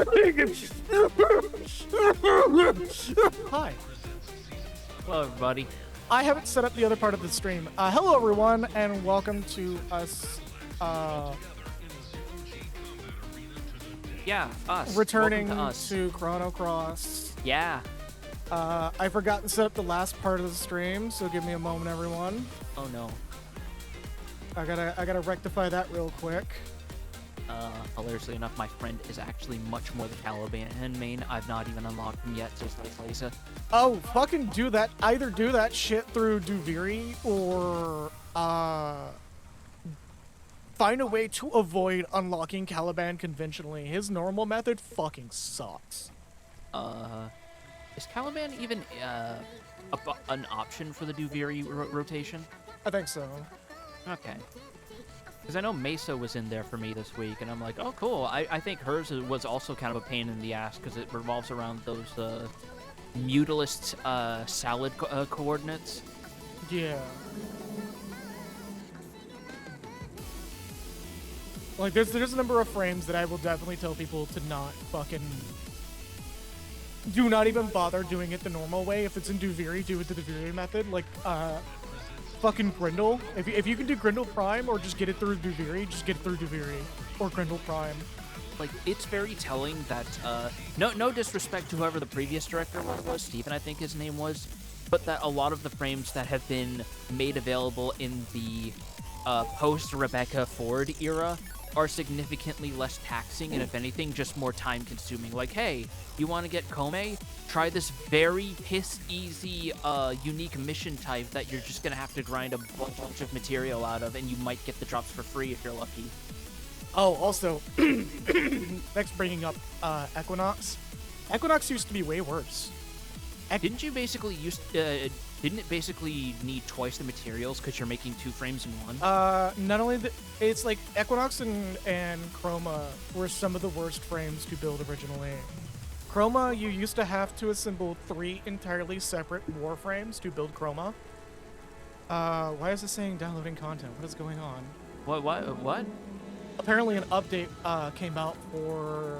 Hi. Hello, everybody. I haven't set up the other part of the stream. Hello, everyone, and welcome to us. Yeah, us. Returning Welcome to us. to Chrono Cross. Yeah. I forgot to set up the last part of the stream, so give me a moment, everyone. Oh no. I gotta rectify that real quick. Hilariously enough, my friend is actually much more the Caliban main. I've not even unlocked him yet, so it's Lisa. Oh, fucking do that. Either do that shit through Duviri or find a way to avoid unlocking Caliban conventionally. His normal method fucking sucks. Is Caliban even an option for the Duviri rotation? I think so. Okay. Because I know Mesa was in there for me this week, and I'm like, oh, cool. I think hers was also kind of a pain in the ass, because it revolves around those mutalist salad coordinates. Yeah. Like, there's a number of frames that I will definitely tell people to not fucking... Do not even bother doing it the normal way. If it's in Duviri, do it the Duviri method. Like, fucking Grindel. If you can do Grindel Prime or just get it through Duviri, just get it through Duviri. Or Grindel Prime. Like, it's very telling that, no disrespect to whoever the previous director was, Steven I think his name was, but that a lot of the frames that have been made available in the post-Rebecca Ford era are significantly less taxing and, if anything, just more time-consuming. Like, hey, you want to get Kome? Try this very piss-easy, unique mission type that you're just going to have to grind a bunch of material out of, and you might get the drops for free if you're lucky. Oh, also, next bringing up Equinox. Equinox used to be way worse. Didn't you basically didn't it basically need twice the materials because you're making 2 frames in one? Not only it's like Equinox and Chroma were some of the worst frames to build originally. Chroma, you used to have to assemble 3 entirely separate warframes to build Chroma. Why is it saying downloading content? What is going on? What? Apparently an update came out for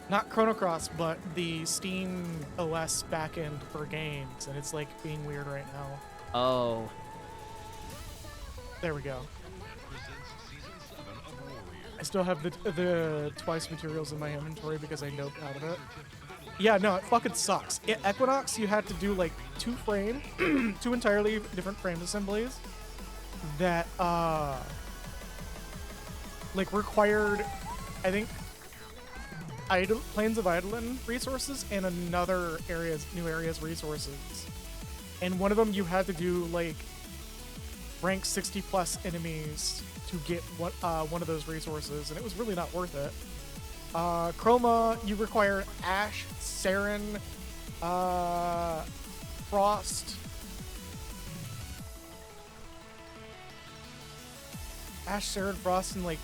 not Chrono Cross, but the Steam OS backend for games, and it's like being weird right now. Oh. There we go. I still have the twice materials in my inventory because I noped out of it. Yeah, no, it fucking sucks. Equinox, you had to do like 2 entirely different frame assemblies that like required, I think, Plains of Eidolon resources and another new areas resources. And one of them you had to do like rank 60 plus enemies to get one of those resources, and it was really not worth it. Chroma, you require Ash, Saren, Frost, Ash, Saren, Frost, and like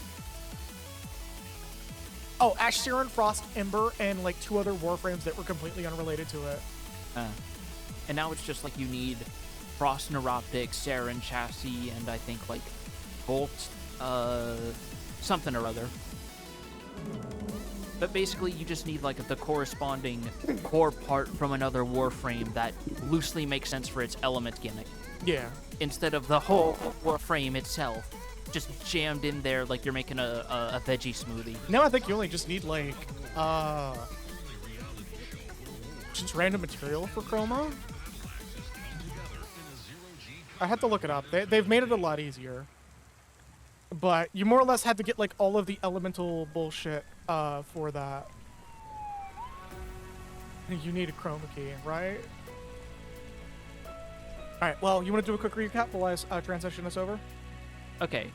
Ash, Saren, Frost, Ember, and like 2 other warframes that were completely unrelated to it. And now it's just like you need Frost Neuroptic, Saren Chassis, and I think like Bolt, something or other. But basically you just need like the corresponding core part from another warframe that loosely makes sense for its element gimmick. Yeah. Instead of the whole warframe itself just jammed in there like you're making a veggie smoothie. Now I think you only just need like just random material for Chroma. I had to look it up. They've made it a lot easier. But you more or less had to get like all of the elemental bullshit for that. You need a chroma key, right? Alright, well, you want to do a quick recap while I transition us over? Okay.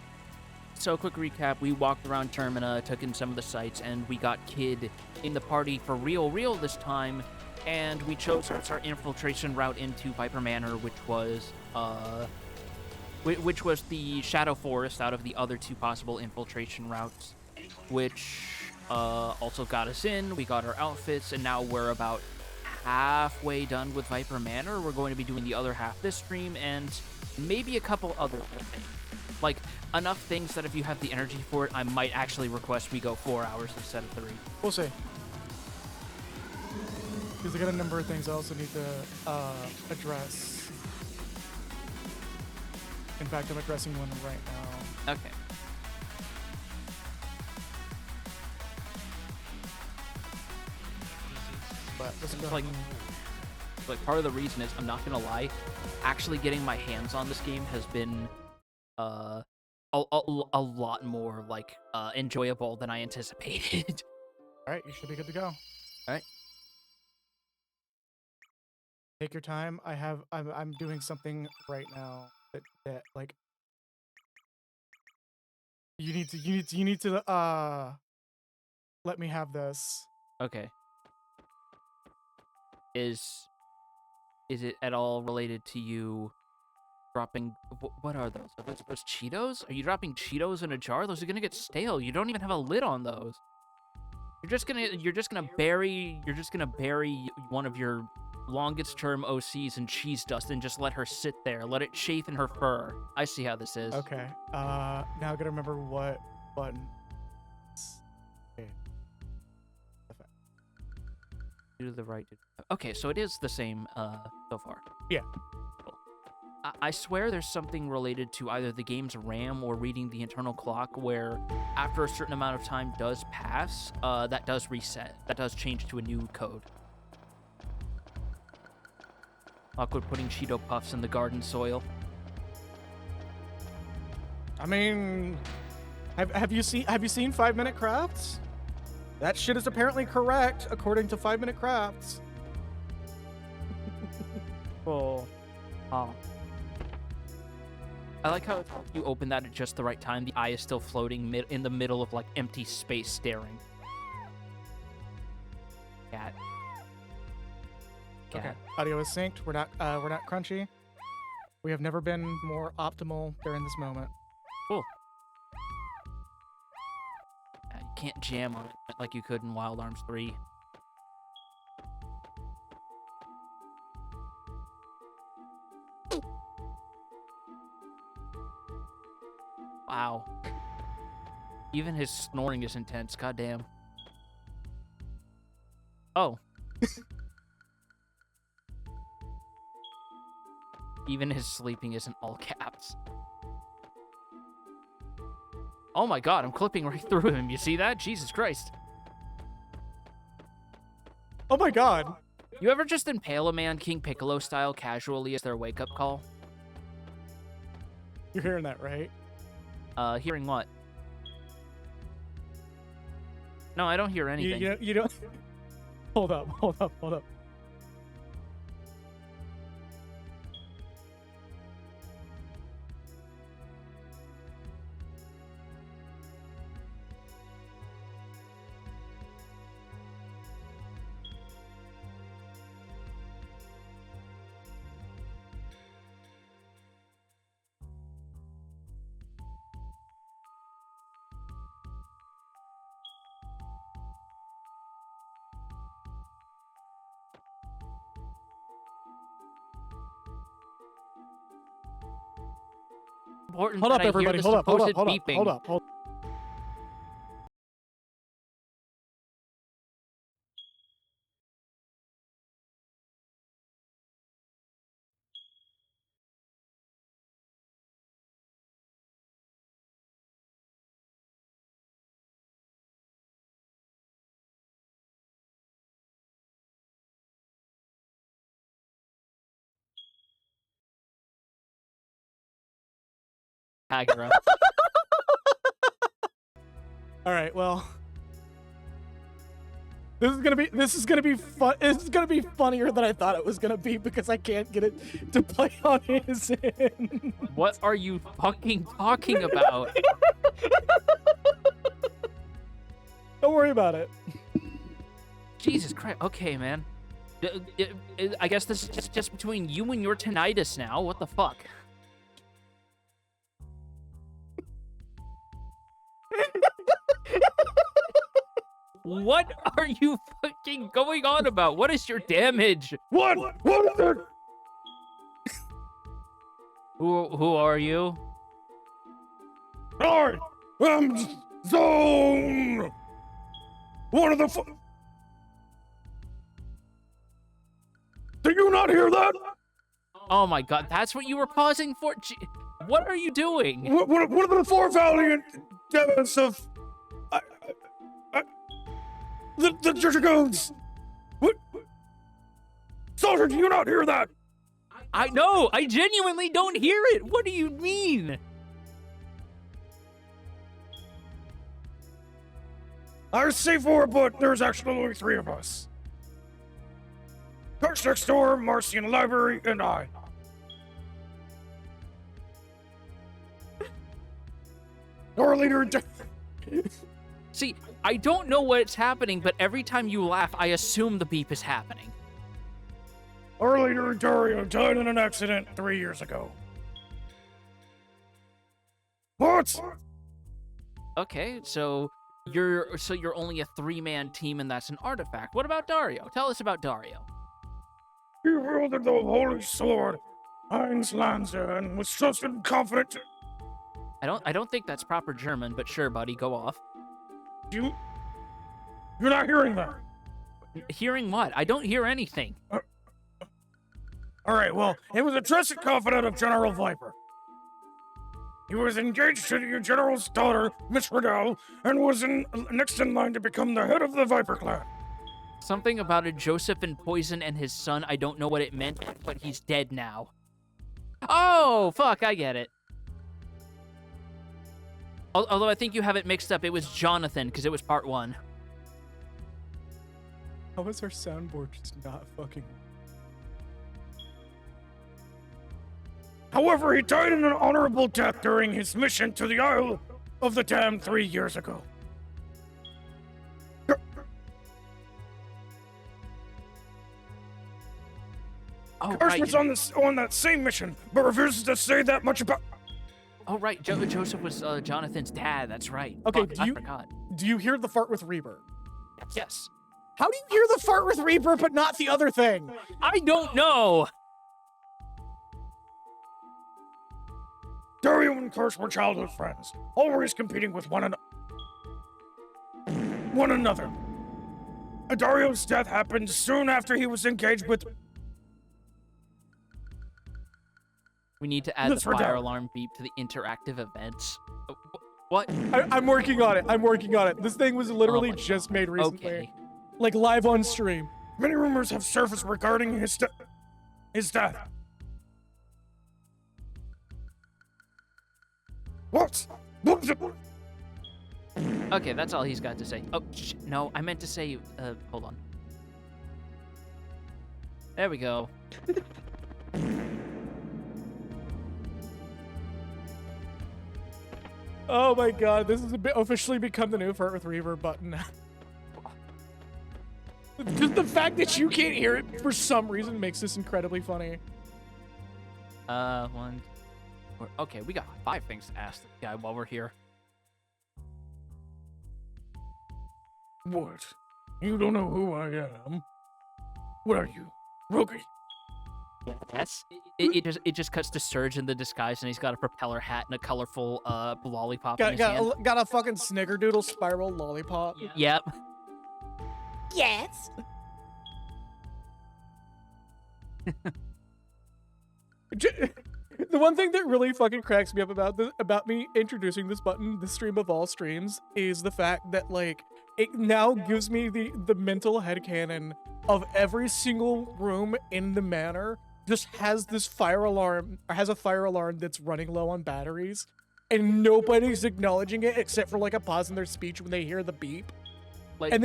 So, quick recap. We walked around Termina, took in some of the sites, and we got Kid in the party for real this time. And we chose our infiltration route into Viper Manor, which was the Shadow Forest out of the other 2 possible infiltration routes, which also got us in. We got our outfits, and now we're about halfway done with Viper Manor. We're going to be doing the other half this stream, and maybe a couple other things. Like, enough things that if you have the energy for it, I might actually request we go 4 hours instead of 3. We'll see. Because I got a number of things I also need to address. In fact, I'm addressing one right now. Okay. But let's go Like, ahead like part of the reason is, I'm not gonna lie, actually getting my hands on this game has been a lot more like enjoyable than I anticipated. All right, you should be good to go. All right. Take your time. I'm doing something right now that like you need to let me have this. Okay. Is it at all related to you dropping? What are those? Are those Cheetos? Are you dropping Cheetos in a jar? Those are gonna get stale. You don't even have a lid on those. You're just gonna bury one of your longest term OCs in cheese dust and just let her sit there. Let it chafe in her fur. I see how this is. Okay. Now I gotta remember what button. Okay. To the right. Okay, so it is the same so far. Yeah. Cool. I swear there's something related to either the game's RAM or reading the internal clock where after a certain amount of time does pass, that does reset. That does change to a new code. Awkward putting Cheeto Puffs in the garden soil. I mean, have you seen 5 Minute Crafts? That shit is apparently correct according to 5 Minute Crafts. Oh. I like how you open that at just the right time. The eye is still floating in the middle of like empty space staring. Cat. Okay. Audio is synced. We're not crunchy. We have never been more optimal during this moment. Cool. You can't jam on it like you could in Wild Arms 3. Wow. Even his snoring is intense. Goddamn. Oh. Even his sleeping is in all caps. Oh my god, I'm clipping right through him. You see that? Jesus Christ. Oh my god. You ever just impale a man King Piccolo style casually as their wake-up call? You're hearing that, right? Hearing what? No, I don't hear anything. You don't... Hold up. Important Hold that up, I everybody. hear the supposed beeping. Hold up. Kagura. All right, well, this is gonna be fun. This is gonna be funnier than I thought it was gonna be because I can't get it to play on his end. What are you fucking talking about? Don't worry about it. Jesus Christ. Okay, man. I guess this is just between you and your tinnitus now. What the fuck? What are you fucking going on about? What is your damage? What is it? Who are you? I am Zone. One of the. Do you not hear that? Oh my god, that's what you were pausing for? What are you doing? One of the four valiant demons of the dragoons. What? Soldier, do you not hear that? I know, I genuinely don't hear it. What do you mean? I say four, but there's actually only three of us. Karsh next door, Marcy in the library, and I. Our leader. See, I don't know what's happening, but every time you laugh, I assume the beep is happening. Our leader Dario died in an accident 3 years ago. What? Okay, so you're only a 3-man team, and that's an artifact. What about Dario? Tell us about Dario. He wielded the holy sword, Heinz Lanza, and was trusted and confident. I don't think that's proper German, but sure, buddy, go off. You're not hearing that. Hearing what? I don't hear anything. All right, well, he was a trusted confidant of General Viper. He was engaged to the general's daughter, Miss Riddell, and was next in line to become the head of the Viper clan. Something about a Joseph and Poison and his son, I don't know what it meant, but he's dead now. Oh, fuck, I get it. Although I think you have it mixed up. It was Jonathan, because it was part 1. How is our soundboard just not fucking... However, he died in an honorable death during his mission to the Isle of the Damned 3 years ago. Oh, Karsh right. was on that same mission, but refuses to say that much about... Oh, right. Joseph was Jonathan's dad. That's right. Okay, Fuck, I forgot. do you hear the fart with Reaper? Yes. How do you hear the fart with Reaper but not the other thing? I don't know. Dario and Karsh were childhood friends, always competing with one another. Dario's death happened soon after he was engaged with... We need to add the Let's read fire out. alarm beep to the interactive events. What? I'm working on it. This thing was literally Oh my just God. made recently. Okay. Like live on stream. Many rumors have surfaced regarding his death. What? Okay, that's all he's got to say. Oh, no, I meant to say, hold on. There we go. Oh my god, this has officially become the new fart with Reaper button. Just the fact that you can't hear it for some reason makes this incredibly funny. Okay, we got 5 things to ask this guy while we're here. What? You don't know who I am? What are you, Rogi? Yes. It just cuts to Surge in the disguise, and he's got a propeller hat and a colorful lollipop in his hand. Got a fucking snickerdoodle spiral lollipop. Yep. Yes. The one thing that really fucking cracks me up about me introducing this button, the stream of all streams, is the fact that like it now gives me the mental headcanon of every single room in the manor just has a fire alarm that's running low on batteries, and nobody's acknowledging it except for like a pause in their speech when they hear the beep, Like, and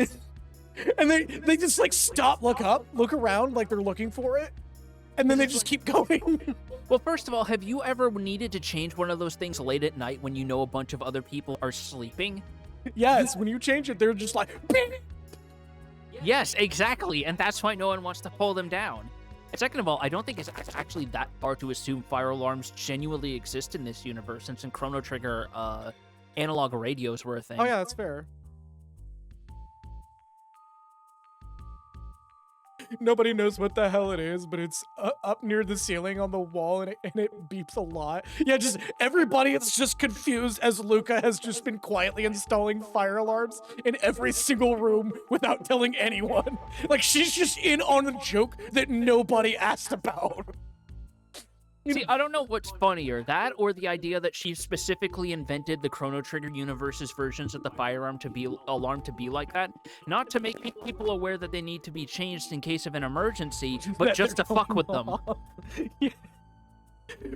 they just like stop, look around like they're looking for it, and then they just keep going. well, first of all, have you ever needed to change one of those things late at night when you know a bunch of other people are sleeping? Yes, when you change it, they're just like, beep. Yes, exactly, and that's why no one wants to pull them down. And second of all, I don't think it's actually that far to assume fire alarms genuinely exist in this universe, since in Chrono Trigger, analog radios were a thing. Oh yeah, that's fair. Nobody knows what the hell it is, but it's up near the ceiling on the wall, and it beeps a lot. Yeah, just everybody is just confused as Luca has just been quietly installing fire alarms in every single room without telling anyone. Like, she's just in on a joke that nobody asked about. See, I don't know what's funnier, that or the idea that she specifically invented the Chrono Trigger universe's versions of the firearm to be alarm to be like that, not to make people aware that they need to be changed in case of an emergency, but just to fuck with them. Yeah.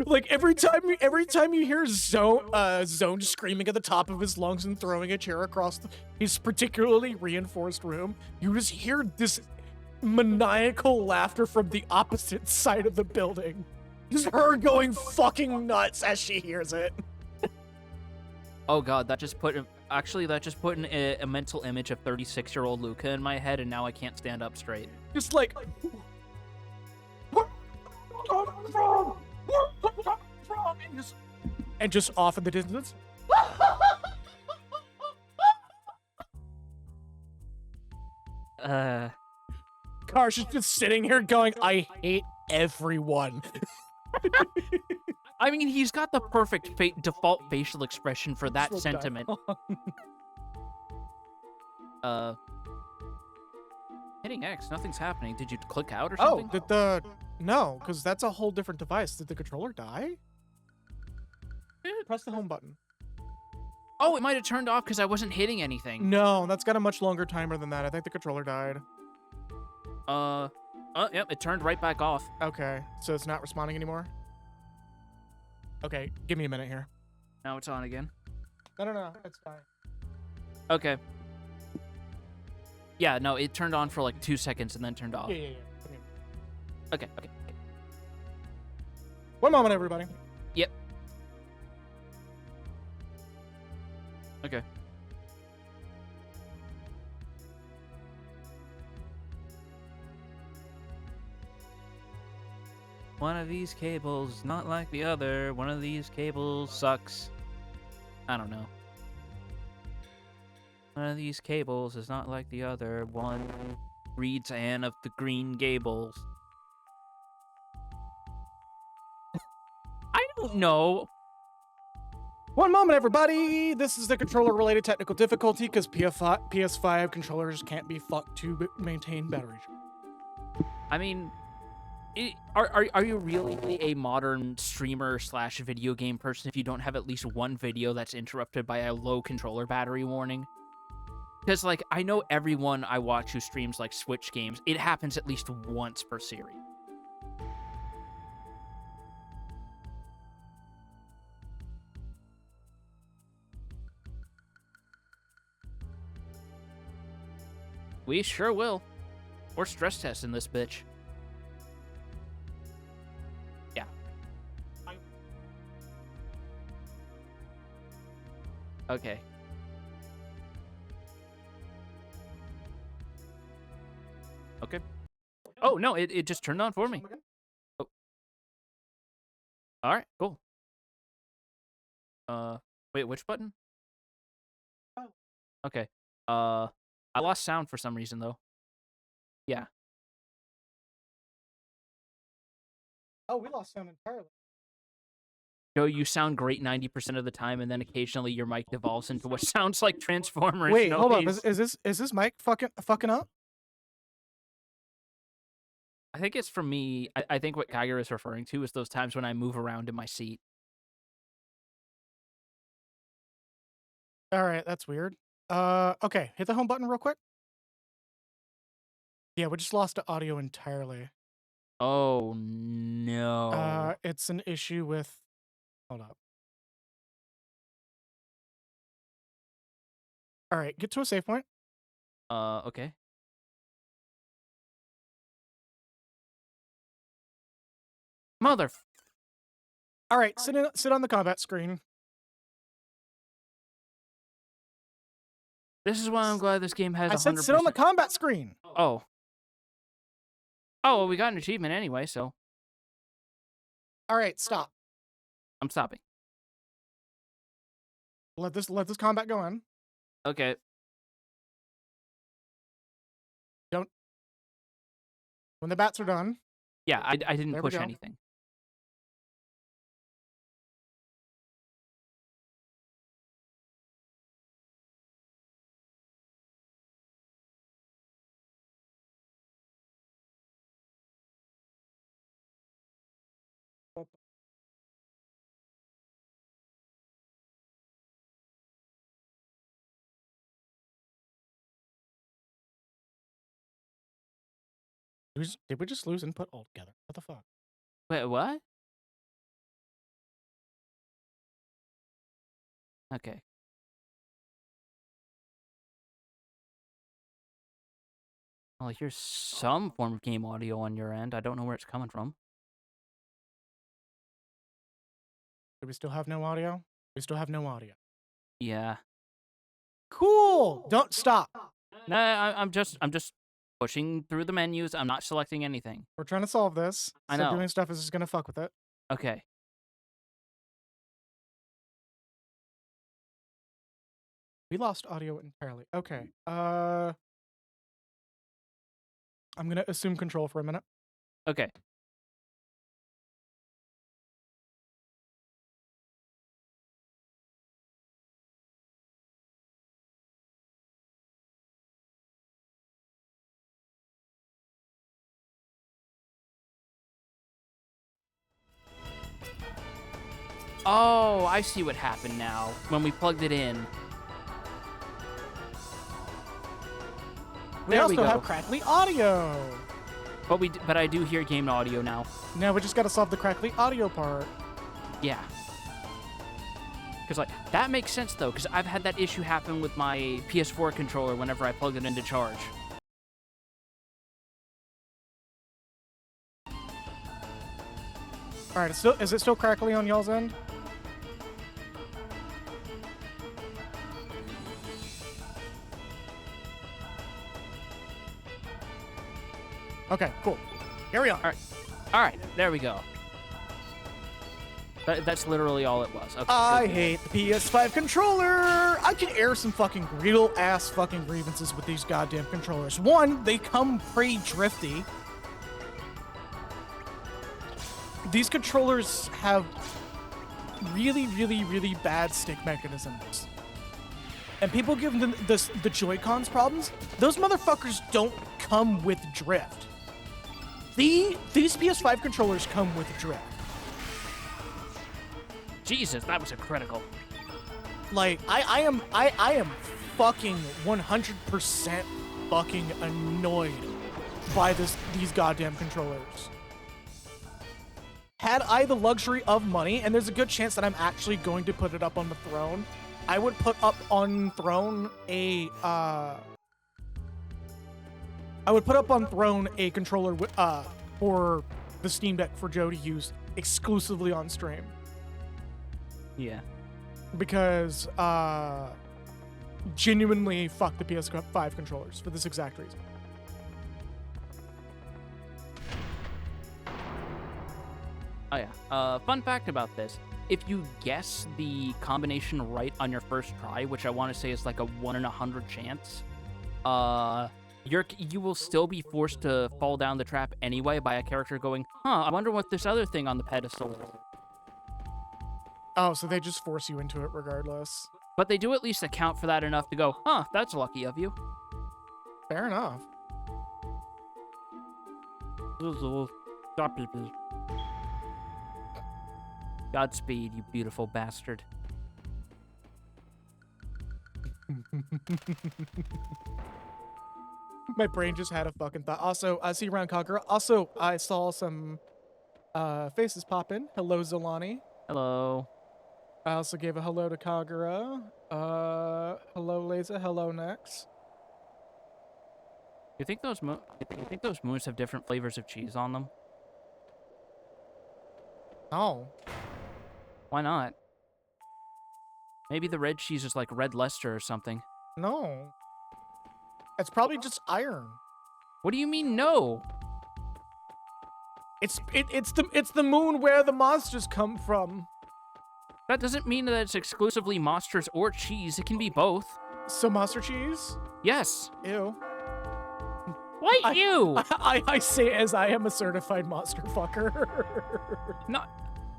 Like every time you hear Zone screaming at the top of his lungs and throwing a chair across his particularly reinforced room, you just hear this maniacal laughter from the opposite side of the building. Just her going fucking nuts as she hears it. Oh god, that just put a mental image of 36-year-old Luca in my head, and now I can't stand up straight. Just like, and just off in the distance. Karsh is just sitting here going, I hate everyone. I mean, he's got the perfect default facial expression for that sentiment. Hitting X, nothing's happening. Did you click out or something? Oh, no, because that's a whole different device. Did the controller die? Press the home button. Oh, it might have turned off because I wasn't hitting anything. No, that's got a much longer timer than that. I think the controller died. Yep, it turned right back off. Okay, so it's not responding anymore? Okay, give me a minute here. Now it's on again. No, it's fine. Okay. Yeah, no, it turned on for like 2 seconds and then turned off. Yeah. Come here. Okay. One moment, everybody. Yep. Okay. One of these cables is not like the other. One of these cables sucks. I don't know. One of these cables is not like the other. One reads Anne of the Green Gables. I don't know. One moment, everybody. This is the controller-related technical difficulty because PS5 controllers can't be fucked to maintain battery. I mean, are you really a modern streamer / video game person if you don't have at least one video that's interrupted by a low controller battery warning? Because, like, I know everyone I watch who streams, like, Switch games, it happens at least once per series. We sure will. We're stress testing this bitch. Yeah. Okay. Okay. Oh, no, it just turned on for me. Oh. Alright, cool. Wait, which button? Oh. Okay. I lost sound for some reason, though. Yeah. Oh, we lost sound entirely. No, you sound great 90% of the time, and then occasionally your mic devolves into what sounds like Transformers. Wait, hold up. noise. Is this mic fucking up? I think it's from me. I think what Geiger is referring to is those times when I move around in my seat. All right, that's weird. Okay, hit the home button real quick. Yeah, we just lost the audio entirely. Oh, no. It's an issue with... Hold up. All right, get to a save point. Okay. Mother... All right, sit on the combat screen. This is why I'm glad this game has 100%. I said sit on the combat screen. Oh. Oh, well, we got an achievement anyway, so... All right, stop. I'm stopping. Let this combat go on. Okay. When the bats are done. Yeah, I didn't There we push go. anything. Did we just lose input altogether? What the fuck? Wait, what? Okay. Well, here's some form of game audio on your end. I don't know where it's coming from. Do we still have no audio? We still have no audio. Yeah. Cool. Don't stop. No, I'm just pushing through the menus. I'm not selecting anything. We're trying to solve this. I Stop know. doing stuff is just gonna fuck with it. Okay. We lost audio entirely. Okay. I'm gonna assume control for a minute. Okay. Oh, I see what happened now when we plugged it in. We There also we go. have crackly audio. But I do hear game audio now. Now we just gotta solve the crackly audio part. Yeah. Because, like, that makes sense, though, because I've had that issue happen with my PS4 controller whenever I plug it into charge. All right. Is it still crackly on y'all's end? Okay. Cool. Carry on. All right, there we go. That's literally all it was. Okay, I good. hate the PS5 controller. I can air some fucking real ass fucking grievances with these goddamn controllers. One, they come pre-drifty. These controllers have really, really, really bad stick mechanisms. And people give them the Joy-Cons problems. Those motherfuckers don't come with drift. These PS5 controllers come with drift. Jesus, that was a critical. Like, I am fucking 100% fucking annoyed by these goddamn controllers. Had I the luxury of money, and there's a good chance that I'm actually going to put it up on the throne, I would put up on throne a controller for the Steam Deck for Joe to use exclusively on stream. Yeah. Because genuinely fuck the PS5 controllers for this exact reason. Oh, yeah. Fun fact about this. If you guess the combination right on your first try, which I want to say is like a 1 in 100 chance, you will still be forced to fall down the trap anyway by a character going, I wonder what this other thing on the pedestal is. Oh, so they just force you into it regardless. But they do at least account for that enough to go, that's lucky of you. Fair enough. Godspeed, you beautiful bastard. My brain just had a fucking thought. Also, I see you around Kagura. Also, I saw some faces pop in. Hello, Zolani. Hello. I also gave a hello to Kagura. Hello, Leza. Hello, Nex. You think those moons have different flavors of cheese on them? Oh. Why not? Maybe the red cheese is like red Leicester or something. No. It's probably just iron. What do you mean no? It's the moon where the monsters come from. That doesn't mean that it's exclusively monsters or cheese. It can be both. So monster cheese? Yes. Ew. Why you? I say as I am a certified monster fucker. No.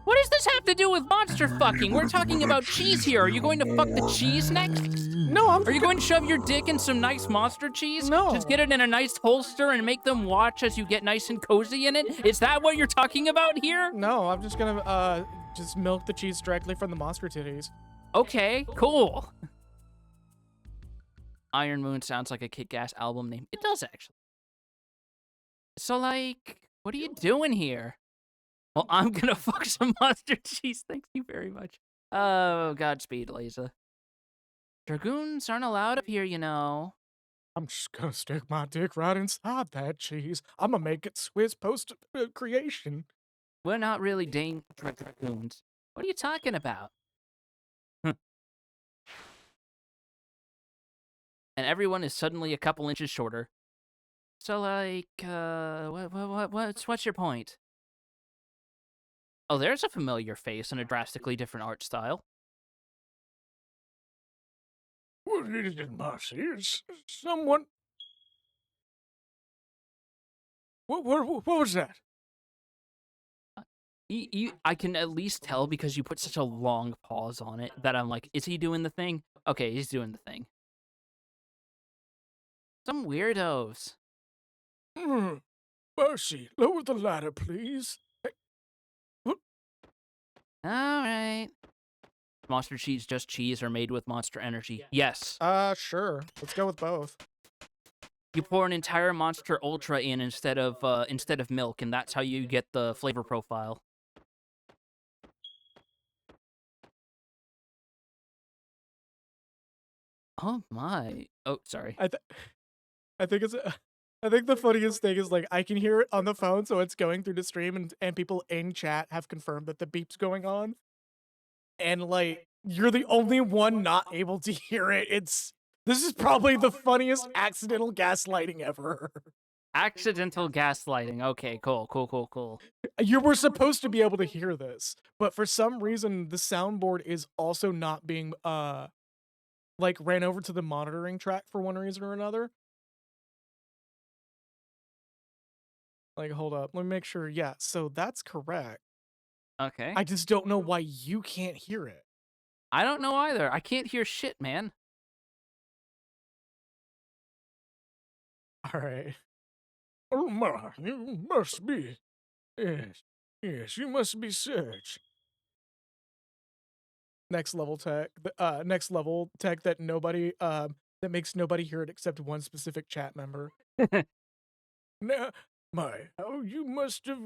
What does this have to do with monster fucking? We're talking about cheese here. Are you going to fuck the cheese next? No, Are you going to shove your dick in some nice monster cheese? No. Just get it in a nice holster and make them watch as you get nice and cozy in it? Is that what you're talking about here? No, I'm just gonna just milk the cheese directly from the monster titties. Okay, cool. Iron Moon sounds like a Kick-Ass album name. It does, actually. So, like, what are you doing here? Well, I'm gonna fuck some monster cheese. Thank you very much. Oh, Godspeed, Liza. Dragoons aren't allowed up here, you know. I'm just gonna stick my dick right inside that cheese. I'm gonna make it Swiss post creation. We're not really dragoons. What are you talking about? And everyone is suddenly a couple inches shorter. So, like, what's your point? Oh, there's a familiar face and a drastically different art style. What is it, Marcy? Is someone... What was that? I can at least tell because you put such a long pause on it that I'm like, is he doing the thing? Okay, he's doing the thing. Some weirdos. Marcy, lower the ladder, please. Alright. Monster cheese, just cheese, or made with monster energy? Yes. Sure. Let's go with both. You pour an entire Monster Ultra in instead of milk, and that's how you get the flavor profile. Oh my. Oh, sorry. I think the funniest thing is, like, I can hear it on the phone, so it's going through the stream, and people in chat have confirmed that the beep's going on. And, like, you're the only one not able to hear it. This is probably the funniest accidental gaslighting ever. Accidental gaslighting. Okay, cool. You were supposed to be able to hear this, but for some reason, the soundboard is also not being, like, ran over to the monitoring track for one reason or another. Like, hold up. Let me make sure. Yeah, so that's correct. Okay. I just don't know why you can't hear it. I don't know either. I can't hear shit, man. All right. Oh my, you must be. Yes, you must be Serge. Next level tech that nobody, that makes nobody hear it except one specific chat member. Now, how you must have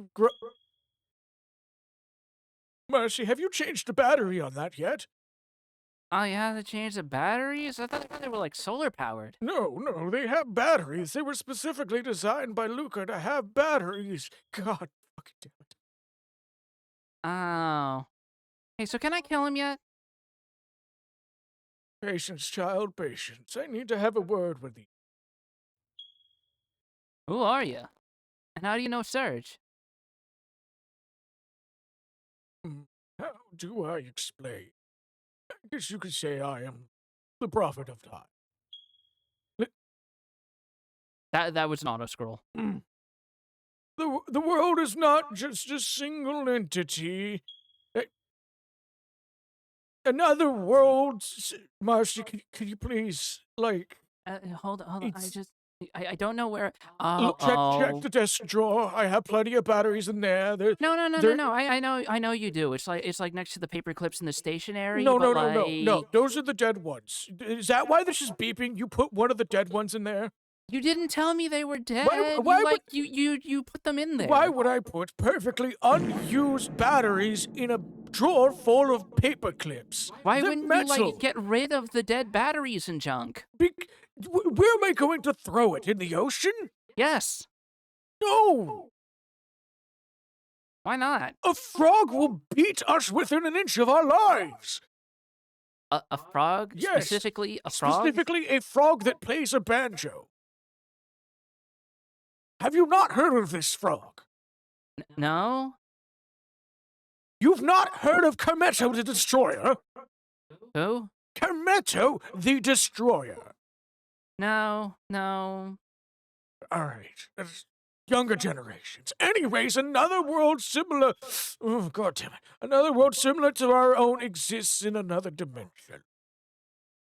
Marcy, have you changed the battery on that yet? Oh, you have to change the batteries? I thought they were, like, solar-powered. No, they have batteries. They were specifically designed by Luca to have batteries. God fucking damn it. Oh. Hey, so can I kill him yet? Patience, child, patience. I need to have a word with you. Who are you? And how do you know Serge? How do I explain? I guess you could say I am the prophet of time. That was an auto-scroll. The world is not just a single entity. Another world. Marcy, could you please, like... Hold on. I don't know where... Look, check the desk drawer. I have plenty of batteries in there. No. I know you do. It's like next to the paper clips in the stationery. No. Those are the dead ones. Is that why this is beeping? You put one of the dead ones in there? You didn't tell me they were dead. You put them in there. Why would I put perfectly unused batteries in a drawer full of paper clips? Why wouldn't you, like, get rid of the dead batteries and junk? Where am I going to throw it? In the ocean? Yes. No! Why not? A frog will beat us within an inch of our lives! A frog? Yes. Specifically a frog? Specifically a frog that plays a banjo. Have you not heard of this frog? No? You've not heard of Kermetto the Destroyer? Who? Kermetto the Destroyer. No. All right. That's younger generations. Anyways, another world similar. Oh, God damn it. Another world similar to our own exists in another dimension.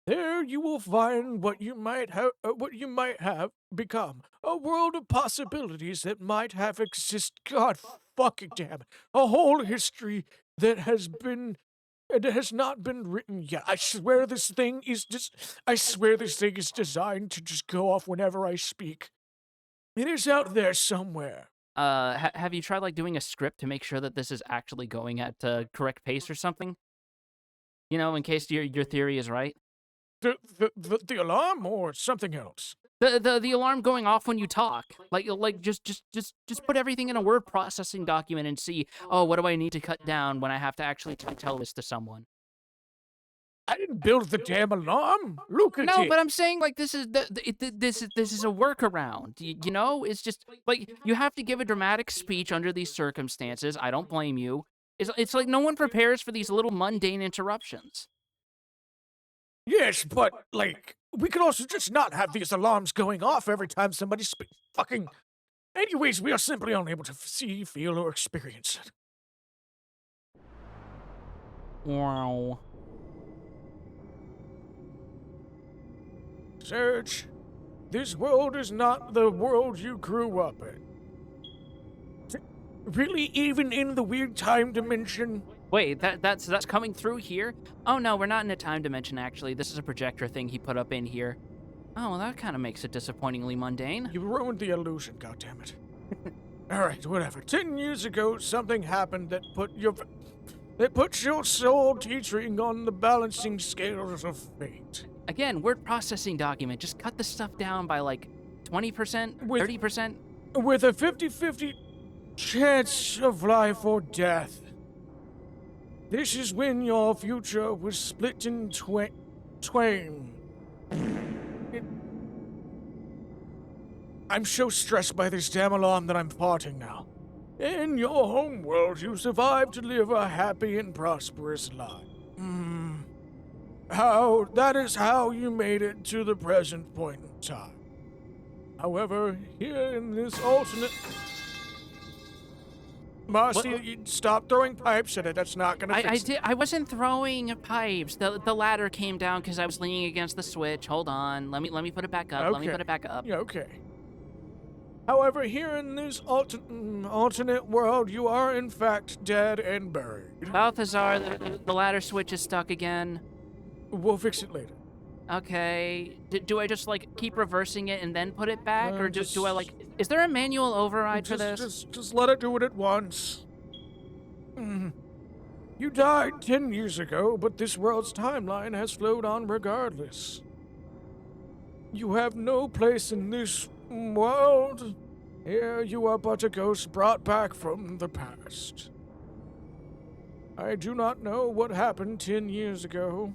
There you will find what you might have become. A world of possibilities that might have existed. God fucking damn it. A whole history that has not been written yet. I swear this thing is designed to just go off whenever I speak. It is out there somewhere. Have you tried like doing a script to make sure that this is actually going at correct pace or something? You know, in case your theory is right. The alarm or something else? The alarm going off when you talk. Like just put everything in a word processing document and see, oh, what do I need to cut down when I have to actually tell this to someone? I didn't build the damn alarm. Luca No, did. but I'm saying like this is this is a workaround. You know, it's just like you have to give a dramatic speech under these circumstances. I don't blame you. It's like no one prepares for these little mundane interruptions. Yes, but, like, we could also just not have these alarms going off every time somebody fucking... Anyways, we are simply unable to see, feel, or experience it. Wow. Serge, this world is not the world you grew up in. Really, even in the weird time dimension... Wait, that's coming through here? Oh no, we're not in a time dimension actually. This is a projector thing he put up in here. Oh, well that kind of makes it disappointingly mundane. You ruined the illusion, goddammit. Alright, whatever. 10 years ago, something happened that put your soul teetering on the balancing scales of fate. Again, word processing document. Just cut the stuff down by like 20%, 30%. With a 50-50 chance of life or death. This is when your future was split in twain. I'm so stressed by this damn alarm that I'm farting now. In your home world, you survived to live a happy and prosperous life. That is how you made it to the present point in time. However, here in this alternate... Marcy, you stop throwing pipes at it. That's not gonna fix it. I wasn't throwing pipes. The ladder came down because I was leaning against the switch. Hold on. Let me put it back up. Okay. Let me put it back up. Yeah, okay. However, here in this alternate world, you are in fact dead and buried. Balthazar, the ladder switch is stuck again. We'll fix it later. Okay. Do I just like keep reversing it and then put it back, or do I like? Is there a manual override for this? Just let it do it at once. You died 10 years ago, but this world's timeline has flowed on regardless. You have no place in this world. Here you are but a ghost brought back from the past. I do not know what happened 10 years ago.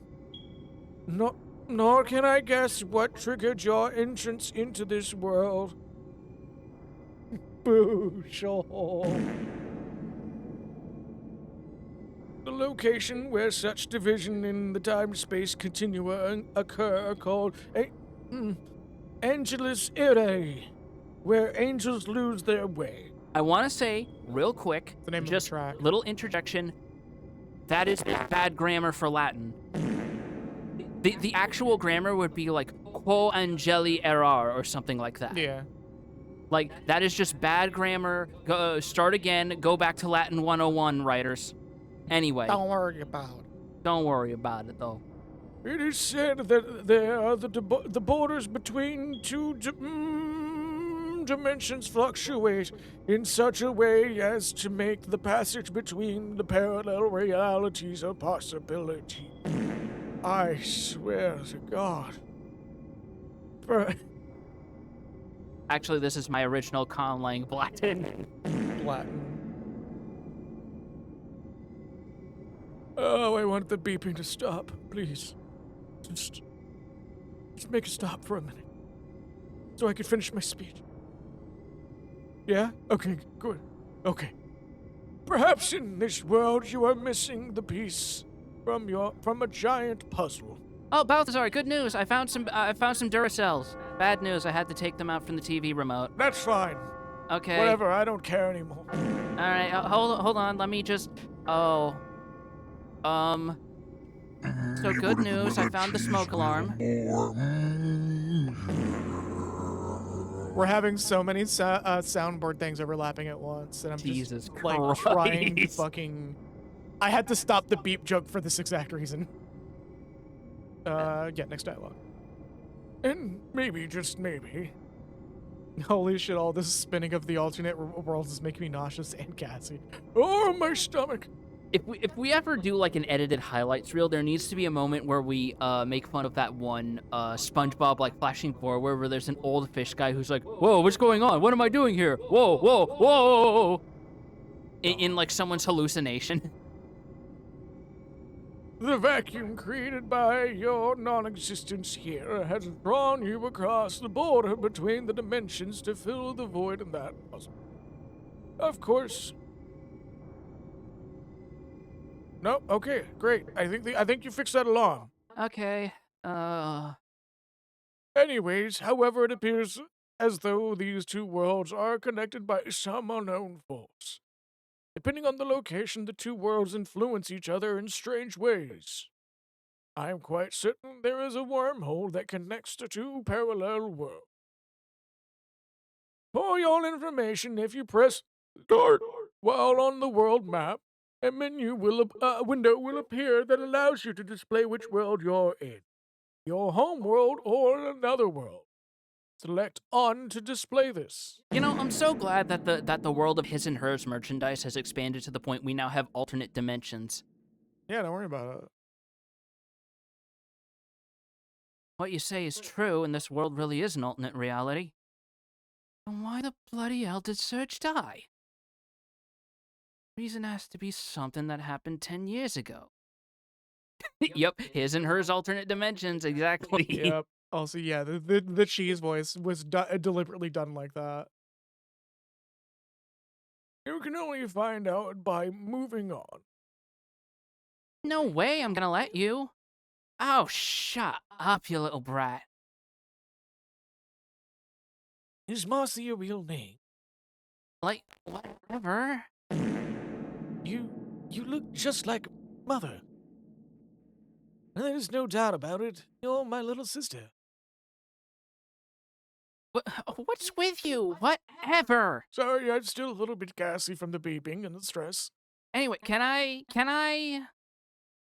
Nor can I guess what triggered your entrance into this world. Boo, Shaw. The location where such division in the time-space continua occur called Angelus Irae, where angels lose their way. I want to say, real quick, The name of just the track. little interjection. That is bad grammar for Latin. The actual grammar would be like quo angeli erar or something like that. Yeah. Like, that is just bad grammar. Start again. Go back to Latin 101, writers. Anyway. Don't worry about it. Don't worry about it, though. It is said that there are the borders between two dimensions fluctuate in such a way as to make the passage between the parallel realities a possibility. I swear to God. Actually, this is my original conlang Latin. Latin. Oh, I want the beeping to stop, please. Just make it stop for a minute. So I can finish my speech. Yeah? Okay, good. Okay. Perhaps in this world you are missing the piece from a giant puzzle. Oh, Balthazar, good news. I found some Duracells. Bad news. I had to take them out from the TV remote. That's fine. Okay. Whatever, I don't care anymore. All right. Hold on. Let me just. Oh. So good news. I found the smoke alarm. We're having so many soundboard things overlapping at once, and I'm Jesus just like Christ. trying to fucking. I had to stop the beep joke for this exact reason. Yeah, next dialogue. And maybe, just maybe, Holy shit! All this spinning of the alternate worlds is making me nauseous and gassy. oh, my stomach. If we ever do like an edited highlights reel, there needs to be a moment where we make fun of that one SpongeBob like flashing forward where there's an old fish guy who's like, "Whoa, what's going on? What am I doing here? Whoa, whoa, whoa!" In like someone's hallucination. The vacuum created by your non-existence here has drawn you across the border between the dimensions to fill the void in that puzzle. Of course. No, okay, great. I think you fixed that alarm. Okay. Anyways, however, it appears as though these two worlds are connected by some unknown force. Depending on the location, the two worlds influence each other in strange ways. I am quite certain there is a wormhole that connects the two parallel worlds. For your information, if you press Start while on the world map, a window will appear that allows you to display which world you're in. Your home world or another world. Select On to display this. You know, I'm so glad that the world of his and hers merchandise has expanded to the point we now have alternate dimensions. Yeah, don't worry about it. What you say is true, and this world really is an alternate reality. Then why the bloody hell did Surge die? Reason has to be something that happened 10 years ago. Yep, his and hers alternate dimensions, exactly. Yep. Also, yeah, the cheese voice was deliberately done like that. You can only find out by moving on. No way I'm gonna let you. Oh, shut up, you little brat. Is Marcy your real name? Like, whatever. You look just like Mother. There's no doubt about it. You're my little sister. What's with you? Whatever. Sorry, I'm still a little bit gassy from the beeping and the stress. Anyway, can I?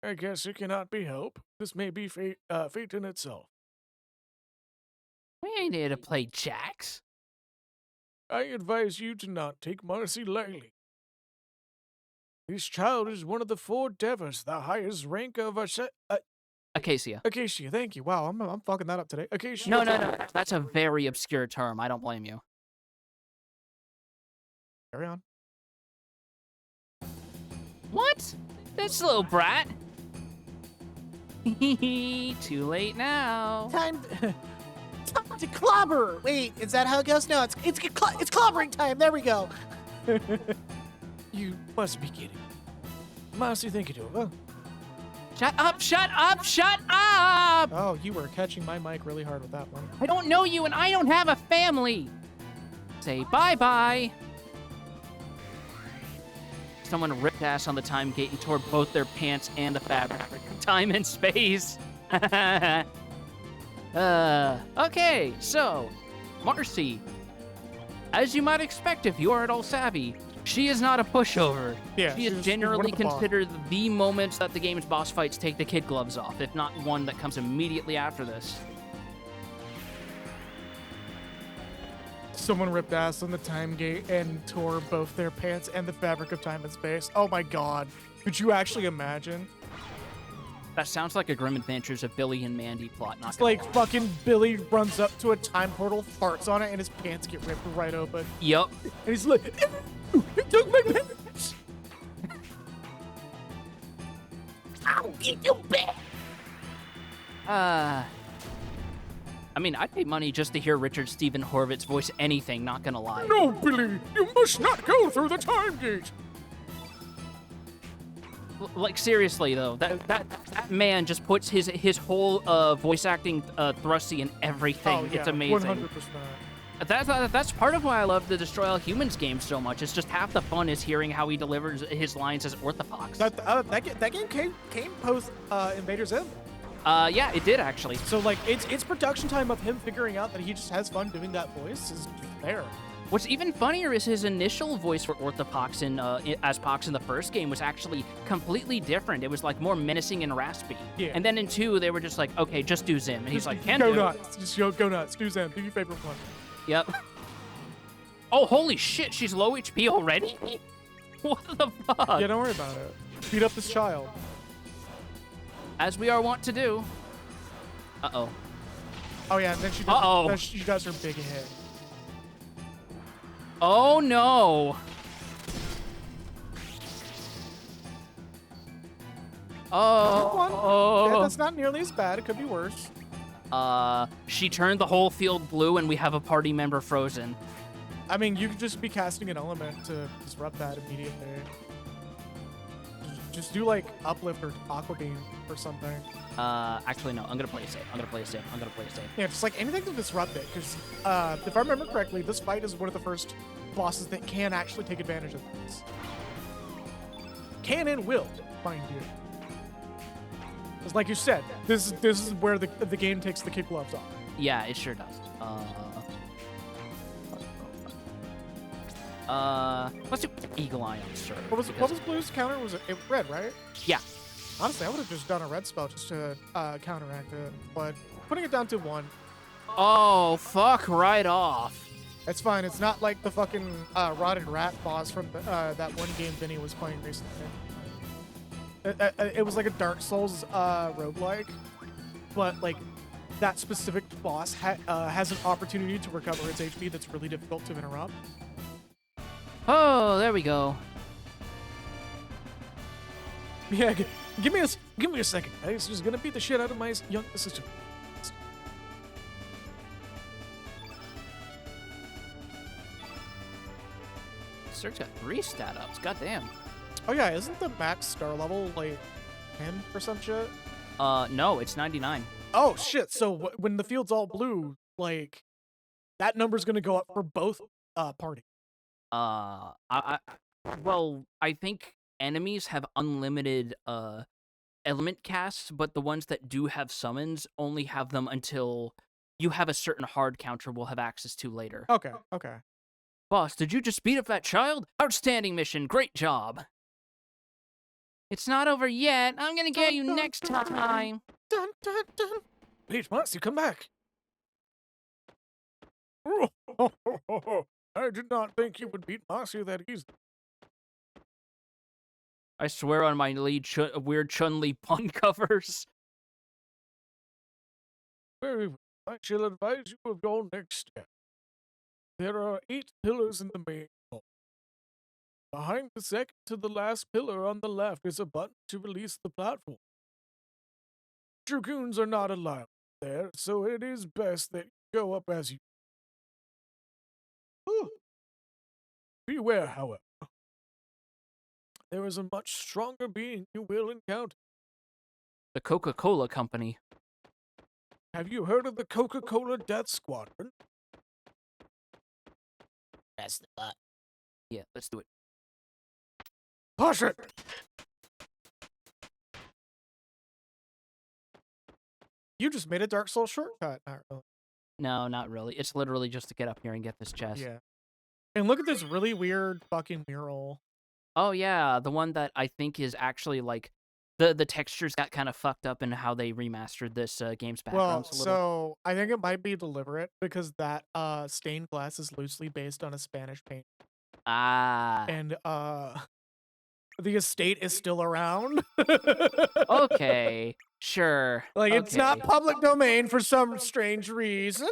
I guess it cannot be helped. This may be fate in itself. We ain't here to play jacks. I advise you to not take Marcy lightly. This child is one of the 4 devas, the highest rank of Acacia. Acacia, thank you. Wow, I'm fucking that up today. Acacia. No. That's a very obscure term. I don't blame you. Carry on. What? This little brat? Too late now. Time to clobber. Wait, is that how it goes? No, it's clobbering time. There we go. You must be kidding. Marcy, think it over. Shut up, shut up, shut up! Oh, you were catching my mic really hard with that one. I don't know you and I don't have a family. Say bye-bye. Someone ripped ass on the time gate and tore both their pants and the fabric. Time and space. Okay, so, Marcy. As you might expect if you are at all savvy, she is not a pushover. Yeah, she is she's generally one of the boss. considered the moments that the game's boss fights take the kid gloves off, if not one that comes immediately after this. Someone ripped ass on the time gate and tore both their pants and the fabric of time and space. Oh my god. Could you actually imagine? That sounds like a Grim Adventures of Billy and Mandy plot. Not It's gonna like lie. fucking Billy runs up to a time portal, farts on it, and his pants get ripped right open. Yup. And he's like, "You took my pants!" I'll get you back. I mean, I'd pay money just to hear Richard Stephen Horvitz voice anything, not gonna lie. No, Billy, you must not go through the time gate. Like, seriously, though, that man just puts his whole voice acting thrusty in everything. Oh, yeah, It's amazing. 100%. That's part of why I love the Destroy All Humans game so much. It's just half the fun is hearing how he delivers his lines as Orthopox. That game came post Invader Zim. Yeah, it did, actually. So, like, it's production time of him figuring out that he just has fun doing that voice is there. What's even funnier is his initial voice for Orthopox as Pox in the first game was actually completely different. It was, like, more menacing and raspy. Yeah. And then in 2, they were just like, okay, just do Zim. And he's like, can go do. nuts. Just go nuts. Do Zim. Do your favorite one. Yep. Oh, holy shit, she's low HP already? What the fuck? Yeah, don't worry about it. Beat up this child. As we are wont to do. Uh-oh. Oh, yeah, and then she does her big hit. Oh, no. Oh. Yeah, that's not nearly as bad. It could be worse. She turned the whole field blue and we have a party member frozen. I mean, you could just be casting an element to disrupt that immediately. Just do, like, Uplift or Aqua Beam or something. Actually, no. I'm gonna play it safe. Yeah, just, like, anything to disrupt it. Because, if I remember correctly, this fight is one of the first bosses that can actually take advantage of this. Can and will, mind you. Because, like you said, this is where the game takes the kid gloves off. Yeah, it sure does. Let's do Eagle Eye on Sir. What was Blue's counter? Was it red, right? Yeah. Honestly, I would have just done a red spell just to counteract it. But putting it down to 1, Oh, fuck right off. it's fine. It's not like the fucking rotted rat boss from that one game Vinny was playing recently. It was like a Dark Souls roguelike, but like that specific boss has an opportunity to recover its HP that's really difficult to interrupt. Oh, there we go. Yeah, give me a second. It's just gonna beat the shit out of my young assistant. Sir's got 3 stat ups. Goddamn. Oh yeah, isn't the max star level like 10 or some shit? No, it's 99. Oh shit! So when the field's all blue, like that number's gonna go up for both parties. Well, I think enemies have unlimited element casts, but the ones that do have summons only have them until you have a certain hard counter we'll have access to later. Okay. Boss, did you just beat up that child? Outstanding mission, great job. It's not over yet. I'm gonna get you next time. Dun dun dun. Peach Moxie, come back. I did not think you would beat Moxie that easy. I swear on my weird Chun-Li pun covers. Very well. I shall advise you of your next step. There are 8 pillars in the main hall. Behind the second to the last pillar on the left is a button to release the platform. Dragoons are not allowed there, so it is best that you go up as you. Whew. Beware, however. There is a much stronger being you will encounter. The Coca-Cola Company. Have you heard of the Coca-Cola Death Squadron? That's the butt. Yeah, let's do it. Push it! You just made a Dark Souls shortcut. Not really. No, not really. It's literally just to get up here and get this chest. Yeah. And look at this really weird fucking mural. Oh, yeah, the one that I think is actually, like, the textures got kind of fucked up in how they remastered this game's background. Well, so I think it might be deliberate because that stained glass is loosely based on a Spanish paint. Ah. And the estate is still around. Okay, sure. Like, it's not okay. public domain for some strange reason.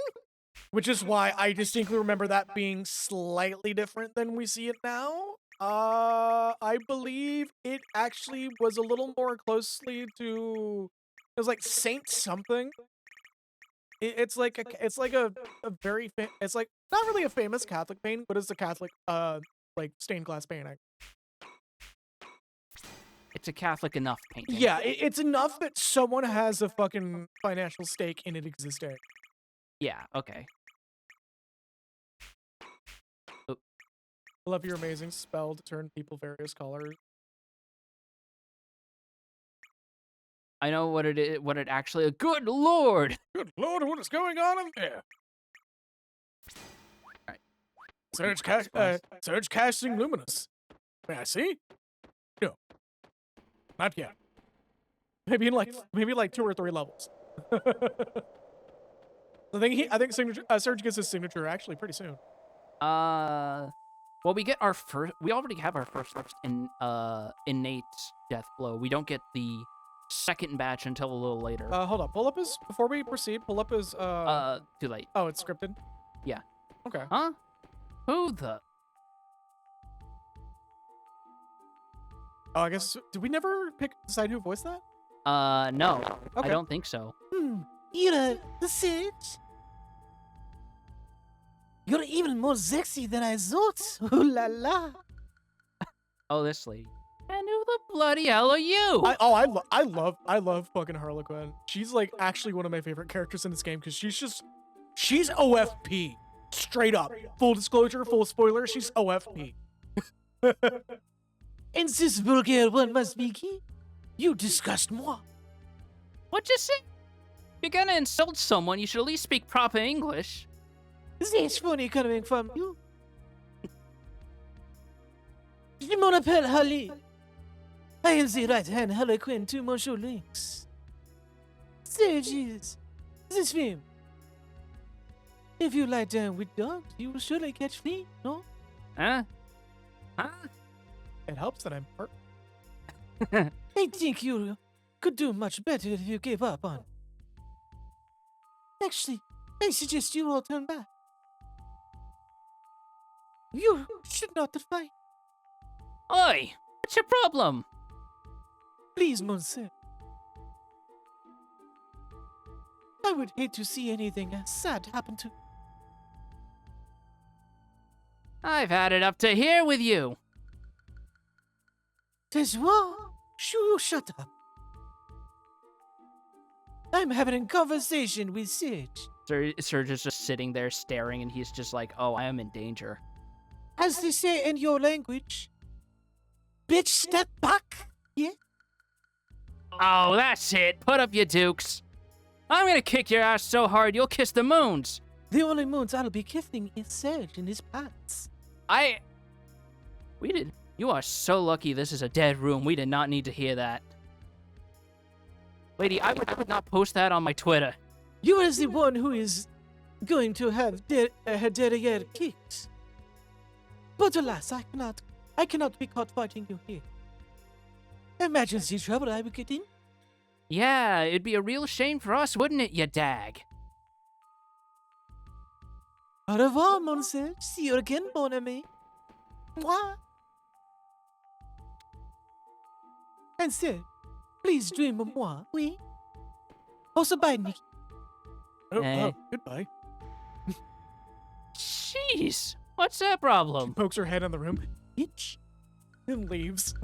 Which is why I distinctly remember that being slightly different than we see it now. I believe it actually was a little more closely to. It was like Saint something. It's like a very it's like not really a famous Catholic painting, but it's a Catholic like stained glass painting. It's a Catholic enough painting. Yeah, it's enough that someone has a fucking financial stake in it existing. Yeah, okay. I love your amazing spell to turn people various colors. I know what it is. What it actually. Good lord! Good lord, what is going on in there? Alright. Surge casting luminous. May I see? No. Not yet. Maybe in like 2 or 3 levels. I think signature Surge gets his signature actually pretty soon. Well, we get our first. We already have our first innate death blow. We don't get the second batch until a little later. Hold up. Pull up his before we proceed. Pull up his Too late. Oh, it's scripted. Yeah. Okay. Huh? Who the? Oh, I guess did we never decide who voiced that? No. Okay. I don't think so. You're the Sage. You're even more sexy than I thought. Ooh la la. Oh, this lady. And who the bloody hell are you? I love fucking Harlequin. She's like actually one of my favorite characters in this game because she's OFP. Straight up. Full disclosure, full spoiler, she's OFP. And this vulgar one must be key. You disgust moi. What you say? If you're gonna insult someone, you should at least speak proper English. This funny coming from you. Je m'appelle Holly. I am the right-hand Harlequin to Monsieur Lynx. Sages, this film. If you lie down with dogs, you will surely catch flea, no? Huh? Huh? It helps that I'm hurt. I think you could do much better if you gave up on. Actually, I suggest you all turn back. You should not fight. Oi! What's your problem? Please, monsieur. I would hate to see anything sad happen to. I've had it up to here with you. Tejois, you shut up. I'm having a conversation with Sage. Serge is just sitting there staring, and he's just like, oh, I am in danger. As they say in your language, bitch, step back. Yeah? Oh, that's it. Put up your dukes. I'm gonna kick your ass so hard you'll kiss the moons. The only moons I'll be kissing is Sage in his pants. You are so lucky this is a dead room. We did not need to hear that. Lady, I would not post that on my Twitter. You are the one who is going to have her derriere kicked. But alas, I cannot be caught fighting you here. Imagine the trouble I would get in. Yeah, it'd be a real shame for us, wouldn't it, you dag? Au revoir, monsieur. See you again, mon ami. Moi. And sir, please dream of moi, oui? Also, bye, Nicky. Goodbye. Jeez, what's that problem? Pokes her head in the room. Itch. And leaves.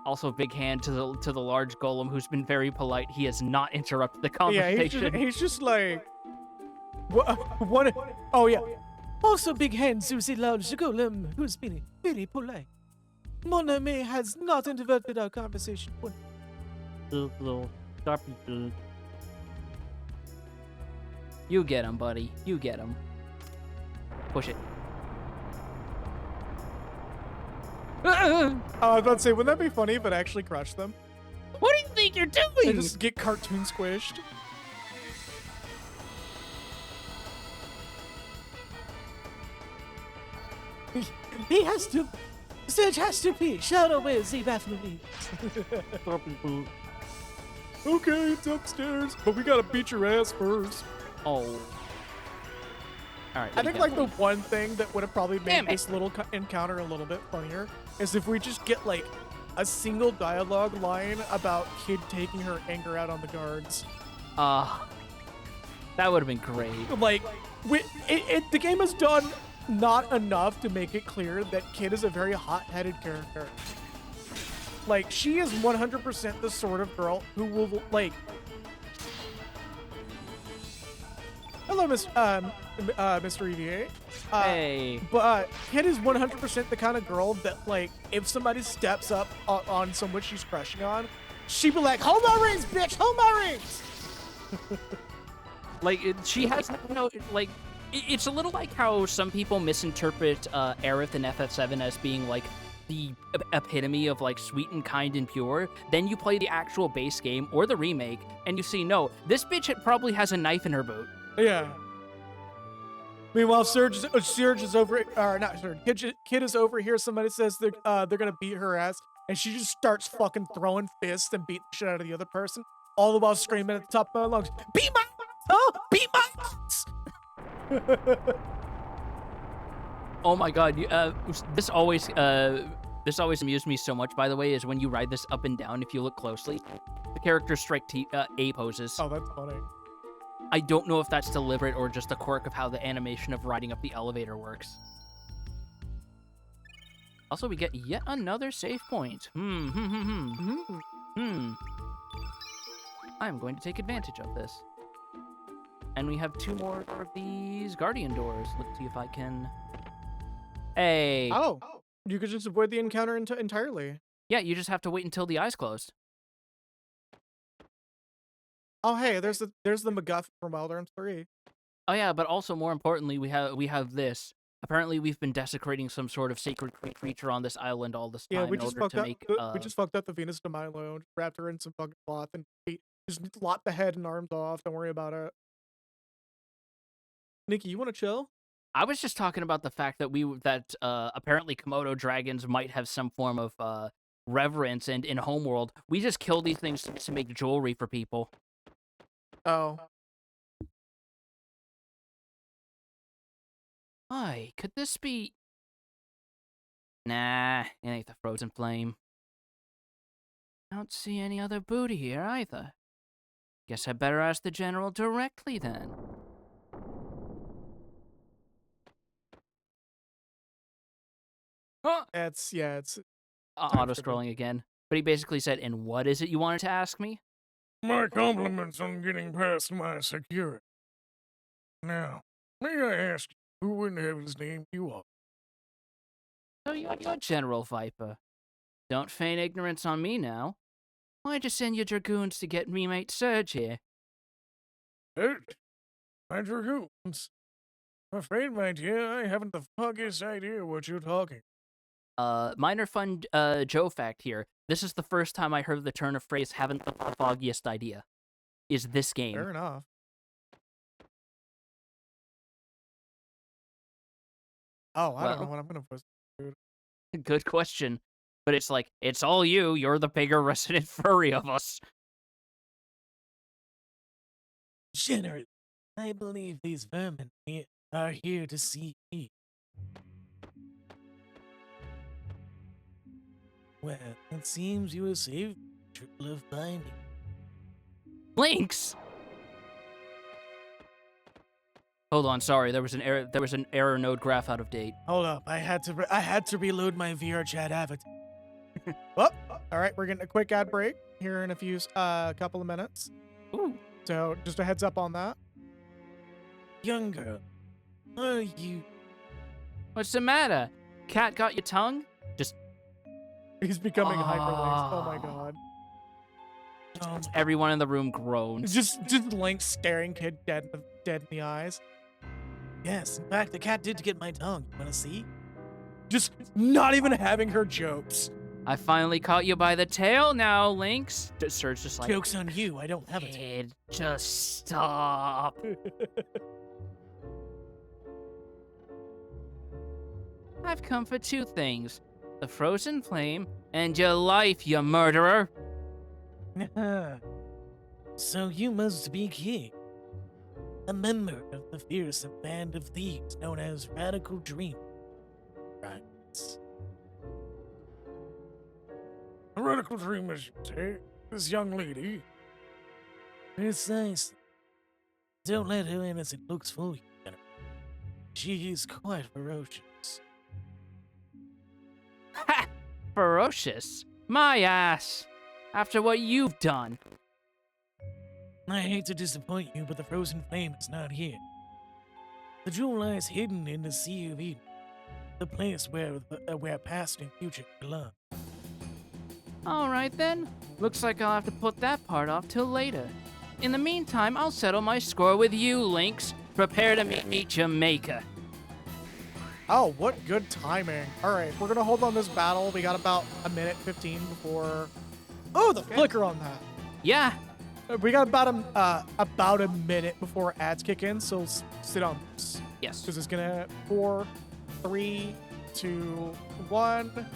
Also, big hand to the large golem who's been very polite. He has not interrupted the Yeah, conversation. he's just like one. Oh yeah. Also, big hand to the large golem who's been very polite. Mon ami has not interrupted our conversation. You get him, buddy. You get him. Push it. I was about to say, wouldn't that be funny if it actually crushed them? What do you think you're They doing? just get cartoon squished. He has to. Sage has to pee. Shout away the bathroom leaves. Okay, it's upstairs, but we gotta beat your ass first. Oh. All right. I think like the one thing that would have probably made Damn it. this little encounter a little bit funnier is if we just get like a single dialogue line about Kid taking her anger out on the guards. that would have been great. Like, the game has done not enough to make it clear that Kid is a very hot-headed character. Like, she is 100% the sort of girl who will, like... Hello, Mr. EVA. Hey. But Kid is 100% the kind of girl that, like, if somebody steps up on someone she's crushing on, she'd be like, hold my rings, bitch! Hold my rings! Like, she has no, like, it's a little like how some people misinterpret Aerith in FF7 as being, like, the epitome of, like, sweet and kind and pure. Then you play the actual base game or the remake, and you see, no, this bitch probably has a knife in her boot. Yeah. Meanwhile, Surge is over, or not Surge, Kid is over here. Somebody says they're gonna beat her ass, and she just starts fucking throwing fists and beating the shit out of the other person, all the while screaming at the top of her lungs, "Beat my ass, huh? Beat my ass!" Oh my god, this always amused me so much, by the way, is when you ride this up and down, if you look closely, the characters strike A poses. Oh, that's funny. I don't know if that's deliberate or just a quirk of how the animation of riding up the elevator works. Also, we get yet another save point. I'm going to take advantage of this. And we have 2 more of these guardian doors. Let's see if I can... Hey! Oh, you could just avoid the encounter entirely. Yeah, you just have to wait until the eyes closed. Oh, hey, there's the MacGuffin from Wild Arms 3. Oh yeah, but also more importantly, we have this. Apparently, we've been desecrating some sort of sacred creature on this island all this time Yeah, we in just order fucked to up. make. We just fucked up the Venus de Milo. Wrapped her in some fucking cloth and just lopped the head and arms off. Don't worry about it. Nikki, you want to chill? I was just talking about the fact that apparently Komodo dragons might have some form of reverence, and in Homeworld, we just kill these things to make jewelry for people. Oh. Hi, could this be... Nah, it ain't the frozen flame. I don't see any other booty here either. Guess I better ask the general directly then. Huh? It's Auto-scrolling again. But he basically said, and what is it you wanted to ask me? My compliments on getting past my security. Now, may I ask you who in heaven's name you are? So you're General Viper. Don't feign ignorance on me now. Why'd you send your dragoons to get remate Surge here? It? My dragoons? I'm afraid, my dear, I haven't the foggiest idea what you're talking. Minor fun Joe fact here. This is the first time I heard the turn of phrase haven't the foggiest idea. Is this game. Fair enough. Oh, I don't know what I'm gonna post. Dude. Good question. But it's like, it's all you. You're the bigger resident furry of us. General, I believe these vermin are here to see me. Well, it seems you were saved from the trouble of finding. Lynx! Hold on, sorry. There was an error node graph out of date. Hold up, I had to reload my VR chat avatar. Well, all right, we're getting a quick ad break here in a few couple of minutes. Ooh. So just a heads up on that. Young girl, are you? What's the matter? Cat got your tongue? Just He's becoming hyperlinked. Oh my god. everyone in the room groans. Just Link staring Kid dead in the eyes. Yes, in fact, the cat did get my tongue. You wanna see? Just not even having her jokes. I finally caught you by the tail now, Lynx. Surge just like, Joke's on you, I don't have a tongue. kid, just stop. I've come for 2 things. The frozen flame and your life, you murderer. So you must be King, a member of the fearsome band of thieves known as Radical Dream. Right. A radical dream, as you say, this young lady. Precisely. Don't let her innocent looks fool you. She is quite ferocious. Ha! Ferocious? My ass. After what you've done. I hate to disappoint you, but the frozen flame is not here. The jewel lies hidden in the Sea of Eden, the place where past and future belong. Alright then. Looks like I'll have to put that part off till later. In the meantime, I'll settle my score with you, Lynx. Prepare to meet me, Jamaica. Oh, what good timing. All right, we're going to hold on this battle. We got about a minute 15 before... Oh, the flicker on that. Yeah. We got about a minute before ads kick in, so sit on this. Yes. Because it's going to... 4, 3, 2, 1...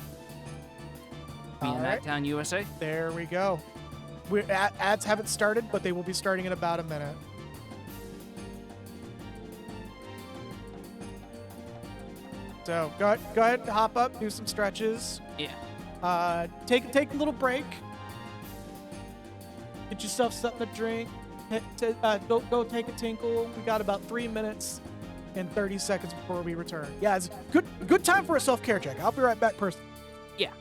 Being that down USA. There we go. Ads haven't started, but they will be starting in about a minute. So go ahead, hop up, do some stretches. Yeah. Take a little break. Get yourself something to drink. Go take a tinkle. We got about 3 minutes and 30 seconds before we return. Yeah, it's good time for a self-care check. I'll be right back, person. Yeah.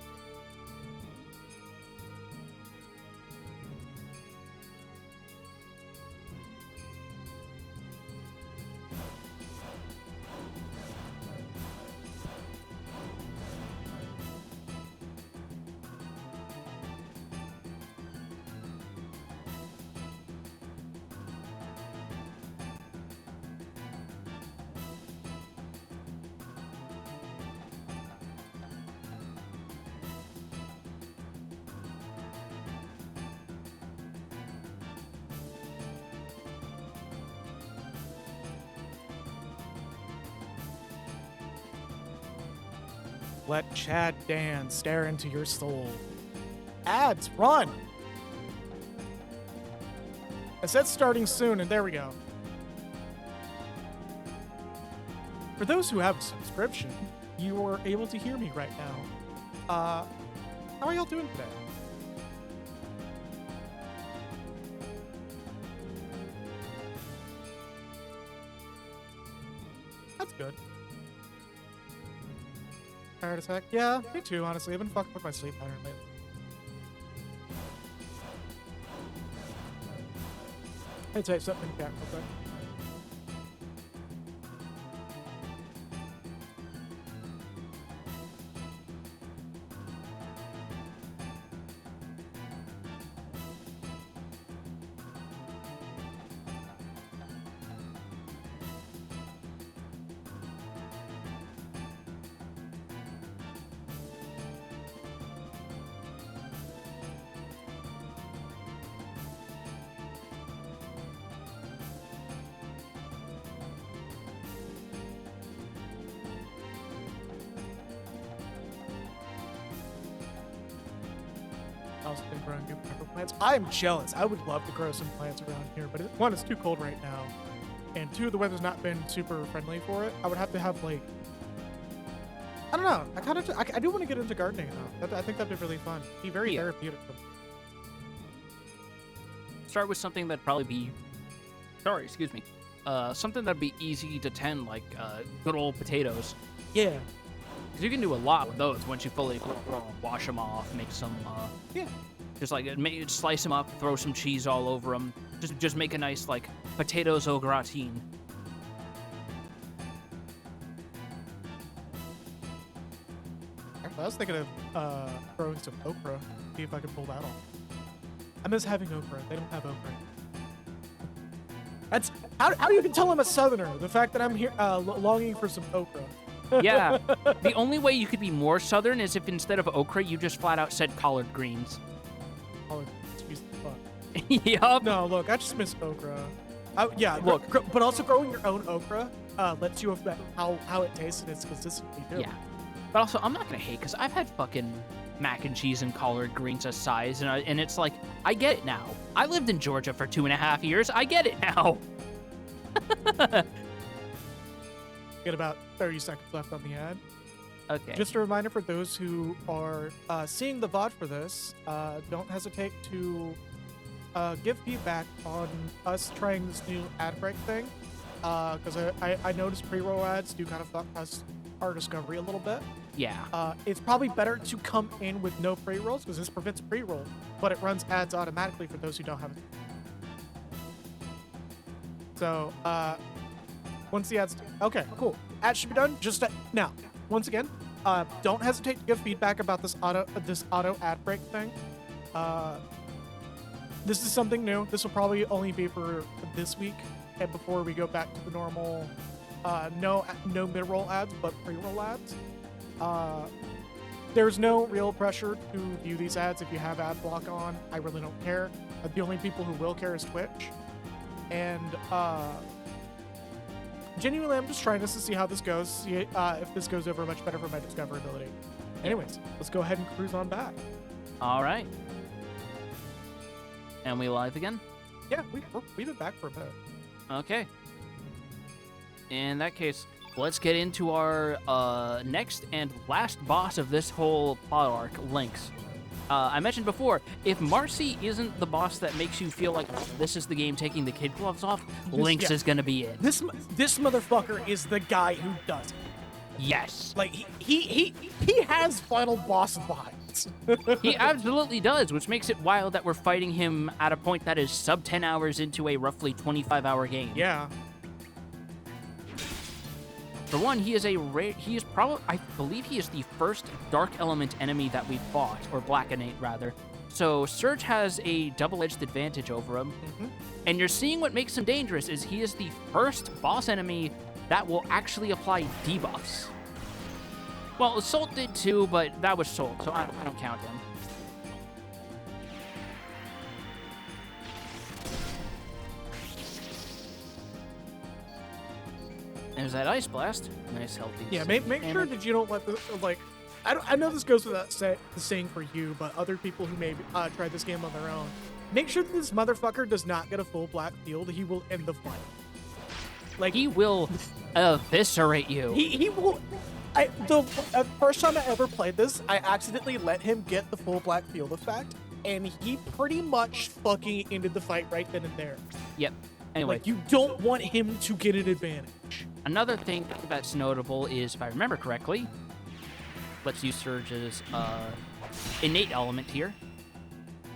Let Chad Dan stare into your soul. Ads, run! I said starting soon, and there we go. For those who have a subscription, you are able to hear me right now. How are y'all doing today? That's good. Heart attack? Yeah, me too, honestly. I've been fucking with my sleep pattern lately. Hey, type something in chat real quick. Been growing good pepper plants. I am jealous. I would love to grow some plants around here, but one, it's too cold right now, and two, the weather's not been super friendly for it. I would have to have like, I don't know. I do want to get into gardening though. I think that'd be really fun. Be very therapeutic for me. Start with something that'd probably be, excuse me, something that'd be easy to tend, like good old potatoes. Yeah. Because you can do a lot with those once you fully grow them, wash them off, make some, just like slice them up, throw some cheese all over them. Just make a nice, like, potatoes au gratin. Actually, I was thinking of growing some okra. See if I could pull that off. I miss having okra. They don't have okra. That's how you can tell I'm a southerner. The fact that I'm here longing for some okra. Yeah. The only way you could be more southern is if instead of okra, you just flat out said collard greens. Collard greens, fuck. Yup. No, look, I just miss okra. Yeah, Look. but also growing your own okra lets you affect how it tastes and its consistency too. Yeah. But also, I'm not going to hate, because I've had fucking mac and cheese and collard greens as size, and it's like, I get it now. I lived in Georgia for 2.5 years. I get it now. Get about 30 seconds left on the ad. Okay. Just a reminder for those who are seeing the VOD for this, don't hesitate to give feedback on us trying this new ad break thing. because I noticed pre-roll ads do kind of fuck us our discovery a little bit. Yeah. It's probably better to come in with no pre-rolls because this prevents pre-roll, but it runs ads automatically for those who don't have it. So, once the ads, okay, cool. Ads should be done just now. Once again, don't hesitate to give feedback about this auto ad break thing. This is something new. This will probably only be for this week and before we go back to the normal, no mid-roll ads, but pre-roll ads. There's no real pressure to view these ads if you have ad block on. I really don't care. The only people who will care is Twitch. And genuinely, I'm just trying this to see how this goes. See if this goes over much better for my discoverability. Anyways, let's go ahead and cruise on back. All right. And we live again? Yeah, we've been back for a bit. Okay. In that case, let's get into our next and last boss of this whole plot arc, Lynx. I mentioned before, if Marcy isn't the boss that makes you feel like this is the game taking the kid gloves off, Lynx is gonna be it. This motherfucker is the guy who does it. Yes. Like he has final boss vibes. He absolutely does, which makes it wild that we're fighting him at a point that is sub 10 hours into a roughly 25-hour game. Yeah. For one, he is probably, I believe he is the first dark element enemy that we've fought, or black innate rather. So Surge has a double-edged advantage over him. Mm-hmm. And you're seeing what makes him dangerous is he is the first boss enemy that will actually apply debuffs. Well, Assault did too, but that was Soul, so I don't count him. There's that Ice Blast. Nice, healthy. Yeah, make sure that you don't let the, like, I know this goes without the saying for you, but other people who may try this game on their own, make sure that this motherfucker does not get a full black field. He will end the fight. Like, he will eviscerate you. He will. The first time I ever played this, I accidentally let him get the full black field effect, and he pretty much fucking ended the fight right then and there. Yep. Anyway, Like, you don't want him to get an advantage. another thing that's notable is, if I remember correctly, let's use Surge's innate element here.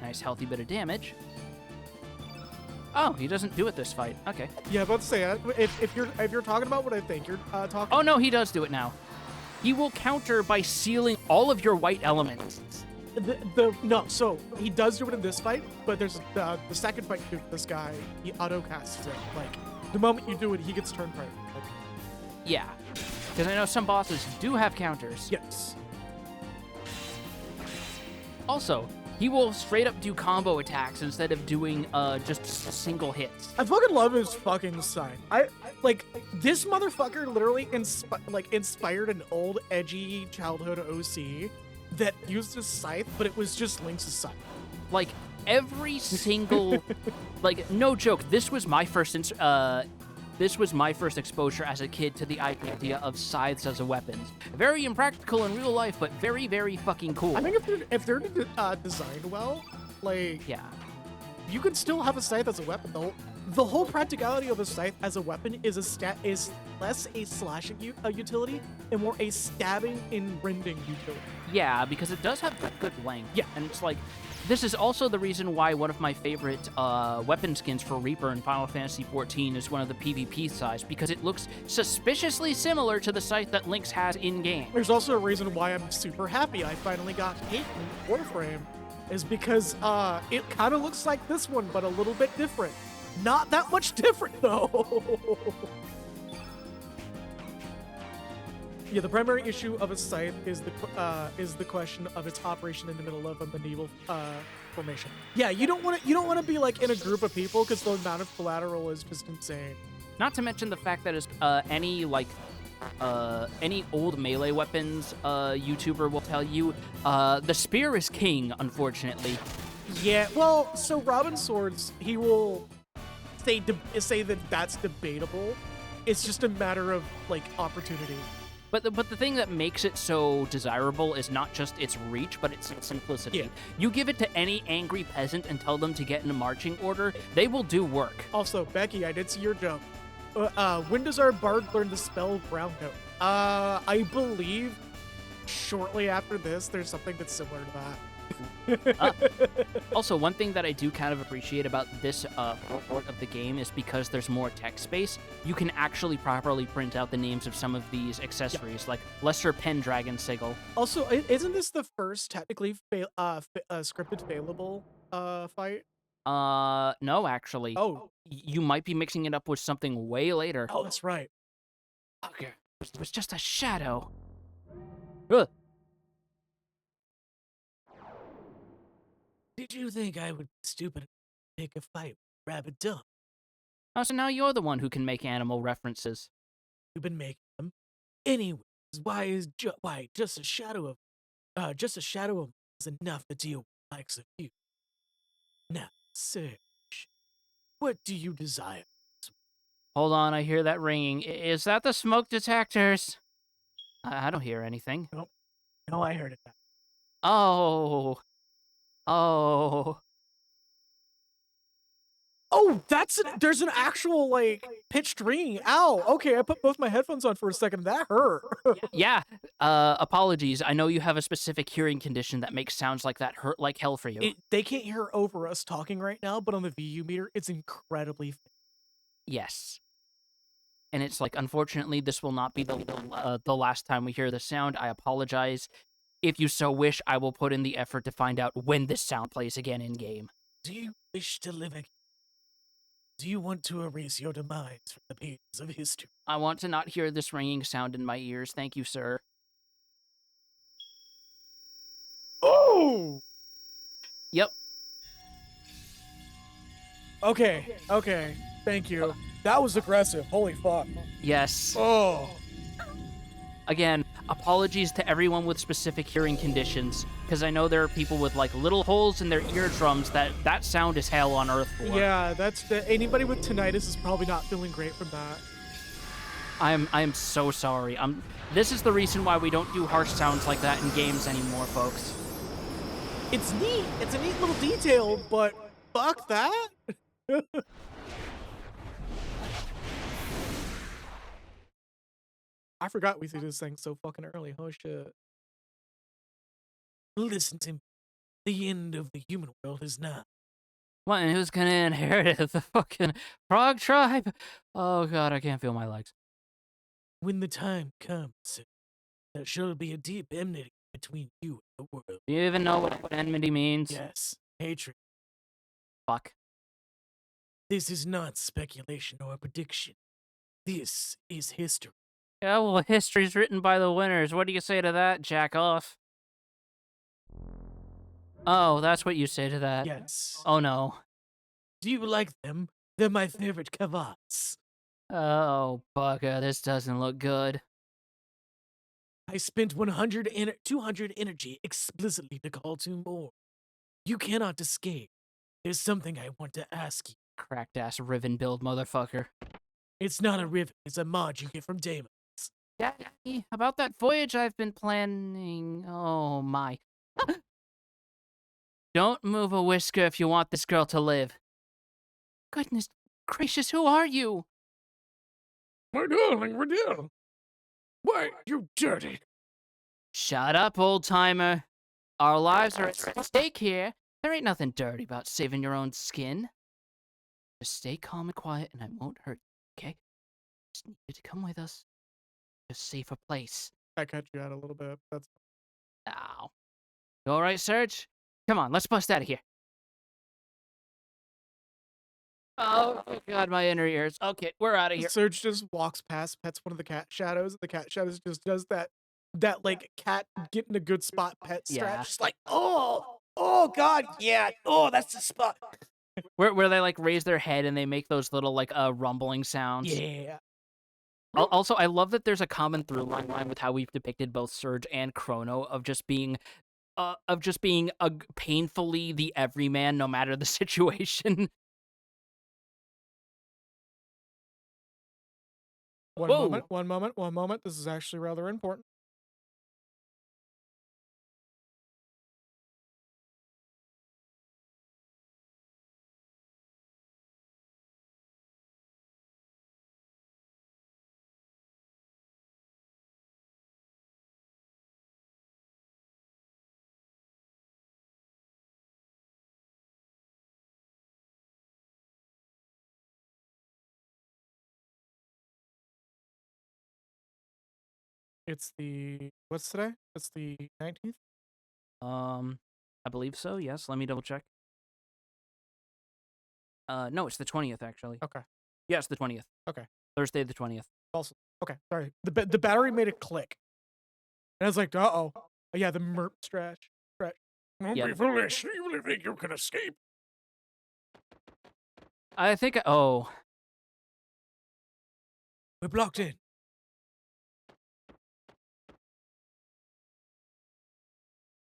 Nice, healthy bit of damage. Oh, he doesn't do it this fight. Okay. Yeah, about to say, if you're talking about what I think you're talking. Oh no, he does do it now. He will counter by sealing all of your white elements. No, so he does do it in this fight, but there's the second fight you do with this guy, he auto casts it. Like, the moment you do it, he gets turned right. Like, Yeah, because I know some bosses do have counters. yes. Also, he will straight up do combo attacks instead of doing just single hits. I fucking love his fucking sign. I like this motherfucker literally inspired an old edgy childhood OC that used his scythe, but it was just Lynx's scythe. Like every single, like no joke. This was my first exposure as a kid to the idea of scythes as a weapon. Very impractical in real life, but very, very fucking cool. I think if they're designed well, like, Yeah. you can still have a scythe as a weapon. The whole practicality of a scythe as a weapon is less a slashing utility and more a stabbing and rending utility. Yeah, because it does have good length. Yeah. And it's like, this is also the reason why one of my favorite weapon skins for Reaper in Final Fantasy XIV is one of the PvP size, because it looks suspiciously similar to the scythe that Lynx has in-game. There's also a reason why I'm super happy I finally got Hate in Warframe, is because it kind of looks like this one, but a little bit different. Not that much different, though. Yeah, the primary issue of a scythe is the question of its operation in the middle of a medieval formation. Yeah, you don't want to be like in a group of people because the amount of collateral is just insane. Not to mention the fact that any old melee weapons YouTuber will tell you, the spear is king, unfortunately. Yeah, well, so Robin Swords, he will say that that's debatable. It's just a matter of like opportunity. But the thing that makes it so desirable is not just its reach, but its simplicity. Yeah. You give it to any angry peasant and tell them to get in a marching order, they will do work. Also, Becky, I did see your joke. when does our bard learn to spell brown note? I believe shortly after this, there's something that's similar to that. Also, one thing that I do kind of appreciate about this port of the game is because there's more text space, you can actually properly print out the names of some of these accessories, like Lesser Pendragon Sigil. Also, isn't this the first technically scripted failable fight? No, actually. Oh, You might be mixing it up with something way later. oh, that's right. Okay. It was just a shadow. Ugh. Did you think I would be stupid enough to pick a fight with Rabbit Dumb? Oh, so now you're the one who can make animal references. You've been making them. Anyways, why just a shadow of is enough to deal with the likes of you. Now, Serge, what do you desire? Hold on, I hear that ringing. Is that the smoke detectors? I don't hear anything. No, I heard it. Oh. Oh. Oh, there's an actual like pitched ringing. Ow. Okay, I put both my headphones on for a second. That hurt. Yeah. Apologies. I know you have a specific hearing condition that makes sounds like that hurt like hell for you. They can't hear over us talking right now, but on the VU meter, it's incredibly. Yes. And it's like, unfortunately, this will not be the last time we hear the sound. I apologize. If you so wish, I will put in the effort to find out when this sound plays again in game. Do you wish to live again? Do you want to erase your demise from the pages of history? I want to not hear this ringing sound in my ears. Thank you, sir. Oh. Yep. Okay. Thank you. That was aggressive. Holy fuck. Yes. Oh. Again, apologies to everyone with specific hearing conditions, because I know there are people with like little holes in their eardrums that sound is hell on earth for. Yeah, anybody with tinnitus is probably not feeling great from that. I am so sorry. This is the reason why we don't do harsh sounds like that in games anymore, folks. It's neat. It's a neat little detail, but fuck that. I forgot we did this thing so fucking early. Oh shit. Listen to me. The end of the human world is nigh. What, and who's gonna inherit the fucking frog tribe? Oh god, I can't feel my legs. When the time comes, there shall be a deep enmity between you and the world. Do you even know what enmity means? Yes, hatred. Fuck. This is not speculation or prediction. This is history. Yeah, well, history's written by the winners. What do you say to that, jack off? Oh, that's what you say to that. Yes. Oh no. Do you like them? They're my favorite cravats. Oh, bugger, this doesn't look good. I spent 200 energy explicitly to call to more. You cannot escape. There's something I want to ask you. Cracked ass riven build motherfucker. It's not a rivet, it's a mod you get from Damon. Daddy, about that voyage I've been planning. Oh my. Don't move a whisker if you want this girl to live. Goodness gracious, who are you? My darling Riddell. Why, you dirty. Shut up, old timer. Our lives are at stake here. There ain't nothing dirty about saving your own skin. Just stay calm and quiet and I won't hurt you, okay? Just need you to come with us to a safer place. I cut you out a little bit. That's Ow. You alright, Serge? Come on, let's bust out of here. Oh god, my inner ears. Okay, we're out of here. Serge just walks past, pets one of the cat shadows. The cat shadows just does that like cat getting a good spot pet stretch. Yeah. Just like, oh god, yeah, oh, that's the spot. Where they like raise their head and they make those little like rumbling sounds. Yeah. Also, I love that there's a common through line with how we've depicted both Surge and Chrono of just being painfully the everyman no matter the situation. One moment. This is actually rather important. It's the what's today? It's the 19th. I believe so. Yes. Let me double check. No, it's the 20th actually. Okay. Yes, the 20th. Okay. Thursday the 20th. Also, okay. Sorry. The battery made a click, and I was like, oh yeah, the merp stretch. Don't Yeah. be foolish. You really think you can escape? I think. Oh, We're blocked in.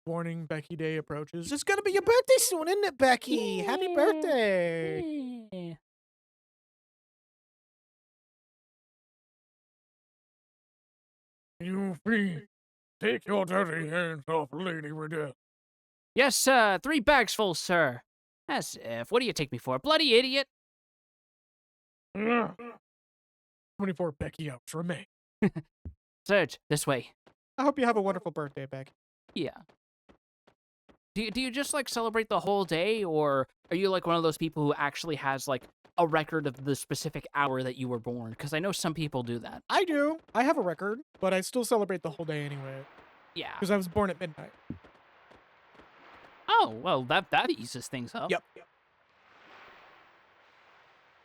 Warning: Becky Day approaches. It's gonna be your birthday soon, isn't it, Becky? Happy birthday! You free. Take your dirty hands off Lady Riddell. yes, sir. 3 bags full, sir. As if. What do you take me for, a bloody idiot? 24 Becky out for May. Serge, this way. I hope you have a wonderful birthday, Becky. Yeah. Do you just like celebrate the whole day, or are you like one of those people who actually has like a record of the specific hour that you were born? Because I know some people do that. I do. I have a record, but I still celebrate the whole day anyway Yeah. because I was born at midnight. Oh, well, that eases things up. Yep.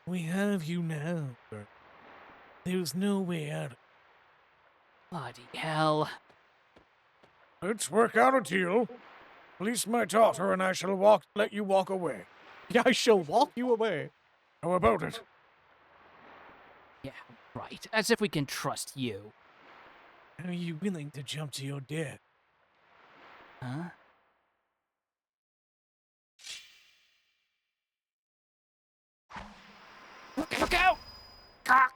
We have you now, sir. There's no way out. Bloody hell. Let's work out a deal. Release my daughter and I shall let you walk away. Yeah, I shall walk you away. How about it? Yeah, right. As if we can trust you. Are you willing to jump to your death? Huh? Look out! Ah!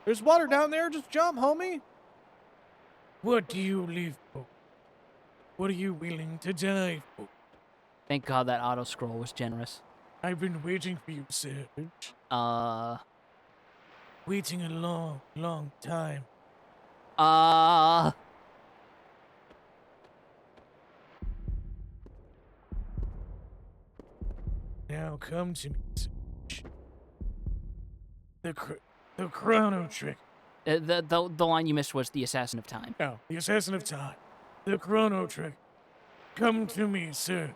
There's water down there. Just jump, homie. What do you live for? What are you willing to die for? Thank God that auto scroll was generous. I've been waiting for you, Serge. Waiting a long, long time. Now come to me, Serge. The chrono trick. The line you missed was the assassin of time. No, the assassin of time. The chrono trick. Come to me, Serge.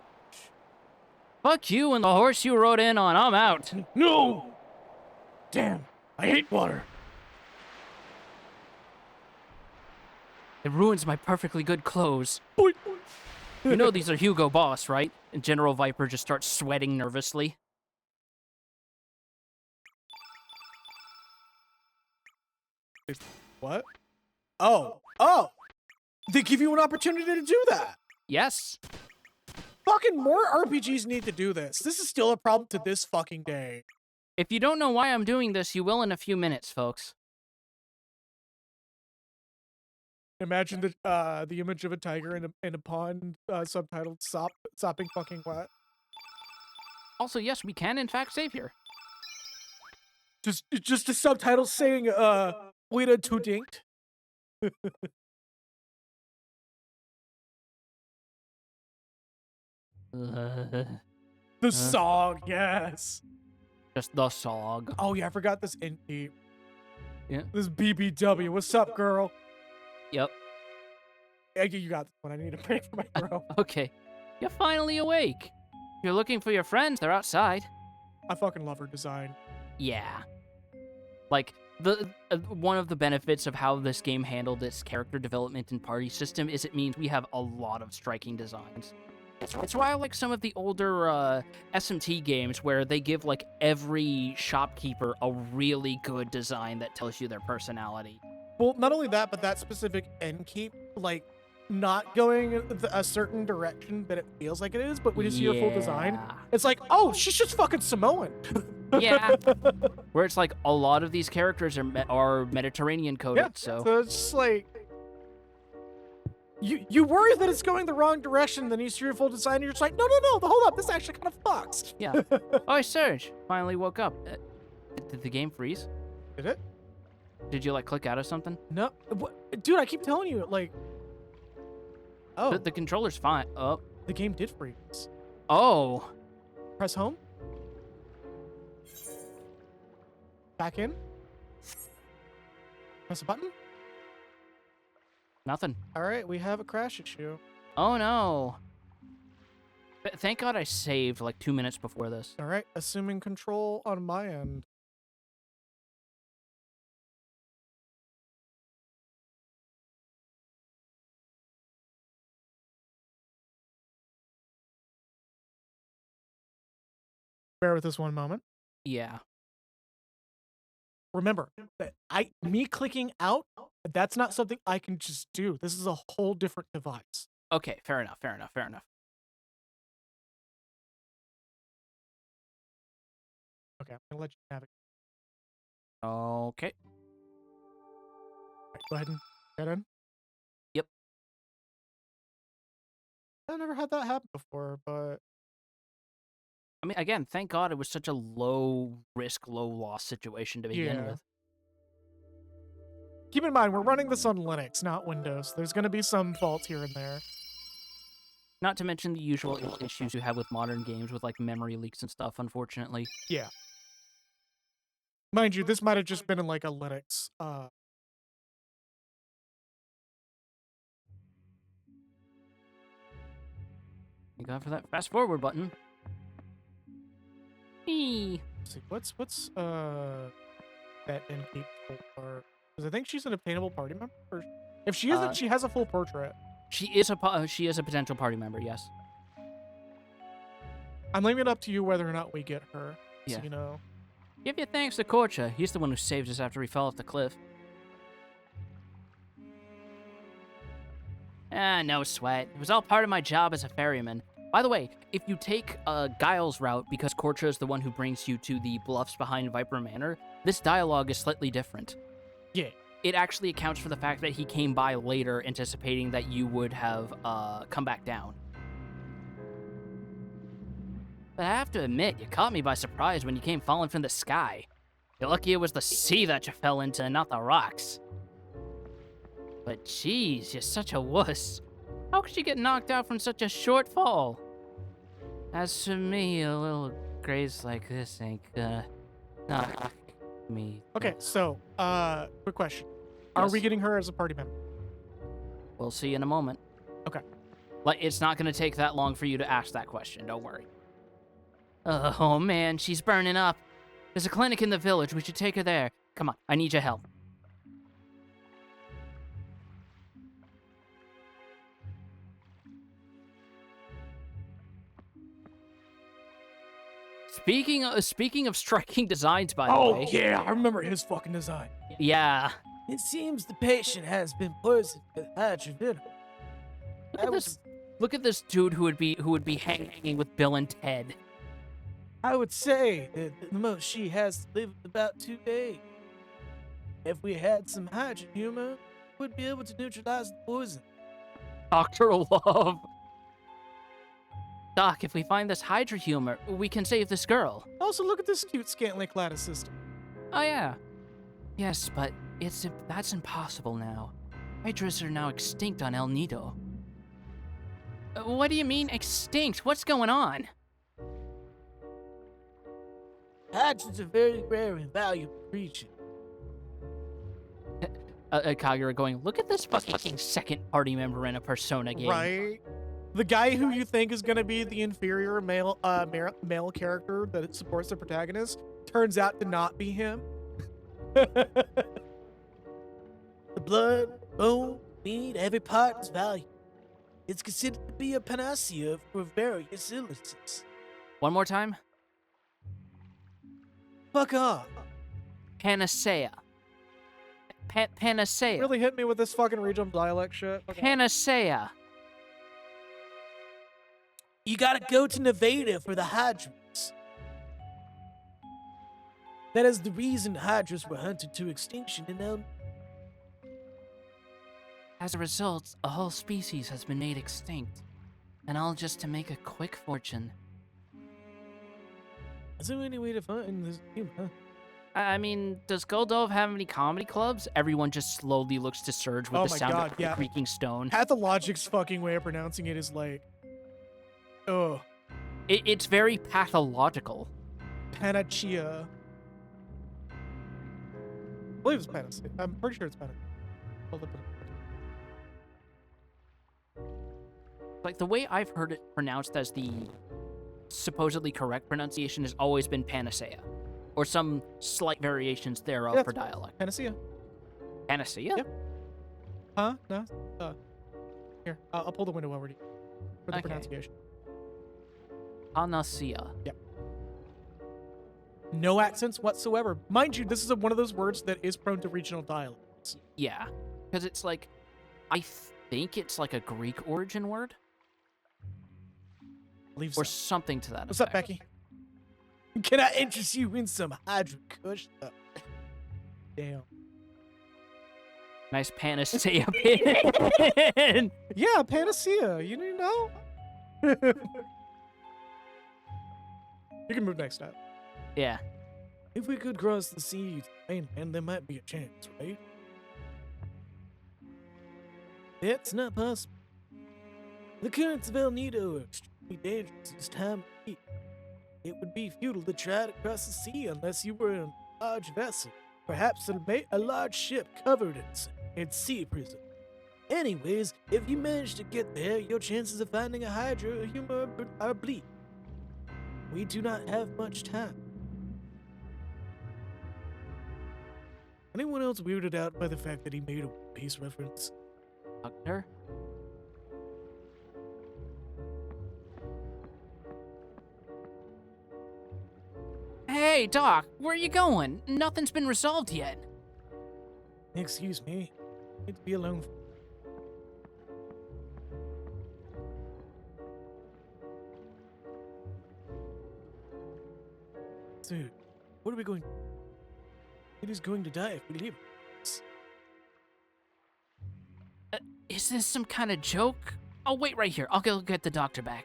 Fuck you and the horse you rode in on. I'm out. No! Damn, I hate water. It ruins my perfectly good clothes. You know these are Hugo Boss, right? And General Viper just starts sweating nervously. What? Oh. They give you an opportunity to do that. Yes. Fucking more RPGs need to do this. This is still a problem to this fucking day. If you don't know why I'm doing this, you will in a few minutes, folks. Imagine the image of a tiger in a pond, subtitled sopping fucking wet. Also, yes, we can in fact save here. Just a subtitle saying Wida to dinked. The song, yes. Just the song. Oh yeah, I forgot this indie. Yeah. This BBW. What's up, girl? Yep. Yeah, you got this one. I need to pray for my bro. Okay. You're finally awake. If you're looking for your friends, they're outside. I fucking love her design. Yeah. Like, the one of the benefits of how this game handled its character development and party system is it means we have a lot of striking designs. It's why I like some of the older SMT games where they give, like, every shopkeeper a really good design that tells you their personality. Well, not only that, but that specific end keep, like, not going a certain direction that it feels like it is, but when you see a full design, it's like, oh, she's just fucking Samoan. Yeah. Where it's like a lot of these characters are Mediterranean coded, Yeah, so it's just like you worry that it's going the wrong direction, then you see your full design, and you're just like, no, hold up, this actually kind of fucks. yeah. Oh, Serge, finally woke up. Did the game freeze? Did it? Did you like click out of something? No, dude, I keep telling you, like, oh, The controller's fine. Oh, The game did freeze. Oh. Press home. Back in. Press a button. Nothing. All right, we have a crash issue. Oh, no. Thank God I saved like 2 minutes before this. All right, assuming control on my end. Bear with us one moment. Yeah. Remember, that me clicking out, that's not something I can just do. This is a whole different device. Okay, fair enough, fair enough, fair enough. Okay, I'm gonna let you navigate. Okay. Right, go ahead and get in. Yep. I've never had that happen before, but I mean, again, thank God it was such a low risk, low loss situation to begin Yeah. with. keep in mind we're running this on Linux, not Windows. There's gonna be some faults here and there. Not to mention the usual issues you have with modern games with like memory leaks and stuff, unfortunately. Yeah. Mind you, this might have just been in like a Linux. Thank God for that fast forward button. Eee. Let's see, what's that Innkeep for? Because I think she's an obtainable party member. Or if she isn't, she has a full portrait. She is a potential party member, yes. I'm leaving it up to you whether or not we get her. Yeah. So, you know. Give your thanks to Korcha. He's the one who saved us after we fell off the cliff. Ah, no sweat. It was all part of my job as a ferryman. By the way, if you take Guile's route, because Korcha is the one who brings you to the bluffs behind Viper Manor, this dialogue is slightly different. Yeah. It actually accounts for the fact that he came by later, anticipating that you would have come back down. But I have to admit, you caught me by surprise when you came falling from the sky. You're lucky it was the sea that you fell into, not the rocks. But geez, you're such a wuss. How could you get knocked out from such a short fall? As for me, a little grace like this ain't gonna knock me. Okay, so, quick question. Are we Yes. getting her as a party member? We'll see in a moment. Okay. Like, it's not gonna take that long for you to ask that question, don't worry. Oh man, she's burning up. There's a clinic in the village, we should take her there. Come on, I need your help. Speaking of striking designs, by the way. yeah, I remember his fucking design. Yeah. It seems the patient has been poisoned with hydrogen. Look at this dude who would be hanging with Bill and Ted. I would say that the most she has to live is about 2 days. If we had some hydrogen humor, we'd be able to neutralize the poison. Dr. Love. Doc, if we find this Hydra humor, we can save this girl. Also, look at this cute, scantily clad assistant. Oh yeah. Yes, but that's impossible now. Hydras are now extinct on El Nido. What do you mean extinct? What's going on? Hydrogens are very rare and valuable creatures. Kagura going, look at this fucking second party member in a Persona game. Right? The guy who you think is going to be the inferior male character that supports the protagonist turns out to not be him. The blood, bone, meat, every part is valuable. It's considered to be a panacea for various illnesses. One more time. Fuck off. Panacea. Panacea. Really hit me with this fucking regional dialect shit. Okay. Panacea. You gotta go to Nevada for the hydras. That is the reason hydras were hunted to extinction in El. As a result, a whole species has been made extinct. And all just to make a quick fortune. Is there any way to find this humor? I mean, does Goldove have any comedy clubs? Everyone just slowly looks to Surge with Oh the my sound God, of yeah. creaking stone. Pathologic's fucking way of pronouncing it is like Oh, It's very pathological. Panacea. I believe it's Panacea. I'm pretty sure it's Panacea. Hold up. Like, the way I've heard it pronounced as the supposedly correct pronunciation has always been panacea, or some slight variations thereof Yeah, for dialect. Panacea. Panacea? Yep. Huh? No? Here, I'll pull the window over to you for the Okay. pronunciation. Panacea. No accents whatsoever. Mind you, this is one of those words that is prone to regional dialects. Yeah, because it's like, I think it's like a Greek origin word, I believe or so. something to that What's up, effect. Becky? Can I interest you in some Hydro Kush? Damn. Nice panacea pin. Yeah, Panacea. You didn't know? You can move next up. Yeah. If we could cross the sea to mainland, there might be a chance, right? It's not possible. The currents of El Nido are extremely dangerous this time of year. It would be futile to try to cross the sea unless you were in a large vessel, perhaps a large ship covered in sea prison. Anyways, if you manage to get there, your chances of finding a Hydra humor are bleak. We do not have much time. Anyone else weirded out by the fact that he made a One Piece reference? Doctor? Hey, Doc, where are you going? Nothing's been resolved yet. Excuse me. I need to be alone. Dude, what are we going? It is going to die if we leave. Is this some kind of joke? I'll wait right here. I'll go get the doctor back.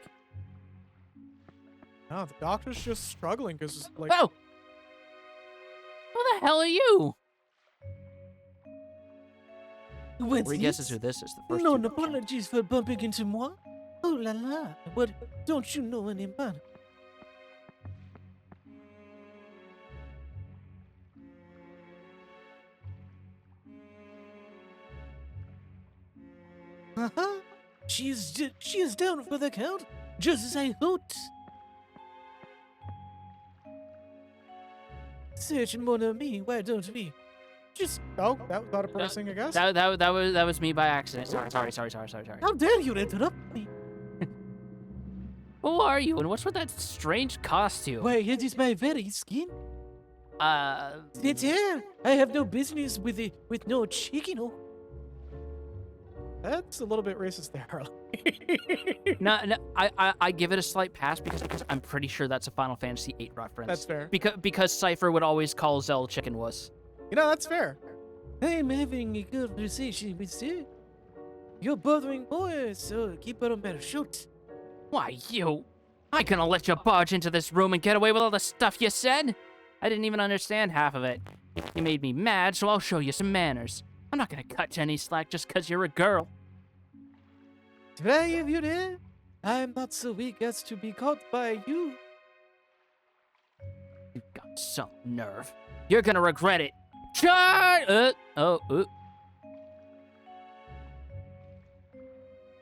No, the doctor's just struggling because, like, Oh! Who the hell are you? What's Three guesses this? who this is. The first No two. apologies for bumping into moi. Oh la la. What? Don't you know any man? Haha. She is down for the count, just as I hoped. Search mon ami, why don't we? just that was not a pricing, I guess. That was me by accident. Sorry. How dare you interrupt me? Who are you, and what's with that strange costume? Why, it is my very skin. It's here. I have no business with it, with no chicken. Oh. That's a little bit racist there, Harley. No, I give it a slight pass because I'm pretty sure that's a Final Fantasy VIII reference. That's fair. Because Cypher would always call Zell chicken wuss. You know, that's fair. I'm having a conversation with you. You're bothering boy, so keep it on better shoot. Why, you? I gonna let you barge into this room and get away with all the stuff you said? I didn't even understand half of it. You made me mad, so I'll show you some manners. I'm not gonna cut you any slack just 'cause you're a girl. Try if you dare. I'm not so weak as to be caught by you. You've got some nerve. You're gonna regret it.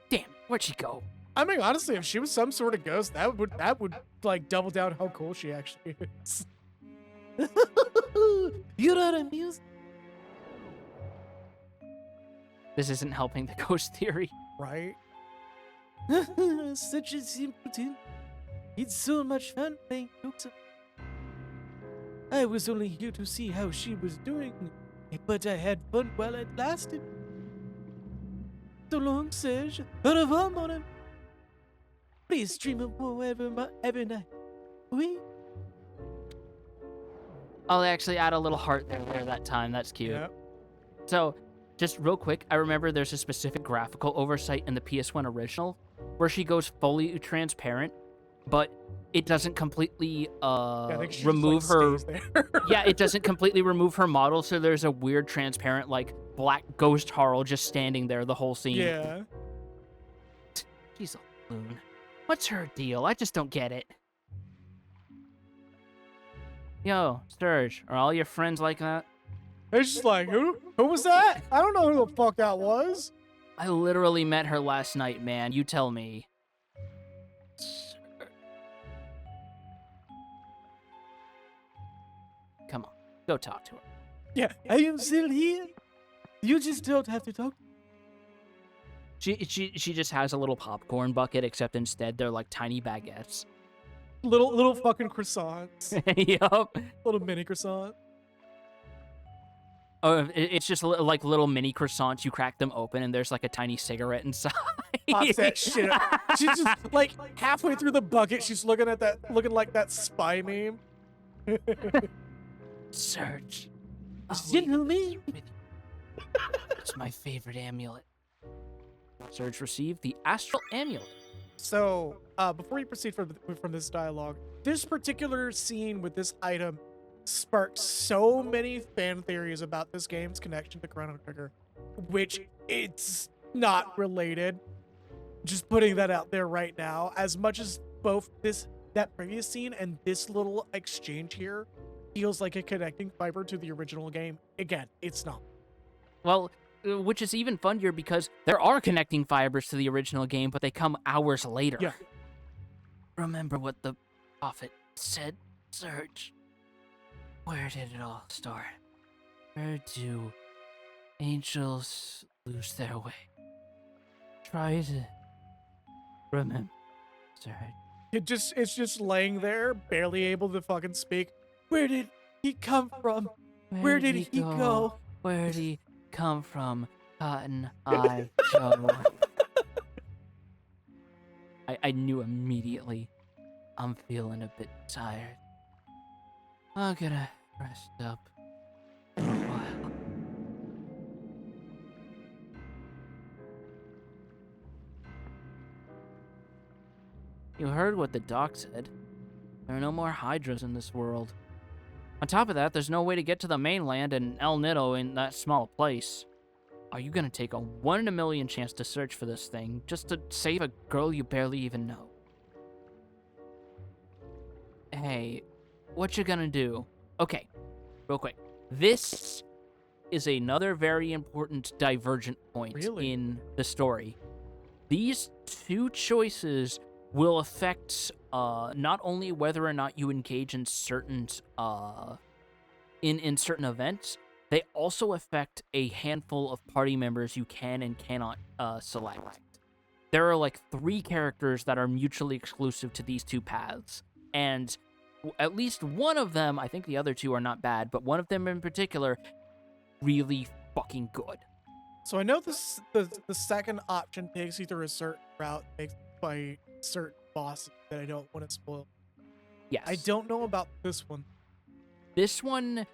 Damn, where'd she go? I mean, honestly, if she was some sort of ghost, that would like double down how cool she actually is. You're not amused. This isn't helping the ghost theory. Right? Such a simpleton. It's so much fun playing jokes. I was only here to see how she was doing, but I had fun while it lasted. So long, Serge. Au revoir, mon ami. Please stream a more every night. Oui? I'll actually add a little heart there that time. That's cute. Yeah. So, just real quick, I remember there's a specific graphical oversight in the PS1 original where she goes fully transparent, but it doesn't completely I think she just, remove like, her. stays there. Yeah, it doesn't completely remove her model, so there's a weird transparent, like, black ghost Harl just standing there the whole scene. Yeah. She's a loon. What's her deal? I just don't get it. Yo, Sturge, are all your friends like that? It's just like, who? Who was that? I don't know who the fuck that was. I literally met her last night, man. You tell me. Come on, go talk to her. Yeah, I am still here. You just don't have to talk. She just has a little popcorn bucket, except instead they're like tiny baguettes. Little fucking croissants. Yup. Little mini croissant. Oh, it's just like little mini croissants. You crack them open, and there's like a tiny cigarette inside. Pops that shit up. She's just like halfway through the bucket. She's looking like that spy meme. Surge. Gentlemen. It's my favorite amulet. Surge received the astral amulet. So, before we proceed from this dialogue, this particular scene with this item sparked so many fan theories about this game's connection to Chrono Trigger, which it's not related. Just putting that out there right now. As much as both that previous scene and this little exchange here feels like a connecting fiber to the original game, again, it's not. Well, which is even funnier because there are connecting fibers to the original game, but they come hours later. Yeah. Remember what the prophet said, Surge? Where did it all start? Where do angels lose their way? Try to remember, Surge. It's just laying there, barely able to fucking speak. Where did he come from? Where did he go? Where did he come from, Cotton Eye Joe? I knew immediately. I'm feeling a bit tired. I'm gonna rest up for a while. You heard what the doc said. There are no more Hydras in this world. On top of that, there's no way to get to the mainland and El Nido in that small place. Are you gonna take a 1 in a million chance to search for this thing just to save a girl you barely even know? Hey, what you gonna do? Okay, real quick. This is another very important divergent point in the story. These two choices will affect not only whether or not you engage in certain in certain events, they also affect a handful of party members you can and cannot select. There are like 3 characters that are mutually exclusive to these two paths, and at least one of them, I think the other 2 are not bad, but one of them in particular, really fucking good. So I know this the second option takes you through a certain route, makes by certain bosses that I don't want to spoil. Yes. I don't know about this one. This one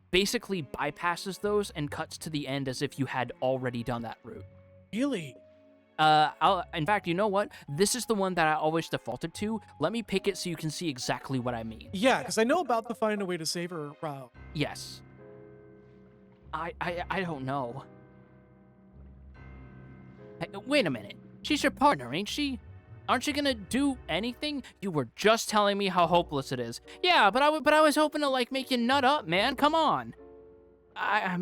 basically bypasses those and cuts to the end as if you had already done that route. Really? In fact, you know what? This is the one that I always defaulted to. Let me pick it so you can see exactly what I mean. Yeah, because I know about the find a way to save her route. Yes. I don't know. Hey, wait a minute. She's your partner, ain't she? Aren't you gonna do anything? You were just telling me how hopeless it is. Yeah, but I was hoping to like make you nut up, man. Come on. I'm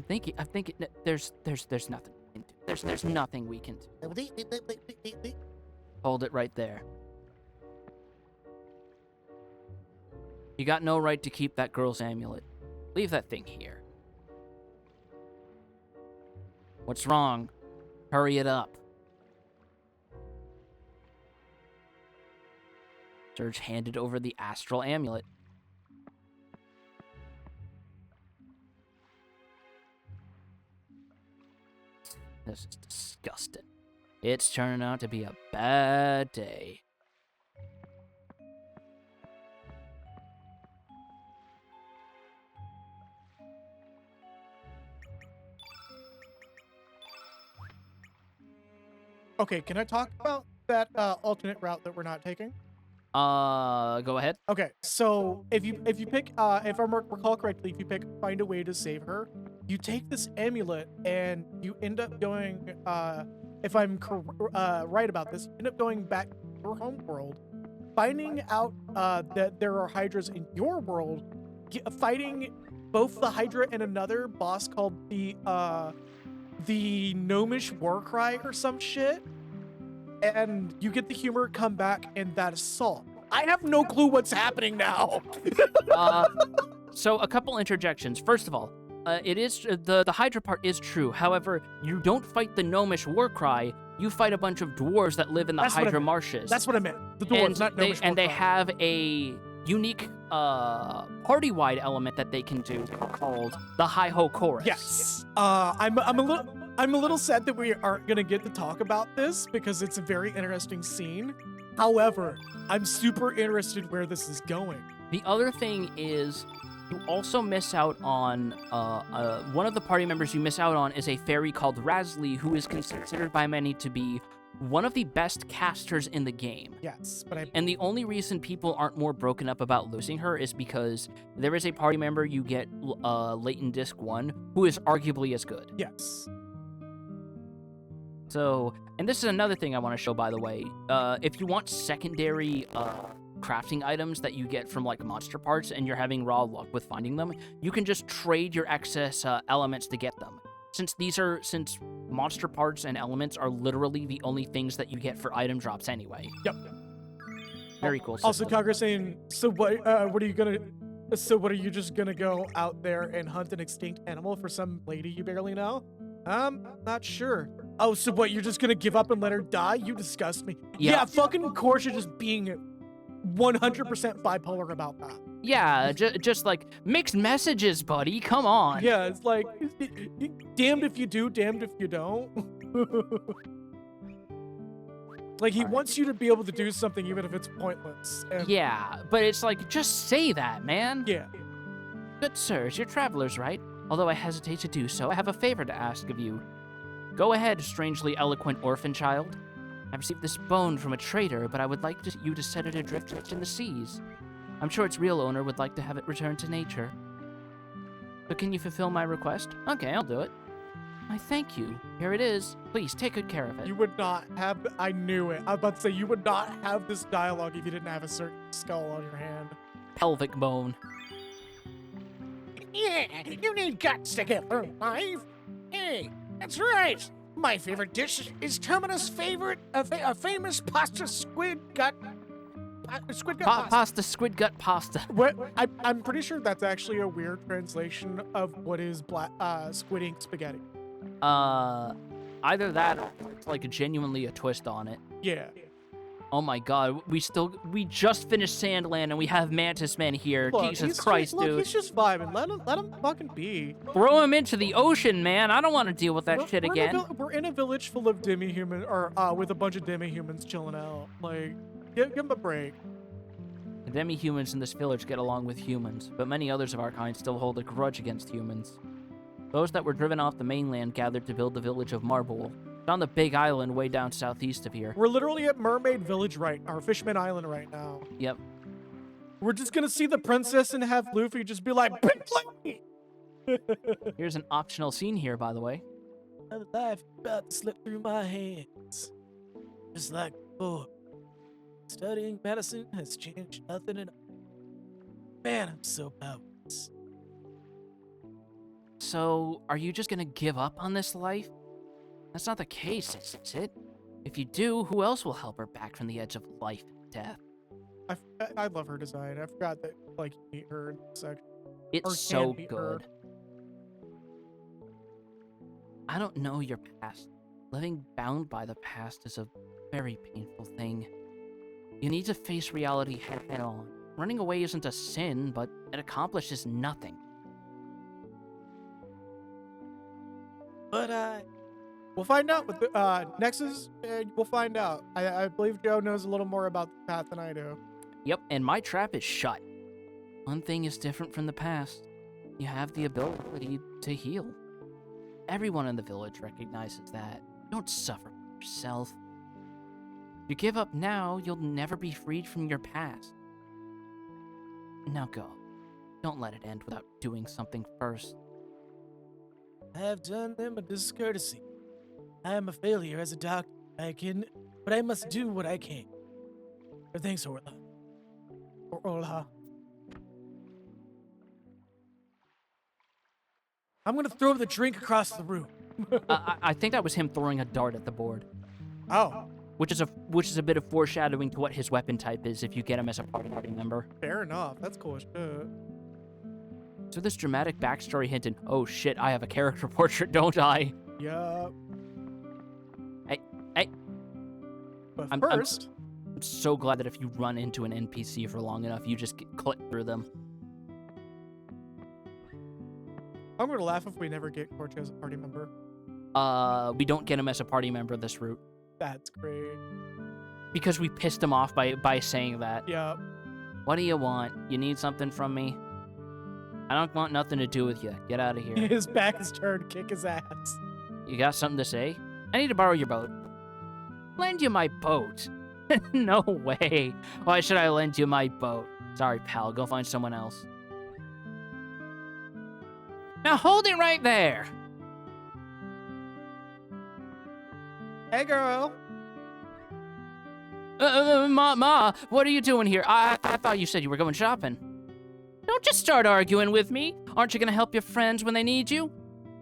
thinking there's nothing we can do. There's nothing we can do. Hold it right there. You got no right to keep that girl's amulet. Leave that thing here. What's wrong? Hurry it up. Surge handed over the astral amulet. This is disgusting. It's turning out to be a bad day. Okay, can I talk about that alternate route that we're not taking? Go ahead. Okay, so if you pick, if I recall correctly, if you pick find a way to save her, you take this amulet and you end up going, if I'm right about this, you end up going back to your home world, finding out that there are hydras in your world, fighting both the hydra and another boss called the gnomish war cry or some shit, and you get the humor, come back, and that is solved. I have no clue what's happening now. So a couple interjections. First of all, it is the Hydra part is true. However, you don't fight the gnomish war cry. You fight a bunch of dwarves that live in the Hydra marshes. That's what I meant. The dwarves, not gnomish war cry. And they have a unique party-wide element that they can do called the Hi-Ho Chorus. Yes. I'm a little sad that we aren't gonna get to talk about this because it's a very interesting scene. However, I'm super interested where this is going. The other thing is, you also miss out on one of the party members you miss out on is a fairy called Razli, who is considered by many to be one of the best casters in the game. Yes, and the only reason people aren't more broken up about losing her is because there is a party member you get late in Disc 1 who is arguably as good. Yes. So, and this is another thing I want to show, by the way. If you want secondary crafting items that you get from like monster parts and you're having raw luck with finding them, you can just trade your excess elements to get them. Since monster parts and elements are literally the only things that you get for item drops anyway. Yep. Very cool. Also, Congress saying, so what are you gonna? So what are you just gonna go out there and hunt an extinct animal for some lady you barely know? Not sure. Oh, so what? You're just gonna give up and let her die? You disgust me. Yeah, fucking Karsh is just being 100% bipolar about that. Yeah, just like mixed messages, buddy. Come on. Yeah, it's like damned if you do, damned if you don't. Like he wants you to be able to do something even if it's pointless. And yeah, but it's like just say that, man. Yeah. Good sirs, you're travelers, right? Although I hesitate to do so, I have a favor to ask of you. Go ahead, strangely eloquent orphan child. I received this bone from a trader, but I would like you to set it adrift in the seas. I'm sure its real owner would like to have it returned to nature. So can you fulfill my request? Okay, I'll do it. I thank you. Here it is. Please, take good care of it. You would not have... I knew it. I was about to say, you would not have this dialogue if you didn't have a certain skull on your hand. Pelvic bone. Yeah, you need guts to get through life. Hey, that's right. My favorite dish is Terminus' favorite, a famous pasta squid gut. Squid gut pasta. Squid gut pasta. What? I'm pretty sure that's actually a weird translation of what is squid ink spaghetti. Either that or it's like genuinely a twist on it. Yeah. Oh my god, we just finished Sandland and we have Mantis Man here. Look, Jesus Christ, dude. He's just vibing. Let him fucking be. Throw him into the ocean, man. I don't want to deal with that shit again. We're in a village full of demi-human, or with a bunch of demi-humans chilling out. Like, give him a break. The demi-humans in this village get along with humans, but many others of our kind still hold a grudge against humans. Those that were driven off the mainland gathered to build the village of Marble. It's on the big island way down southeast of here. We're literally at Mermaid Village or Fishman Island right now. Yep. We're just gonna see the princess and have Luffy just be like, "Big Here's an optional scene here, by the way. Another life about to slip through my hands. Just like before. Studying medicine has changed nothing at all. Man, I'm so powerless. So, are you just gonna give up on this life? That's not the case, is it? If you do, who else will help her back from the edge of life and death? I love her design. I forgot that, like, you meet her in the section. It's so good. I don't know your past. Living bound by the past is a very painful thing. You need to face reality head on. Running away isn't a sin, but it accomplishes nothing. But we'll find out with the Nexus. We'll find out. I believe Joe knows a little more about the path than I do. Yep, and my trap is shut. One thing is different from the past. You have the ability to heal. Everyone in the village recognizes that. Don't suffer for yourself. If you give up now, you'll never be freed from your past. Now go. Don't let it end without doing something first. I have done them a discourtesy. I am a failure as a doctor. But I must do what I can. Thanks, Orla. Or Orla. I'm gonna throw the drink across the room. I think that was him throwing a dart at the board, Oh, which is a bit of foreshadowing to what his weapon type is if you get him as a party member. fair enough. That's cool as shit. So this dramatic backstory hinted, oh shit, I have a character portrait, don't I? Yup. Hey, But I'm first, I'm so glad that if you run into an NPC for long enough, you just click through them. I'm gonna laugh if we never get Corcho as a party member. We don't get him as a party member this route. That's great. Because we pissed him off by saying that. Yup. What do you want? You need something from me? I don't want nothing to do with you. Get out of here. His back is turned. Kick his ass. You got something to say? I need to borrow your boat. Lend you my boat? No way. Why should I lend you my boat? Sorry, pal. Go find someone else. Now hold it right there. Hey, girl. Ma, what are you doing here? I thought you said you were going shopping. Don't just start arguing with me. Aren't you gonna help your friends when they need you?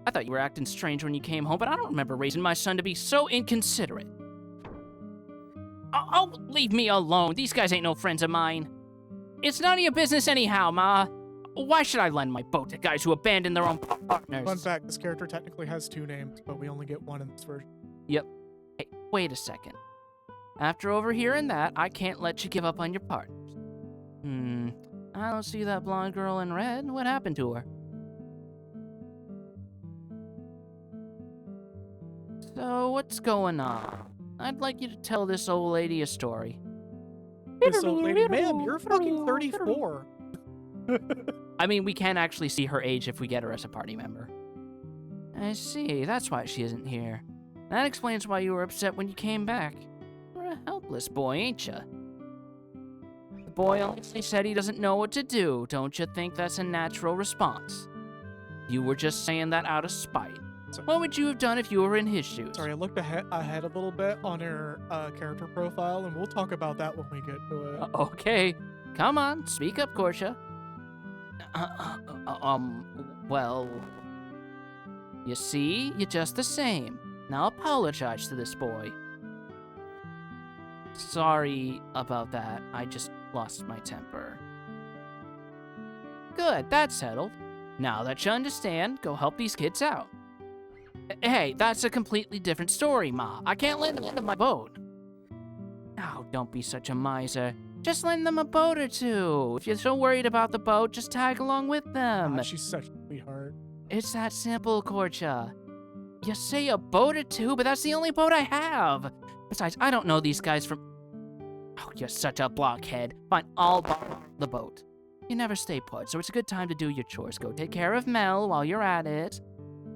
I thought you were acting strange when you came home, but I don't remember raising my son to be so inconsiderate. Oh, leave me alone. These guys ain't no friends of mine. It's none of your business anyhow, Ma. Why should I lend my boat to guys who abandon their own partners? Fun fact, this character technically has 2 names, but we only get one in this version. Yep. Hey, wait a second. After overhearing that, I can't let you give up on your partners. I don't see that blonde girl in red. What happened to her? So, what's going on? I'd like you to tell this old lady a story. This old lady, ma'am, you're fucking 34. I mean, we can actually see her age if we get her as a party member. I see, that's why she isn't here. That explains why you were upset when you came back. You're a helpless boy, ain't ya? The boy honestly said he doesn't know what to do. Don't you think that's a natural response? You were just saying that out of spite. What would you have done if you were in his shoes? Sorry, I looked ahead a little bit on her character profile, and we'll talk about that when we get to it. Okay. Come on, speak up, Korsha. Well... You see, you're just the same. Now apologize to this boy. Sorry about that. I just lost my temper. Good, that's settled. Now that you understand, go help these kids out. Hey, that's a completely different story, Ma. I can't lend them my boat. Oh, don't be such a miser. Just lend them a boat or two. If you're so worried about the boat, just tag along with them. She's such a sweetheart. It's that simple, Korcha. You say a boat or two, but that's the only boat I have. Besides, I don't know these guys from... Oh, you're such a blockhead. Fine, I'll borrow the boat. You never stay put, so it's a good time to do your chores. Go take care of Mel while you're at it.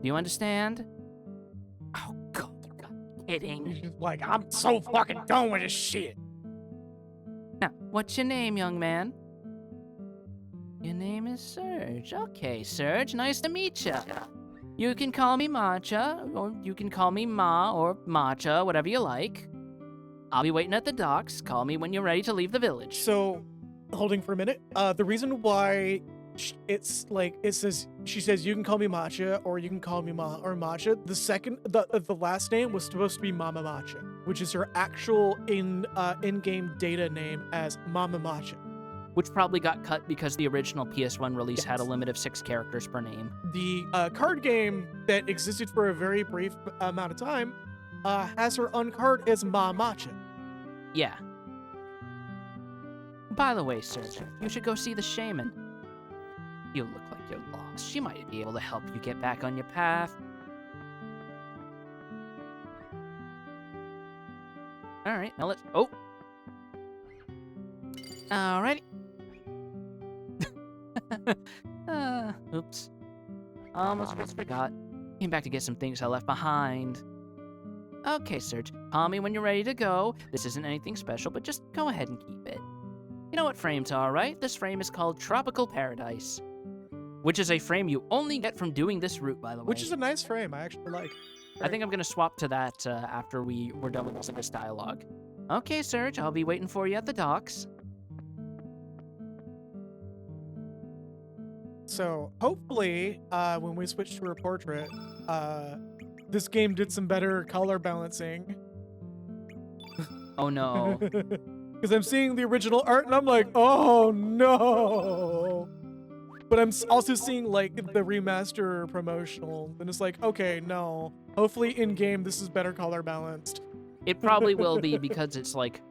Do you understand? Oh, God, I'm kidding. She's just like, I'm so fucking done with this shit. Now, what's your name, young man? Your name is Serge. Okay, Serge, nice to meet ya. You can call me Matcha, or you can call me Ma, or Matcha, whatever you like. I'll be waiting at the docks. Call me when you're ready to leave the village. So, holding for a minute. The reason why it's like she says you can call me Matcha or you can call me Ma or Matcha. The last name was supposed to be Mama Matcha, which is her actual in-game data name as Mama Matcha. Which probably got cut because the original PS1 release had a limit of 6 characters per name. The card game that existed for a very brief amount of time has her on card as Ma Matcha. Yeah. By the way, Serge, you should go see the shaman. You look like you're lost. She might be able to help you get back on your path. Alright, now let's... Oh! Alrighty. Oops. Almost forgot. Came back to get some things I left behind. Okay, Serge. Call me when you're ready to go. This isn't anything special, but just go ahead and keep it. You know what frames are, right? This frame is called Tropical Paradise. which is a frame you only get from doing this route, by the way. Which is a nice frame. I actually like. I think I'm going to swap to that after we're done with this dialogue. Okay, Serge, I'll be waiting for you at the docks. So hopefully, when we switch to a portrait, this game did some better color balancing. Oh no. Because I'm seeing the original art and I'm like, oh no. But I'm also seeing like the remaster promotional, and it's like, okay, no. Hopefully in game this is better color balanced. It probably will be because it's like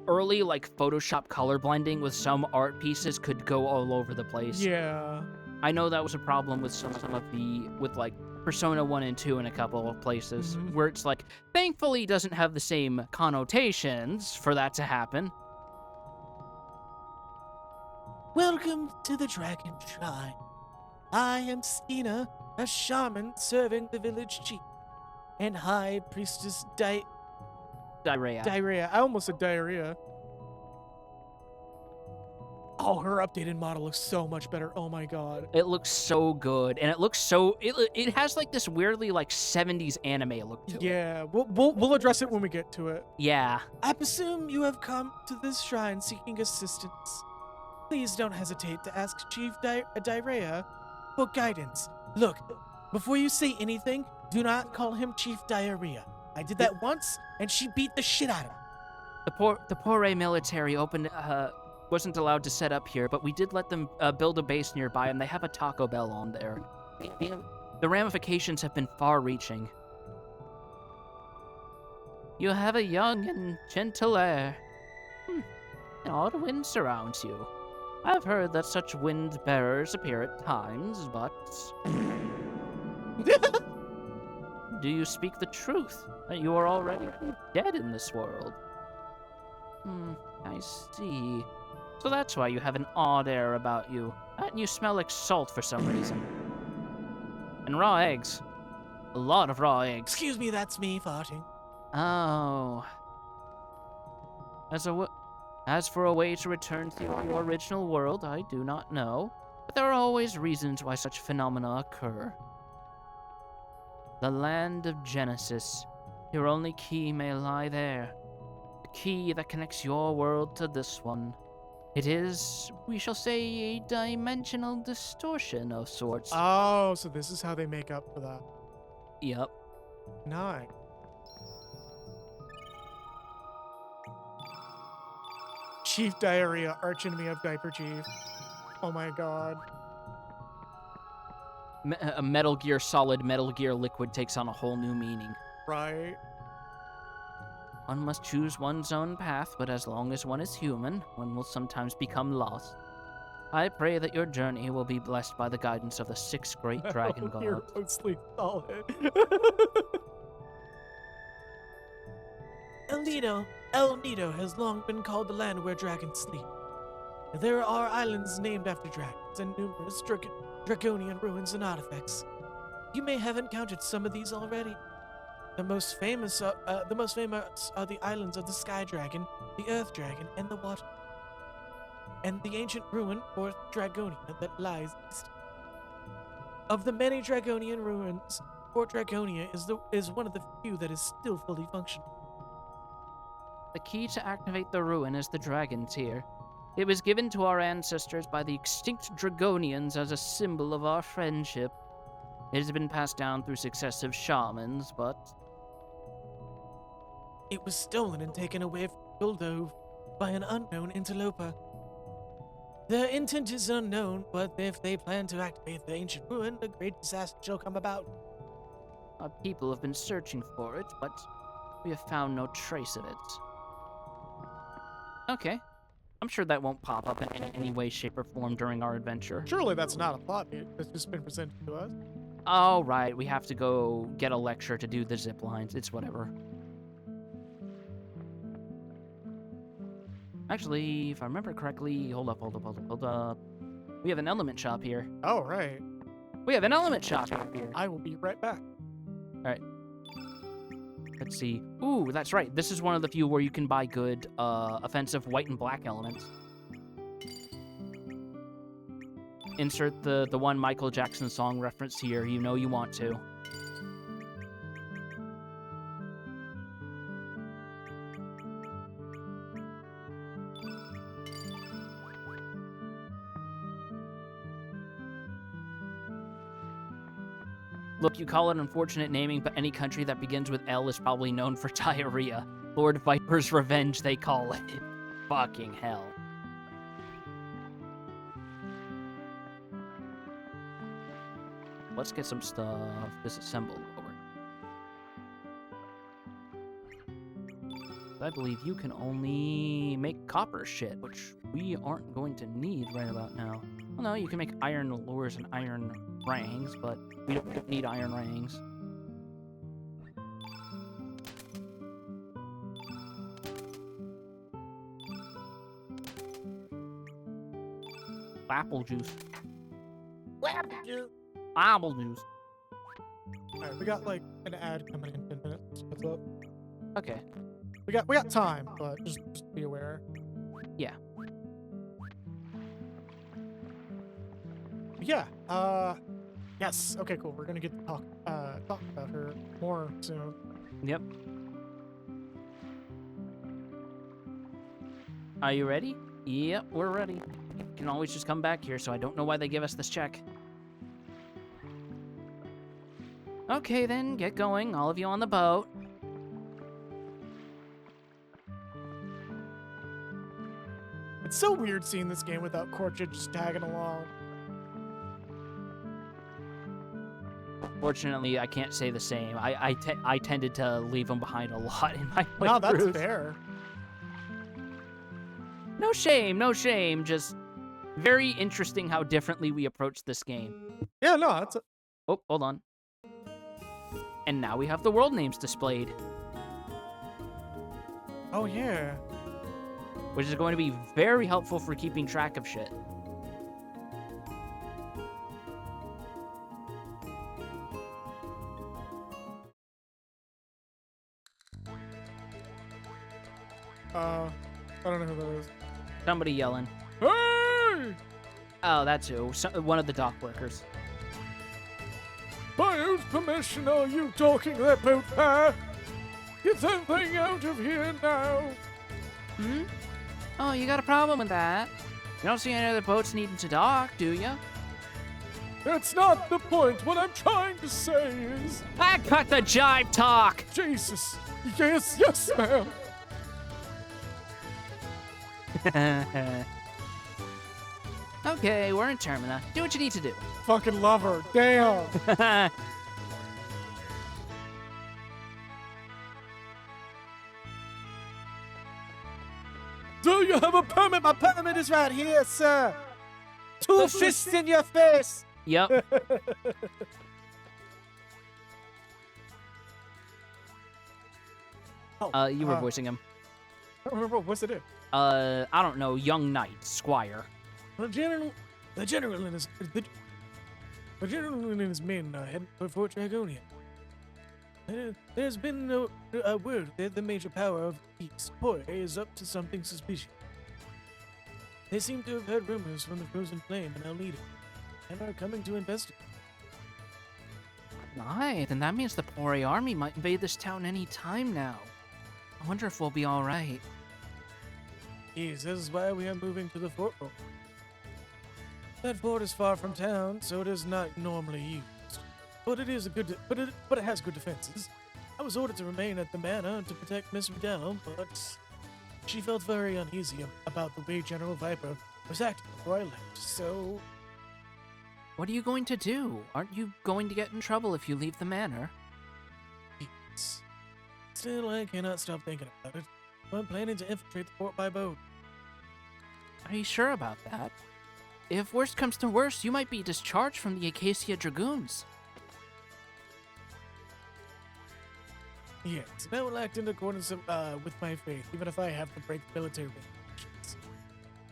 early like Photoshop color blending with some art pieces could go all over the place. Yeah. I know that was a problem with some of with like Persona 1 and 2 in a couple of places where it's like, thankfully doesn't have the same connotations for that to happen. Welcome to the Dragon Shrine. I am Stina, a shaman serving the village chief, and High Priestess Diarrhea. Diarrhea. I almost said diarrhea. Oh, her updated model looks so much better. Oh my god. It looks so good, and it looks so it has like this weirdly like 70s anime look to it. Yeah, we'll address it when we get to it. Yeah. I presume you have come to this shrine seeking assistance. Please don't hesitate to ask Chief Diarrhea for guidance. Look, before you say anything, do not call him Chief Diarrhea. I did that once, and she beat the shit out of him. The Pore military wasn't allowed to set up here, but we did let them build a base nearby, and they have a Taco Bell on there. The ramifications have been far-reaching. You have a young and gentle air. An odd wind surrounds you. I've heard that such wind-bearers appear at times, but... Do you speak the truth, that you are already dead in this world? I see. So that's why you have an odd air about you, and you smell like salt for some reason. And raw eggs. A lot of raw eggs. Excuse me, that's me farting. Oh. As for a way to return to your original world, I do not know. But there are always reasons why such phenomena occur. The land of Genesis. Your only key may lie there. The key that connects your world to this one. It is, we shall say, a dimensional distortion of sorts. Oh, so this is how they make up for that. Yep. Nice. Chief Diarrhea, archenemy of Diaper Chief. Oh my god. A Metal Gear Solid, Metal Gear Liquid takes on a whole new meaning. Right. One must choose one's own path, but as long as one is human, one will sometimes become lost. I pray that your journey will be blessed by the guidance of the 6 great dragon gods. You're mostly solid. El Nido has long been called the land where dragons sleep. There are islands named after dragons and numerous draconian ruins and artifacts. You may have encountered some of these already. The most famous are the islands of the Sky Dragon, the Earth Dragon, and the Water. And the ancient ruin, Fort Dragonia, that lies east. Of the many Dragonian ruins, Fort Dragonia is one of the few that is still fully functional. The key to activate the ruin is the Dragon Tear. It was given to our ancestors by the extinct Dragonians as a symbol of our friendship. It has been passed down through successive shamans, but... It was stolen and taken away from Guldove by an unknown interloper. Their intent is unknown, but if they plan to activate the ancient ruin, a great disaster shall come about. Our people have been searching for it, but we have found no trace of it. Okay. I'm sure that won't pop up in any way, shape, or form during our adventure. Surely that's not a plot beat that's just been presented to us. Oh, right. We have to go get a lecture to do the zip lines. It's whatever. Actually, if I remember correctly, hold up. We have an element shop here. Oh, right. We have an element shop here. I will be right back. All right. Let's see. Ooh, that's right. This is one of the few where you can buy good offensive white and black elements. Insert the one Michael Jackson song reference here. You know you want to. Look, you call it unfortunate naming, but any country that begins with L is probably known for diarrhea. Lord Viper's Revenge, they call it. Fucking hell. Let's get some stuff disassembled. I believe you can only make copper shit, which we aren't going to need right about now. Well, no, you can make iron lures and iron rings, but we don't need iron rings. Apple juice. Apple juice. Alright, we got like an ad coming in 10 minutes. What's up? Okay. We got time, but just be aware. Yeah. Yeah. Yes. Okay. Cool. We're gonna get to talk about her more soon. Yep. Are you ready? Yep, we're ready. You can always just come back here, so I don't know why they give us this check. Okay, then, get going, all of you on the boat. It's so weird seeing this game without Korcha just tagging along. Fortunately, I can't say the same. I tended to leave him behind a lot in my playthroughs. No, that's fair. No shame, no shame. Just very interesting how differently we approach this game. Yeah, no, that's. Oh, hold on. And now we have the world names displayed. Oh yeah. Which is going to be very helpful for keeping track of shit. I don't know who that is. Somebody yelling. Hey! Oh, that's who. One of the dock workers. By whose permission are you talking that boat, huh? Get that thing out of here now! Hmm? Oh, you got a problem with that? You don't see any other boats needing to dock, do you? That's not the point. What I'm trying to say is... I cut the jive talk! Jesus. Yes, ma'am. Okay, we're in Termina. Do what you need to do. Fucking love her. Damn. Do you have a permit? My permit is right here, sir. Two fists in your face. Yep. You were voicing him. I don't remember. What's it? I don't know. Young knight, squire. The general and his men are heading for Fort Dragonia. There's been no word that the major power of East Port is up to something suspicious. They seem to have heard rumors from the Frozen Flame and Almeida, and are coming to investigate. Right, then that means the Pori army might invade this town any time now. I wonder if we'll be all right. Yes, this is why we are moving to the fort. That fort is far from town, so it is not normally used. But it is a good, but it has good defenses. I was ordered to remain at the manor to protect Miss Riddell, but she felt very uneasy about the way General Viper was acting before I left. So, What are you going to do? Aren't you going to get in trouble if you leave the manor? yes. Still, I cannot stop thinking about it. I'm planning to infiltrate the fort by boat. Are you sure about that? If worst comes to worst, you might be discharged from the Acacia Dragoons. Yes, and I will act in accordance with my faith, even if I have to break military regulations.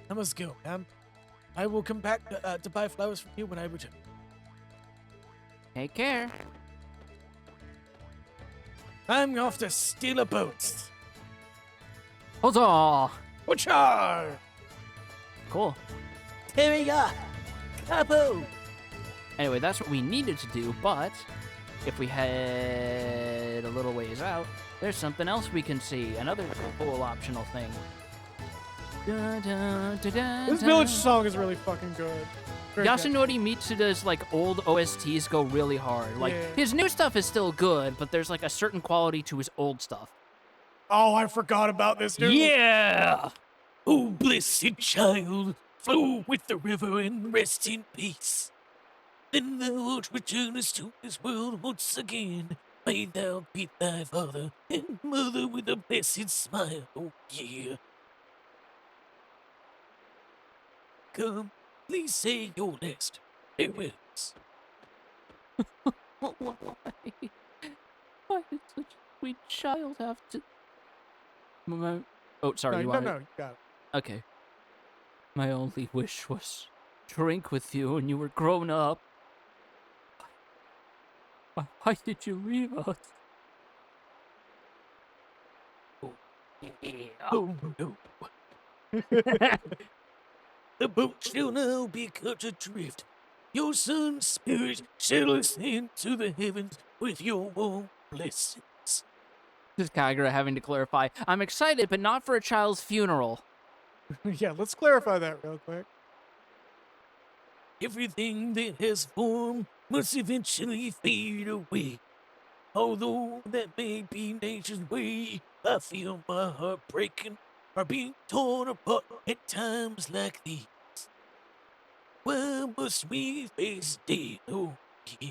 I must go, ma'am. I will come back to buy flowers from you when I return. Take care. I'm off to steal a boat. Huzzah! Whatcha? Cool. Here we go. Apo! Anyway, that's what we needed to do, but if we head a little ways out, there's something else we can see. Another cool optional thing. Dun, dun, dun, dun, This village song is really fucking good. Very catchy. Yasunori Mitsuda's like old OSTs go really hard. Like Yeah. his new stuff is still good, but there's like a certain quality to his old stuff. Oh, I forgot about this, dude. Yeah. Oh, blessed child, flow with the river and rest in peace. Then thou wilt return us to this world once again. May thou beat thy father and mother with a blessed smile. Oh, yeah. Come, please say your last farewells. Why? Why did such a sweet child have to? Oh, sorry. No, you no, wanted... no, you got it. Okay. My only wish was to drink with you when you were grown up. Why did you leave us? Oh, no. The boat shall now be cut adrift. Your son's spirit shall ascend to the heavens with your warm blessings. This is Kagura having to clarify. I'm excited, but not for a child's funeral. Yeah, let's clarify that real quick. Everything that has form must eventually fade away. Although that may be nature's way, I feel my heart breaking or being torn apart at times like these. Why must we face death? Oh, yeah.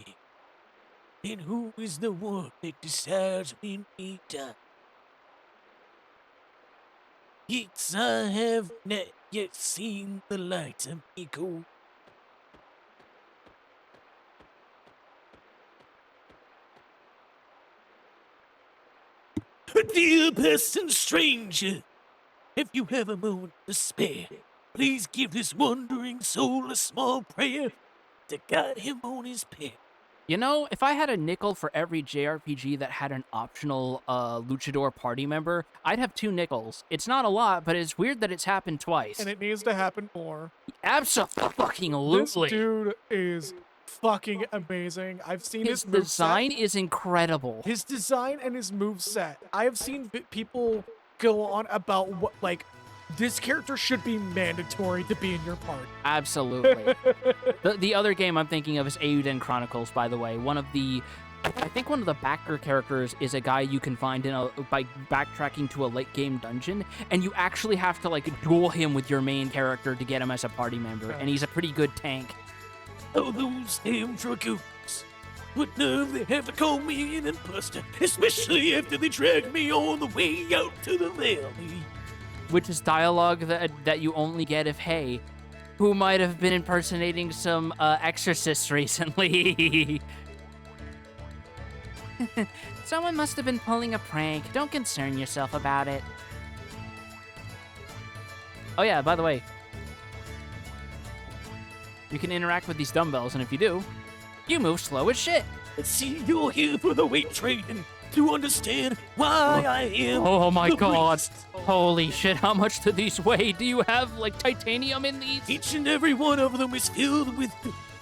And who is the one that decides when we die? Yet I have not yet seen the light, amigo. Dear person stranger, if you have a moment to spare, please give this wandering soul a small prayer to guide him on his path. You know, if I had a nickel for every JRPG that had an optional luchador party member, I'd have 2 nickels. It's not a lot, but it's weird that it's happened twice. And it needs to happen more. Absolutely. This dude is fucking amazing. I've seen His his moveset. design is incredible. His design and his moveset. I have seen people go on about what, like, this character should be mandatory to be in your party. Absolutely. The other game I'm thinking of is Eiyuden Chronicles, by the way. I think one of the backer characters is a guy you can find by backtracking to a late game dungeon, and you actually have to like duel him with your main character to get him as a party member, and he's a pretty good tank. Oh, those damn dragoons. What nerve they have to call me an imposter, especially after they dragged me all the way out to the valley. Which is dialogue that you only get if, hey, who might have been impersonating some exorcists recently? Someone must have been pulling a prank. Don't concern yourself about it. Oh yeah, by the way, you can interact with these dumbbells, and if you do, you move slow as shit. See, you're here for the weight training to understand why I am. Oh my the god. priest. Holy shit, how much do these weigh? Do you have, like, titanium in these? Each and every one of them is filled with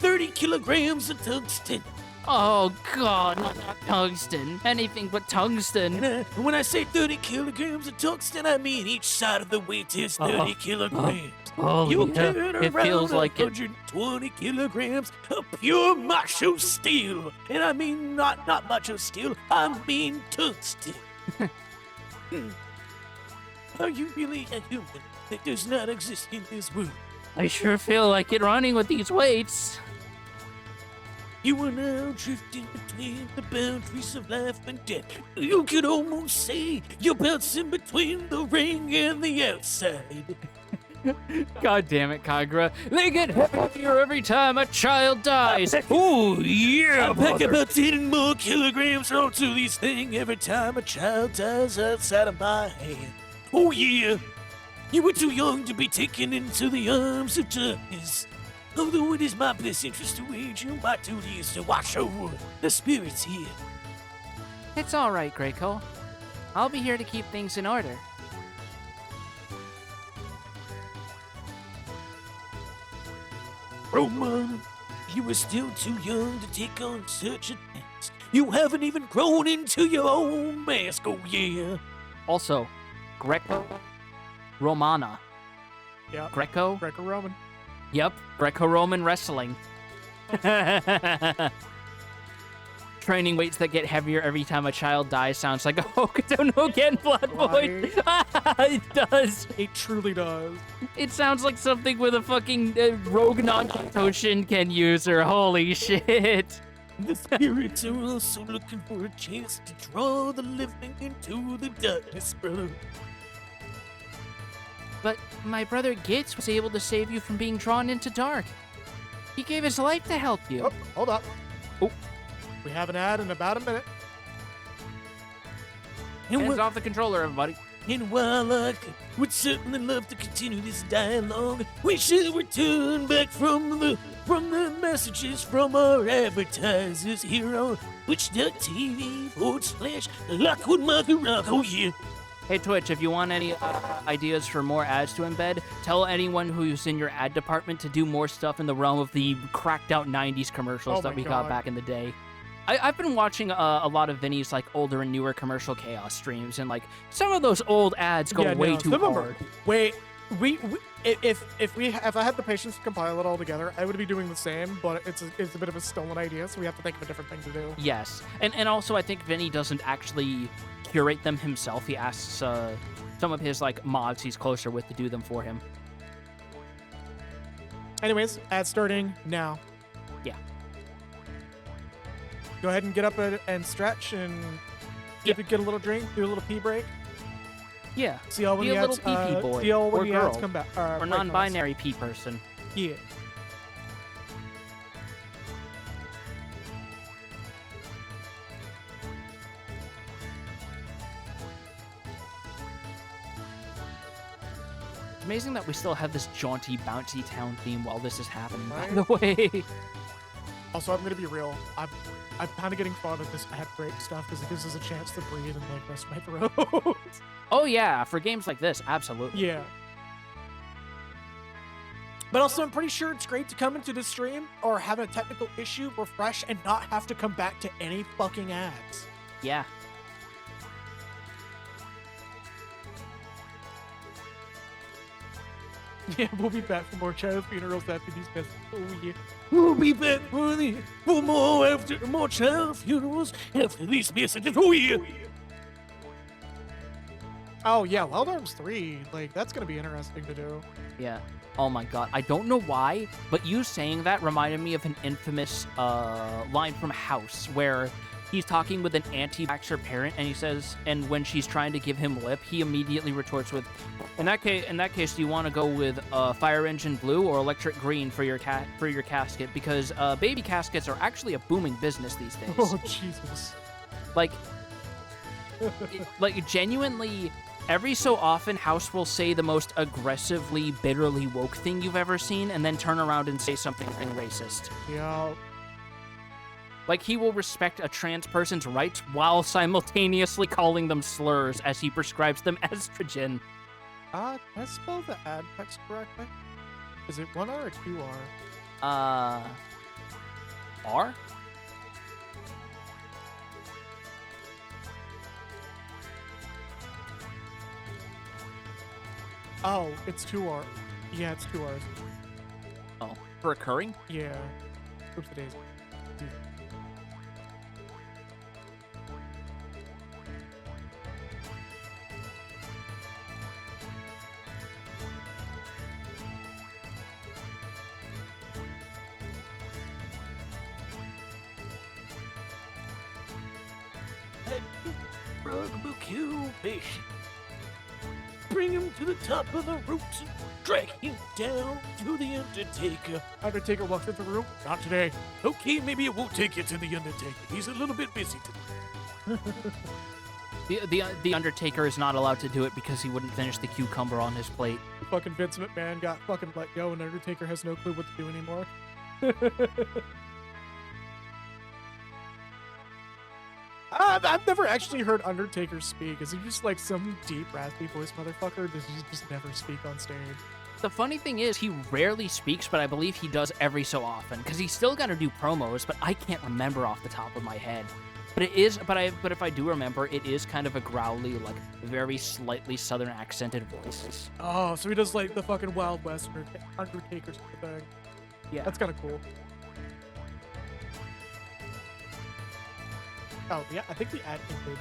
30 kilograms of tungsten. Oh god, not tungsten. Anything but tungsten. And when I say 30 kilograms of tungsten, I mean each side of the weight is 30 kilograms. Holy You hell, carry it around feels like it. 120 kilograms of pure macho steel. And I mean not macho steel, I mean tungsten. Are you really a human that does not exist in this world? I sure feel like it running with these weights. You are now drifting between the boundaries of life and death. You could almost say you're bouncing between the ring and the outside. God damn it, Kagura. They get heavier every time a child dies. Ooh, yeah, I pack brother. about 10 more kilograms onto these things every time a child dies outside of my hand. Oh yeah, you were too young to be taken into the arms of darkness. Although it is my best interest to aid you, my duty is to watch over the spirits here. It's all right, Greyco. I'll be here to keep things in order. Roman, you are still too young to take on such a task. You haven't even grown into your own mask, oh yeah. Also, Greco-Romana. Yeah. Greco-Roman. Greco-Roman. Yep, Greco-Roman wrestling. Training weights that get heavier every time a child dies sounds like a Hokuto Gen Blood Boy. It does. It truly does. It sounds like something with a fucking rogue non-Toshin can user. Holy shit. The spirits are also looking for a chance to draw the living into the darkness, brother. But my brother Gitz was able to save you from being drawn into dark. He gave his life to help you. Oh, hold up. Oh. We have an ad in about a minute. Hands off the controller, everybody. And while I would certainly love to continue this dialogue, we shall return back from the messages from our advertisers here on twitch.tv/Lockwood Oh yeah. Hey Twitch, if you want any ideas for more ads to embed, tell anyone who's in your ad department to do more stuff in the realm of the cracked out 90s commercials Oh that my we got God. back in the day. I've been watching a lot of Vinny's like older and newer commercial chaos streams, and like some of those old ads go way too hard. Wait, if I had the patience to compile it all together, I would be doing the same. But it's a bit of a stolen idea, so we have to think of a different thing to do. Yes, and also I think Vinny doesn't actually curate them himself. He asks some of his like mods he's closer with to do them for him. Anyways, ad starting now. Yeah. Go ahead and get up and stretch and get a little drink, do a little pee break. Yeah. See all when Be the a ads, little pee-pee boy see all when or the ads girl come back. or break non-binary P person. notes. Yeah. It's amazing that we still have this jaunty, bouncy town theme while this is happening, by Right? the way. Also, I'm gonna be real. I'm kind of getting fond of this ad break stuff because it gives us a chance to breathe and like rest my throat. Oh yeah, for games like this, absolutely. Yeah. But also, I'm pretty sure it's great to come into the stream or have a technical issue, refresh, and not have to come back to any fucking ads. Yeah. Yeah, we'll be back for more child funerals after these messages. Oh, yeah. We'll be back for more child funerals after these messages. Oh yeah. Oh, yeah, Wild Arms 3. Like, that's going to be interesting to do. Yeah. Oh my god. I don't know why, but you saying that reminded me of an infamous line from House where he's talking with an anti-vaxxer parent and he says, and when she's trying to give him lip, he immediately retorts with, in that case, do you want to go with fire engine blue or electric green for your casket? Because baby caskets are actually a booming business these days. Oh, Jesus. Like, like genuinely, every so often, House will say the most aggressively, bitterly woke thing you've ever seen, and then turn around and say something racist. Yeah. Like, he will respect a trans person's rights while simultaneously calling them slurs as he prescribes them estrogen. Can I spell the ad text correctly? Is it 1R or 2R? R? Oh, it's 2R. Yeah, it's 2 R's. Oh, recurring? Yeah. Oops, the days. Kill patient. Bring him to the top of the ropes and drag him down to the Undertaker. Undertaker walks into the room. Not today. Okay, maybe it won't take you to the Undertaker. He's a little bit busy today. The Undertaker is not allowed to do it because he wouldn't finish the cucumber on his plate. Fucking Vince McMahon got fucking let go, and Undertaker has no clue what to do anymore. I've never actually heard Undertaker speak. Is he just like some deep, raspy voice motherfucker? Does he just never speak on stage? the funny thing is, he rarely speaks, but I believe he does every so often, because he's still got to do promos, but I can't remember off the top of my head. But it is, but if I do remember, it is kind of a growly, like, very slightly southern accented voice. Oh, so he does like the fucking Wild West Undertaker sort of thing. Yeah. That's kind of cool. Oh, yeah, I think the ad ended.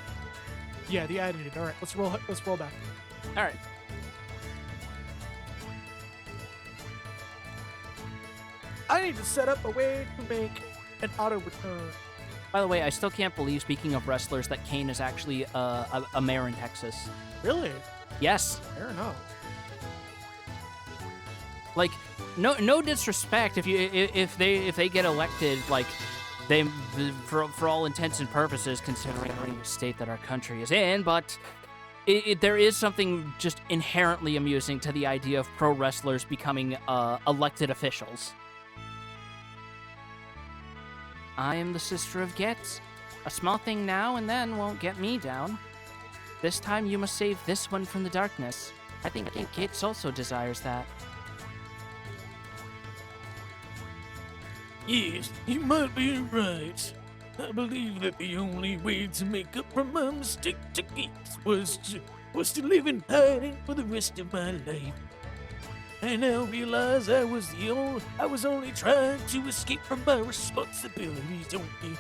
Yeah, the ad ended. All right, let's roll back. All right. I need to set up a way to make an auto return. By the way, I still can't believe, speaking of wrestlers, that Kane is actually a mayor in Texas. Really? Yes. Fair enough. Like, no disrespect if they get elected, like, they for all intents and purposes, considering the state that our country is in, but there is something just inherently amusing to the idea of pro wrestlers becoming elected officials. I am the sister of Getz. A small thing now and then won't get me down. This time you must save this one from the darkness. I think Getz also desires that. Yes, you might be right. I believe that the only way to make up for my mistake to geeks was to live in hiding for the rest of my life. I now realize I was only trying to escape from my responsibilities only.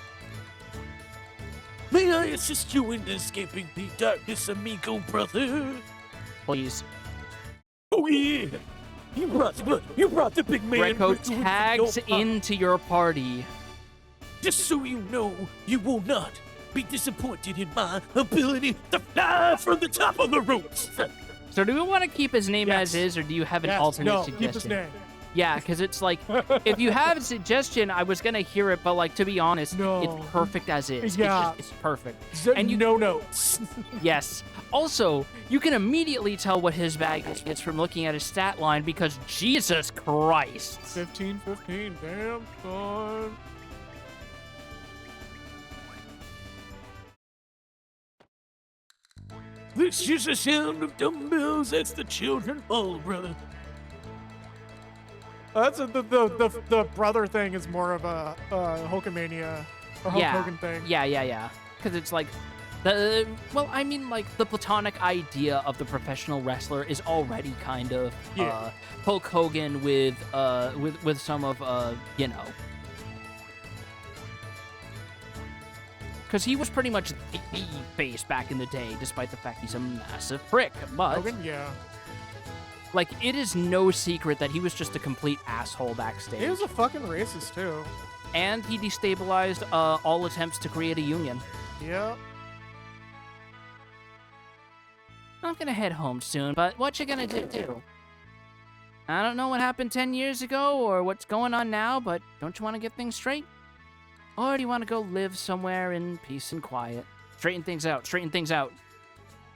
May I assist you in escaping the darkness, amigo brother? Please. Oh yeah! You brought the big man. Greco with you tags with no- into your party. Just so you know, you will not be disappointed in my ability to fly from the top of the ropes. So do we want to keep his name as is, or do you have an alternate no, suggestion? keep his name. Yeah, because it's like, if you have a suggestion, I was going to hear it, but like, to be honest, No. it's perfect as is. Yeah. It's perfect. And no notes. Yes. Also, you can immediately tell what his bag is from looking at his stat line, because Jesus Christ. 15, damn son. This is the sound of dumbbells. That's the children ball, brother. That's the brother thing is more of a Hulkamania or Hulk Hogan thing. Yeah. Because it's like, well, I mean, like, the platonic idea of the professional wrestler is already kind of Hulk Hogan with some of, you know. Because he was pretty much the face back in the day, despite the fact he's a massive prick. But, Hogan, yeah. like, it is no secret that he was just a complete asshole backstage. He was a fucking racist, too. And he destabilized all attempts to create a union. Yeah. I'm gonna head home soon, but what you gonna do? I don't know what happened 10 years ago or what's going on now, but don't you want to get things straight? Or do you want to go live somewhere in peace and quiet? Straighten things out.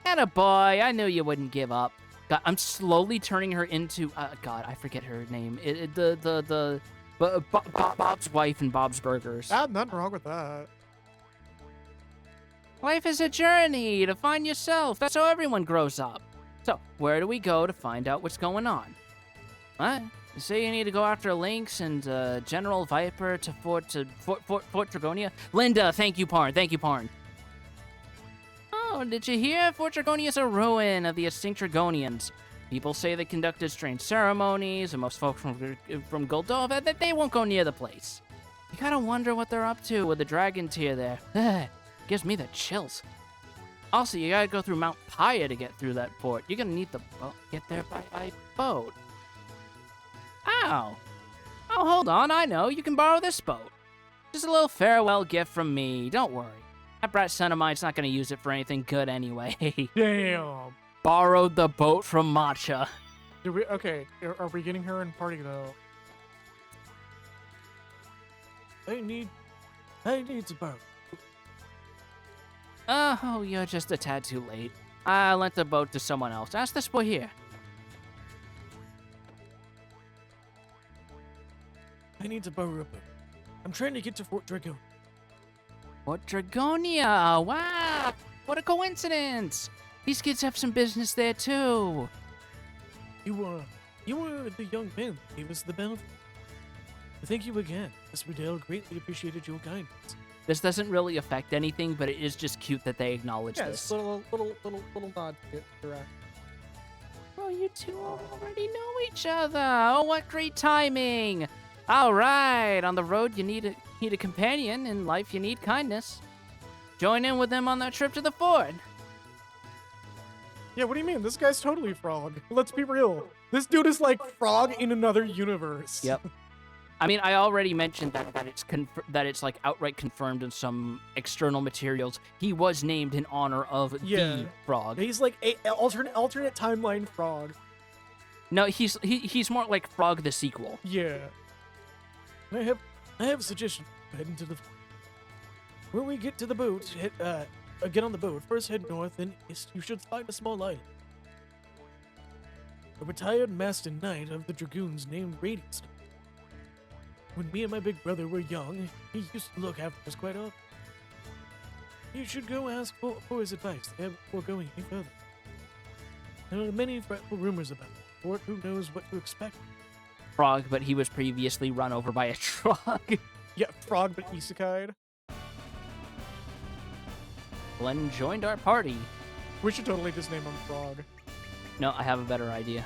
Atta boy, I knew you wouldn't give up. God, I'm slowly turning her into, God, I forget her name. Bob's wife and Bob's Burgers. Nothing wrong with that. Life is a journey to find yourself. That's how everyone grows up. So, where do we go to find out what's going on? What? You say you need to go after Lynx and General Viper to Fort Dragonia? Linda, thank you, Parn. Oh, did you hear? Fort Dragonia is a ruin of the extinct Dragonians. People say they conducted strange ceremonies, and most folks from Goldova, that they won't go near the place. You gotta wonder what they're up to with the dragon tier there. Ugh, gives me the chills. Also, you gotta go through Mount Paya to get through that fort. You're gonna need the boat. Get there by boat. Ow. Oh, hold on, I know. You can borrow this boat. Just a little farewell gift from me. Don't worry. That brat son of mine's not gonna use it for anything good anyway. Damn. Borrowed the boat from Matcha. Okay, are we getting her in party, though? I need to borrow. Oh, you're just a tad too late. I lent the boat to someone else. Ask this boy here. I need to borrow a boat. I'm trying to get to Fort Dragon. Fort Dragonia! Wow! What a coincidence! These kids have some business there, too. You You were the young man who gave us the bounty. Thank you again. Miss Riddell greatly appreciated your kindness. This doesn't really affect anything, but it is just cute that they acknowledge Yeah, this. it's a little nod to direct. Oh, you two already know each other. Oh, what great timing. All right, on the road you need a companion. In life you need kindness. Join in with them on that trip to the fort. Yeah, what do you mean? This guy's totally Frog. Let's be real. This dude is like Frog in another universe. Yep. I mean, I already mentioned that it's like outright confirmed in some external materials. He was named in honor of the frog. He's like a alternate timeline Frog. No, he's more like Frog the sequel. Yeah. I have a suggestion. Head into the. When we get to the boat, get on the boat. First, head north and east. You should find a small island. A retired master knight of the dragoons named Radiance. When me and my big brother were young, he used to look after us quite often. You should go ask for his advice before going any further. There are many frightful rumors about the fort. Who knows what to expect? Frog, but he was previously run over by a truck. Yeah, Frog but isekai'd. Glenn joined our party. We should totally just name him Frog. No, I have a better idea.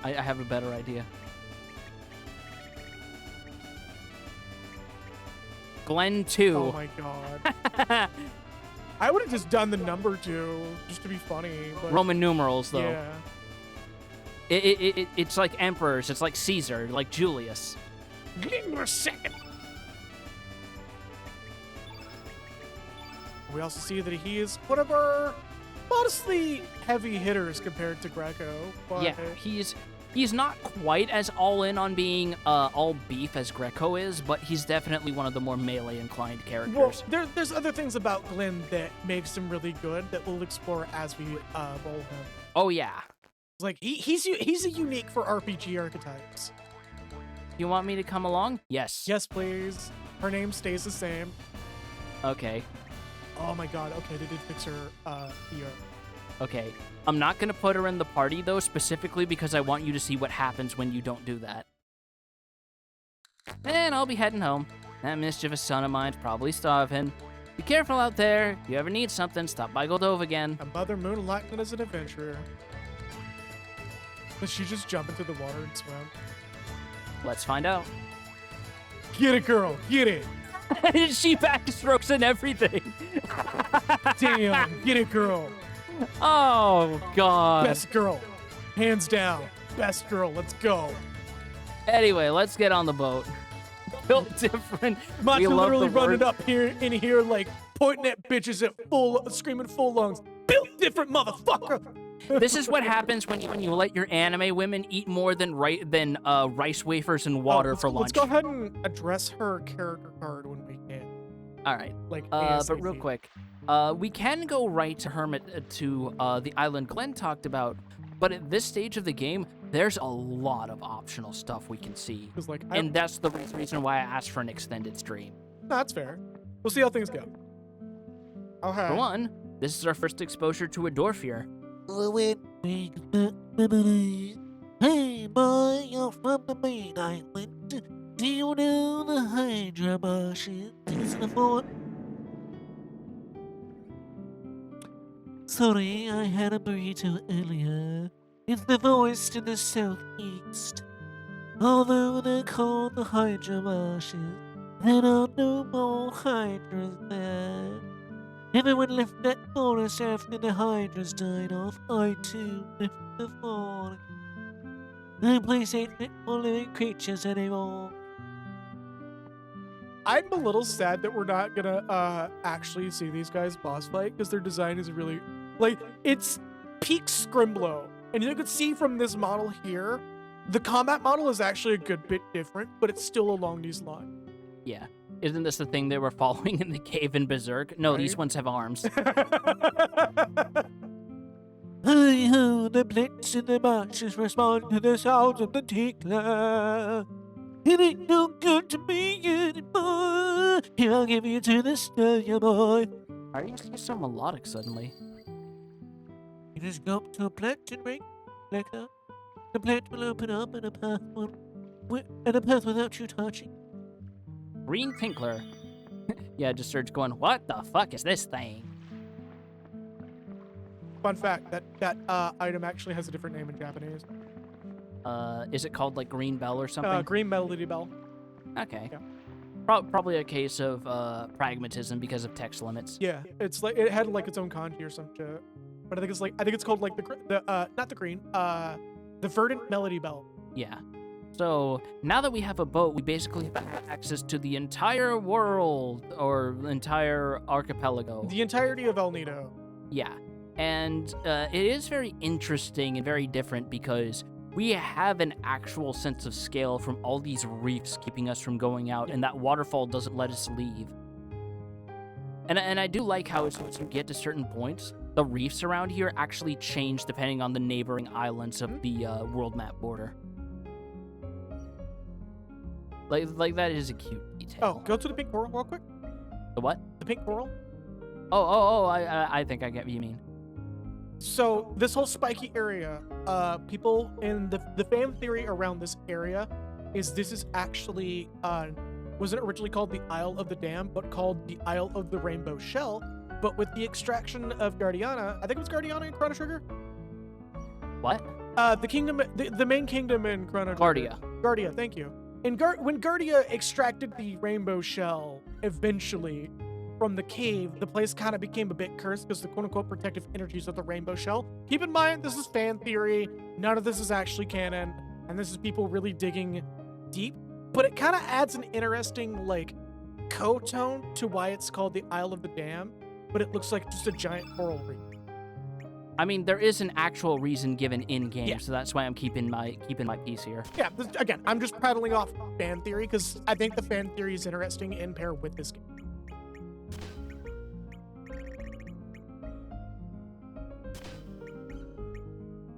I have a better idea. Glenn 2. Oh my god. I would have just done the number 2 just to be funny. But Roman numerals, though. yeah. It's like emperors. It's like Caesar, like Julius. Give me a second. We also see that he is one of our modestly heavy hitters compared to Greco. But Yeah, he's not quite as all in on being all beef as Greco is, but he's definitely one of the more melee inclined characters. Well, there's other things about Glenn that makes him really good that we'll explore as we roll him. Oh yeah. It's like he's a unique for RPG archetypes. You want me to come along? Yes. Yes, please. Her name stays the same. Okay. Oh my god. Okay, they did fix her here. Okay. I'm not gonna put her in the party though, specifically because I want you to see what happens when you don't do that. And I'll be heading home. That mischievous son of mine's probably starving. Be careful out there. If you ever need something, stop by Goldove again. And Mother Moonlighting as an adventurer. Does she just jump into the water and swim? Let's find out. Get it, girl. Get it. She backstrokes and everything. Damn. Get it, girl. Oh, God. Best girl. Hands down. Best girl. Let's go. Anyway, let's get on the boat. Built different. Macho We love literally the running word. up here in here like pointing at bitches at screaming full lungs. Built different, motherfucker. This is what happens when you let your anime women eat more than rice wafers and water for lunch. Let's go ahead and address her character card when we can. All right. Like, But real ASAP. quick, we can go right to Hermit to the island Glenn talked about, but at this stage of the game, there's a lot of optional stuff we can see, 'Cause, like, and that's the reason why I asked for an extended stream. that's fair. We'll see how things go. Okay. For one, this is our first exposure to a Dorfier. Hey, boy, you're from the main island. Do you know the Hydra Marshes in the fort? Sorry, I had a burrito earlier. It's the voice to the southeast. Although they're called the Hydra Marshes, there are no more Hydras there. Everyone left that forest after the Hydras died off. I too left the forest. The place ain't fit for living creatures anymore. I'm a little sad that we're not gonna actually see these guys boss fight because their design is really like it's peak Scrimblow. And you could see from this model here, the combat model is actually a good bit different, but it's still along these lines. Yeah. Isn't this the thing they were following in the cave in Berserk? No, these Right? ones have arms. Hey ho, the blitz in the marshes respond to the sounds of the tickler. It ain't no good to me anymore. Here, I'll give you to the stallion boy. Are you so melodic suddenly? You just go up to a plankton ring, like that. The plant will open up and a path without you touching. Green Pinkler. Yeah, just Surge going, what the fuck is this thing? Fun fact, that item actually has a different name in Japanese. Is it called like Green Bell or something? Green Melody Bell. Okay. Yeah. Probably a case of pragmatism because of text limits. Yeah, it's like it had like its own kanji or some shit. But I think it's called like the Verdant Melody Bell. Yeah. So now that we have a boat, we basically have access to the entire world or entire archipelago. The entirety of El Nido. Yeah. And it is very interesting and very different because we have an actual sense of scale from all these reefs keeping us from going out, and that waterfall doesn't let us leave. And I do like how as you get to certain points, the reefs around here actually change depending on the neighboring islands of the world map border. Like that is a cute detail. Oh, go to the pink coral real quick. The what? The pink coral. I think I get what you mean. So this whole spiky area, people in the fan theory around this area is this is actually wasn't originally called the Isle of the Dam, but called the Isle of the Rainbow Shell. But with the extraction of Guardiana, I think it was Guardiana in Chrono Trigger. What? The kingdom, the main kingdom in Chrono Trigger. Guardia, thank you. And when Guardia extracted the Rainbow Shell, eventually from the cave, the place kind of became a bit cursed because the quote-unquote protective energies of the Rainbow Shell. Keep in mind, this is fan theory. None of this is actually canon, and this is people really digging deep. But it kind of adds an interesting, like, co-tone to why it's called the Isle of the Dam, but it looks like just a giant coral reef. I mean, there is an actual reason given in game, Yeah. so that's why I'm keeping my piece here. Yeah, again, I'm just prattling off fan theory because I think the fan theory is interesting in pair with this game.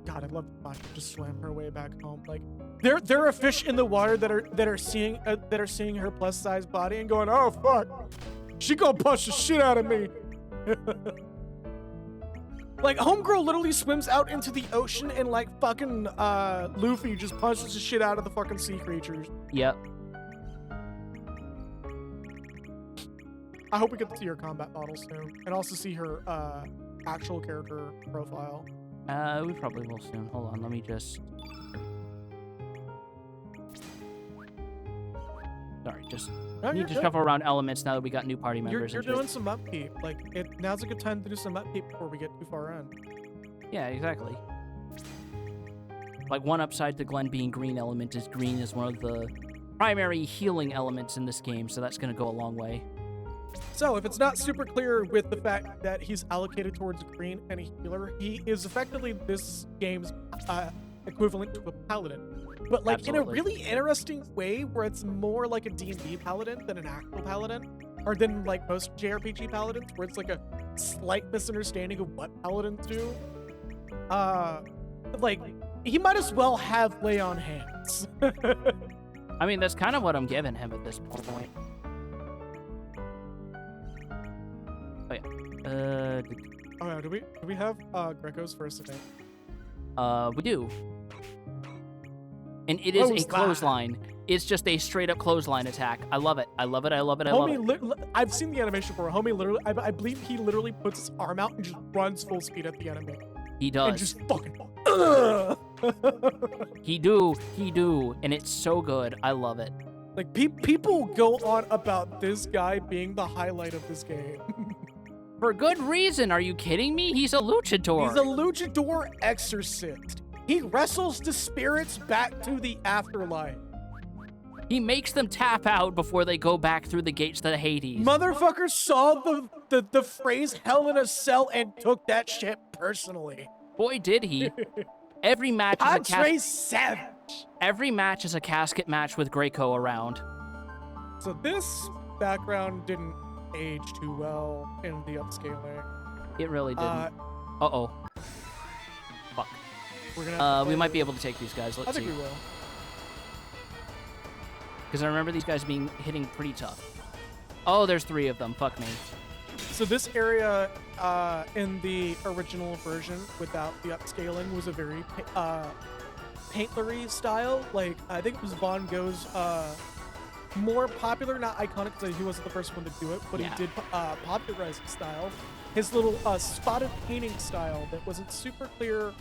God, I love the fact she just swam her way back home. Like, there are fish in the water that are seeing her plus size body and going, oh fuck, she gonna punch the shit out of me. Like, homegirl literally swims out into the ocean and like fucking Luffy just punches the shit out of the fucking sea creatures. Yep. I hope we get to see her combat model soon and also see her actual character profile. We probably will soon. Hold on, let me just... Sorry, just No, need you're to good. shuffle around elements now that we got new party You're members. doing some upkeep. Like, now's a good time to do some upkeep before we get too far in. Yeah, exactly. Like, one upside to Glenn being green element is green is one of the primary healing elements in this game, so that's going to go a long way. So, if it's not super clear with the fact that he's allocated towards green and a healer, he is effectively this game's equivalent to a paladin. But, like, in a Absolutely. really interesting way where it's more like a D&D paladin than an actual paladin. Or than, like, most JRPG paladins, where it's like a slight misunderstanding of what paladins do. Like, he might as well have lay on hands. I mean, that's kind of what I'm giving him at this point. Oh, yeah. Oh yeah, do we have Greco's first event? We do. And it is a Clothesline. clothesline. It's just a straight up clothesline attack. I love it. I love it. I love it. I love it. I've seen the animation before. Homie literally, I believe he literally puts his arm out and just runs full speed at the enemy. He And does. just fucking. Ugh! He do. And it's so good. I love it. Like, people go on about this guy being the highlight of this game. For good reason. Are you kidding me? He's a luchador. He's a luchador exorcist. He wrestles the spirits back to the afterlife. He makes them tap out before they go back through the gates to Hades. Motherfucker saw the phrase hell in a cell and took that shit personally. Boy, did he. Every match is a Padre Savage. every match is a casket match with Greco around. So this background didn't age too well in the upscaling. It really didn't. Uh-oh. Fuck. We're gonna have to We play- might be able to take these guys. I Let's think see. we will. Because I remember these guys hitting pretty tough. Oh, there's 3 of them. Fuck me. So this area in the original version without the upscaling was a very paintlery style. Like, I think it was Von Gogh's more popular, not iconic, because he wasn't the first one to do it, but Yeah. he did popularize the style. His little spotted painting style that wasn't super clear,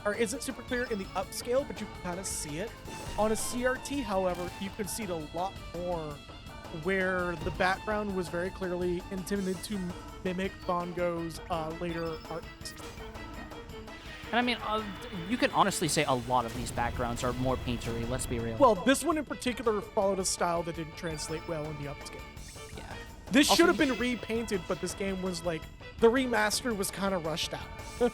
or isn't super clear in the upscale, but you can kind of see it. On a CRT, however, you could see it a lot more, where the background was very clearly intended to mimic Von Gogh's later art. And I mean, you can honestly say a lot of these backgrounds are more paintery, let's be real. Well, this one in particular followed a style that didn't translate well in the upscale. yeah. This Also, should have been repainted, but this game was like, the remaster was kind of rushed out.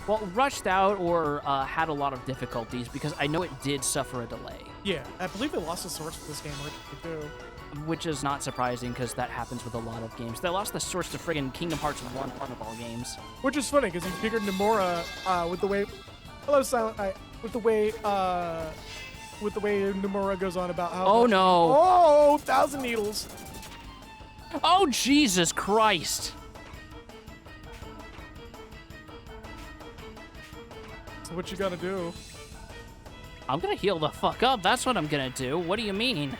Well, rushed out or had a lot of difficulties, because I know it did suffer a delay, Yeah, I believe they lost the source for this game originally too. which is not surprising because that happens with a lot of games. They lost the source to friggin' Kingdom Hearts 1 all games. Which is funny, because you figured Nomura, with the way, hello Silent, with the way Nomura goes on about how. Oh much- no! Oh, Thousand Needles. Oh Jesus Christ! So what you gotta do? I'm gonna heal the fuck up. That's what I'm gonna do. What do you mean?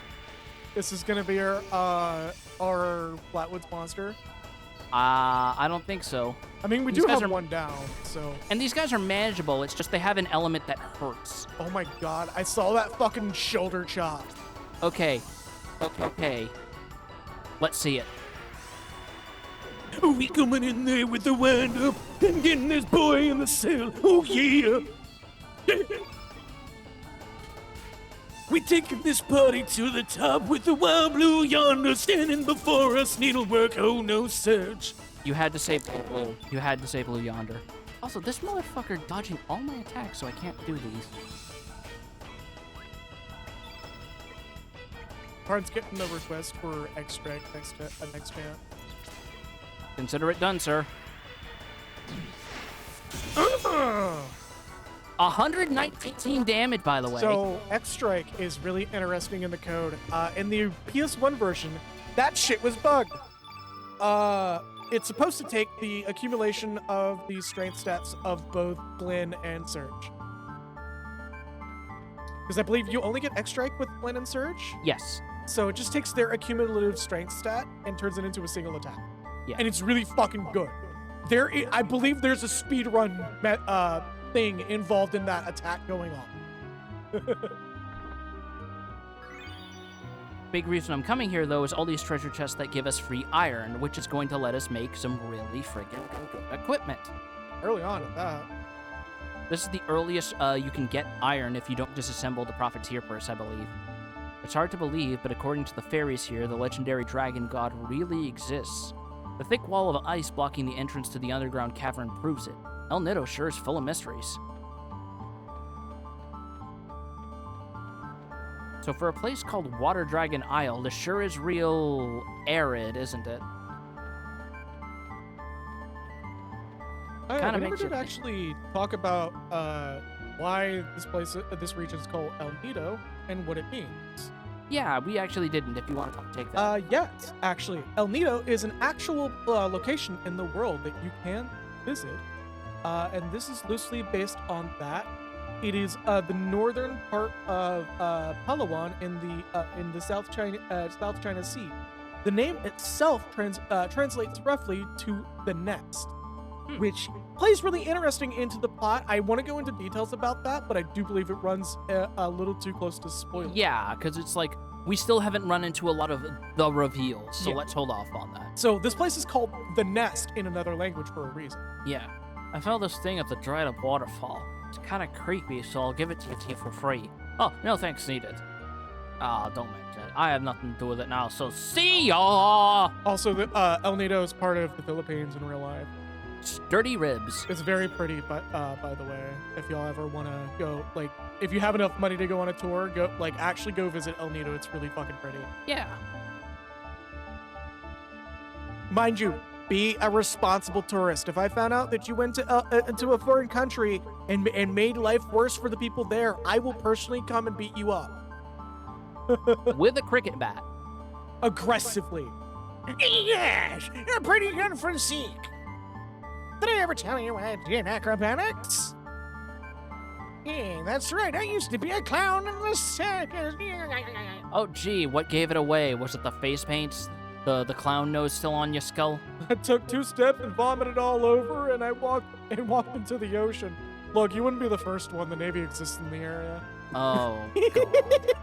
This is gonna be our Flatwoods monster. I don't think so. I mean, we These do guys have are- one down, so. And these guys are manageable. It's just they have an element that hurts. Oh my god, I saw that fucking shoulder chop. Okay. Okay. Let's see it. Are we coming in there with the wind up and getting this boy in the cell? Oh yeah! We taking this party to the top with the wild blue yonder standing before us. Needlework, oh no search. You had to say blue. You had to say blue yonder. Also, this motherfucker dodging all my attacks, so I can't do these. Pardon's getting the request for extract next chat. Consider it done, sir. 119 damage, by the way. So X-Strike is really interesting in the code. In the PS1 version, that shit was bugged. It's supposed to take the accumulation of the strength stats of both Glenn and Surge. Because I believe you only get X-Strike with Glenn and Surge. Yes. So it just takes their accumulative strength stat and turns it into a single attack. Yeah. And it's really fucking good. I believe there's a speed run thing involved in that attack going on. Big reason I'm coming here, though, is all these treasure chests that give us free iron, which is going to let us make some really friggin' good equipment. Early on at that. This is the earliest you can get iron if you don't disassemble the Profiteer purse, I believe. It's hard to believe, but according to the fairies here, the legendary dragon god really exists. The thick wall of ice blocking the entrance to the underground cavern proves it. El Nido sure is full of mysteries. So for a place called Water Dragon Isle, this sure is real arid, isn't it? Oh, Kinda we never makes you did think. actually talk about why this region is called El Nido and what it means. Yeah, we actually didn't, if you want to take that. Yes, actually, El Nido is an actual location in the world that you can visit, and this is loosely based on that. It is the northern part of Palawan in the South China Sea. The name itself translates roughly to the nest, which plays really interesting into the plot. I want to go into details about that, but I do believe it runs a little too close to spoil. Yeah, because it's like, we still haven't run into a lot of the reveals, so Yeah. let's hold off on that. So this place is called the Nest in another language for a reason. Yeah. I found this thing at the dried up waterfall. It's kind of creepy, so I'll give it to you for free. Oh, no thanks needed. Ah, don't mention it. I have nothing to do with it now, so see ya! Also, El Nido is part of the Philippines in real life. Sturdy ribs. It's very pretty, by the way. If y'all ever want to go, like, if you have enough money to go on a tour, actually go visit El Nido. It's really fucking pretty. Yeah. Mind you, be a responsible tourist. If I found out that you went to into a foreign country and made life worse for the people there, I will personally come and beat you up. With a cricket bat. Aggressively. Yes, you're pretty good for Zeke. Did I ever tell you I did acrobatics? Hey, that's right. I used to be a clown in the circus. Oh, gee, what gave it away? Was it the face paint? The clown nose still on your skull? I took 2 steps and vomited all over, and I walked into the ocean. Look, you wouldn't be the first one. The Navy exists in the area. Oh, God.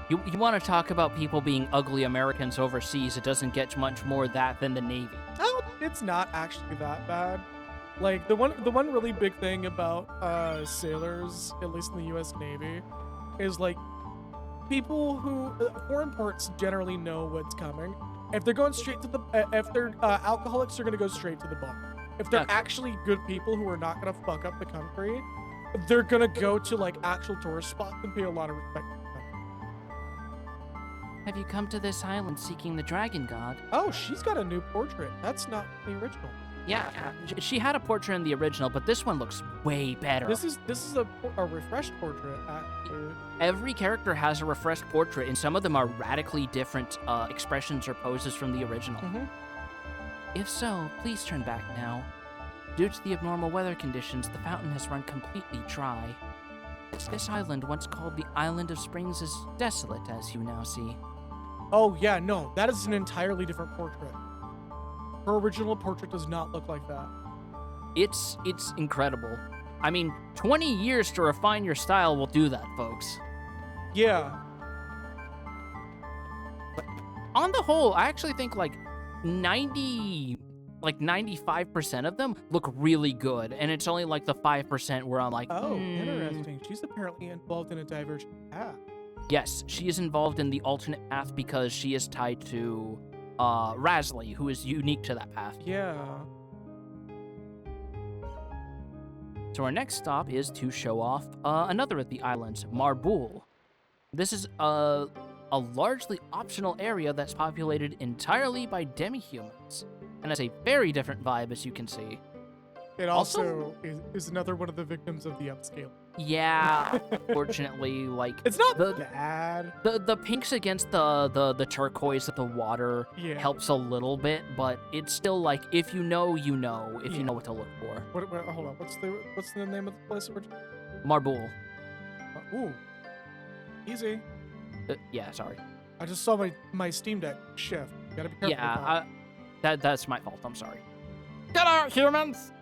You want to talk about people being ugly Americans overseas? It doesn't get much more that than the Navy. Oh, it's not actually that bad. Like the one really big thing about sailors, at least in the U.S. Navy, is like people who foreign parts generally know what's coming. If they're going straight to the, if they're alcoholics, they're gonna go straight to the bar. If they're Okay. actually good people who are not gonna fuck up the country, they're gonna go to like actual tourist spots and pay a lot of respect. Have you come to this island seeking the dragon god? Oh, she's got a new portrait. That's not the original. Yeah, she had a portrait in the original, but this one looks way better. This is a refreshed portrait, actually. Every character has a refreshed portrait, and some of them are radically different expressions or poses from the original. Mhm. If so, please turn back now. Due to the abnormal weather conditions, the fountain has run completely dry. This island, once called the Island of Springs, is desolate, as you now see. Oh yeah, no, that is an entirely different portrait. Her original portrait does not look like that. It's incredible. I mean, 20 years to refine your style will do that, folks. Yeah. On the whole, I actually think like 95% of them look really good, and it's only like the 5% where I'm like, Oh, interesting. She's apparently involved in a divergent path. Yes, she is involved in the alternate path because she is tied to Rasley, who is unique to that path. Yeah. So our next stop is to show off another of the islands, Marbul. This is a largely optional area that's populated entirely by demi-humans, and has a very different vibe, as you can see. It also is another one of the victims of the upscale. Yeah, unfortunately, like It's not the bad. the pinks against the turquoise of the water Yeah. helps a little bit, but it's still like if you know, you know, if Yeah. you know what to look for. Hold on. What's the name of the place? Marbul. Ooh. Easy. Yeah, sorry. I just saw my Steam Deck shift. Gotta be careful. Yeah, with that. that's my fault. I'm sorry. Get out, humans!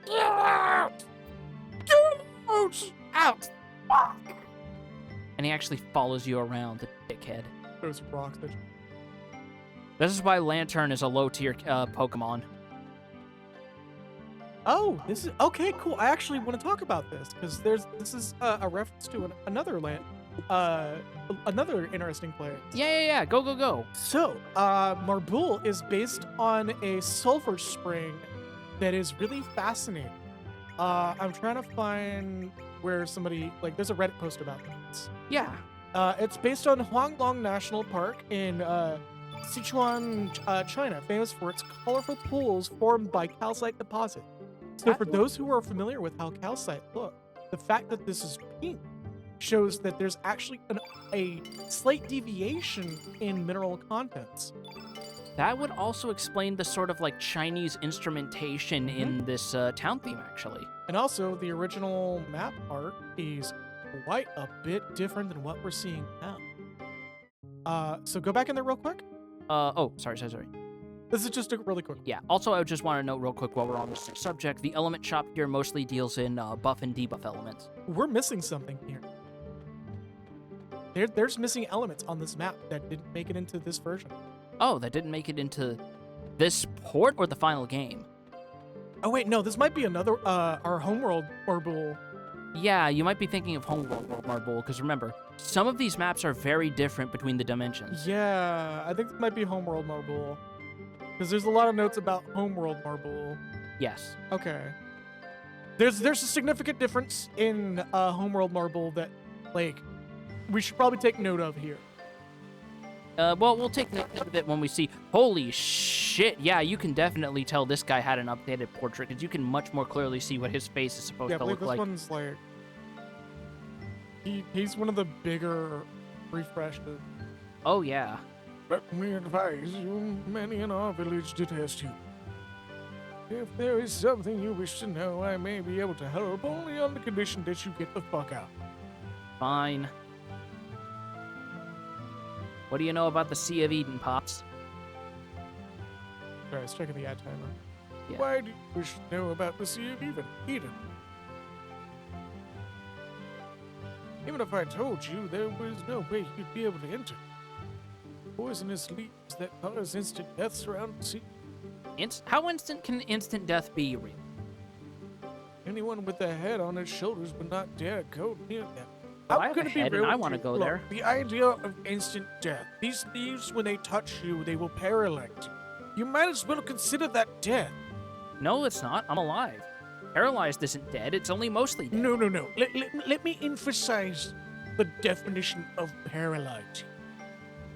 Get out! Get out! Fuck! And he actually follows you around, the dickhead. Those rocks. This is why Lantern is a low tier Pokemon. Oh, this is okay. Cool. I actually want to talk about this because this is a reference to another interesting place. Yeah. Go. So, Marbul is based on a sulfur spring that is really fascinating. I'm trying to find where somebody there's a Reddit post about this. Yeah. It's based on Huanglong National Park in Sichuan, China, famous for its colorful pools formed by calcite deposits. So for those who are familiar with how calcite look, the fact that this is pink shows that there's actually a slight deviation in mineral contents. That would also explain the sort of like Chinese instrumentation in this town theme, actually. And also, the original map art is quite a bit different than what we're seeing now. So go back in there real quick. Oh, sorry. This is just a really quick. Yeah, also I just want to note real quick while we're on this subject, the element shop here mostly deals in buff and debuff elements. We're missing something here. There's missing elements on this map that didn't make it into this version. Oh, that didn't make it into this port or the final game? Oh wait, no, this might be another, our homeworld Marbul. Yeah, you might be thinking of Homeworld or Marbul, because remember, some of these maps are very different between the dimensions. Yeah, I think it might be homeworld Marbul. Because there's a lot of notes about homeworld Marbul. Yes. Okay. There's a significant difference in homeworld Marbul that, we should probably take note of here. Well, we'll take note of it when we see. Holy shit! Yeah, you can definitely tell this guy had an updated portrait because you can much more clearly see what his face is supposed Yeah, I to believe look this like. one's he's one of the bigger refreshes. Oh yeah. Let me advise you, many in our village detest you. If there is something you wish to know, I may be able to help, only on the condition that you get the fuck out. Fine. What do you know about the Sea of Eden, Pops? Sorry, I was checking the ad timer. Yeah. Why do you wish to know about the Sea of Eden? Even if I told you, there was no way you'd be able to enter. Poisonous leaves that cause instant deaths around the sea. How instant can instant death be, real? Anyone with a head on his shoulders would not dare go near them. Well, I have a head and I want to go there. The idea of instant death. These leaves, when they touch you, they will paralyze you. You might as well consider that death. No, it's not. I'm alive. Paralyzed isn't dead. It's only mostly dead. No. Let me emphasize the definition of paralyzing.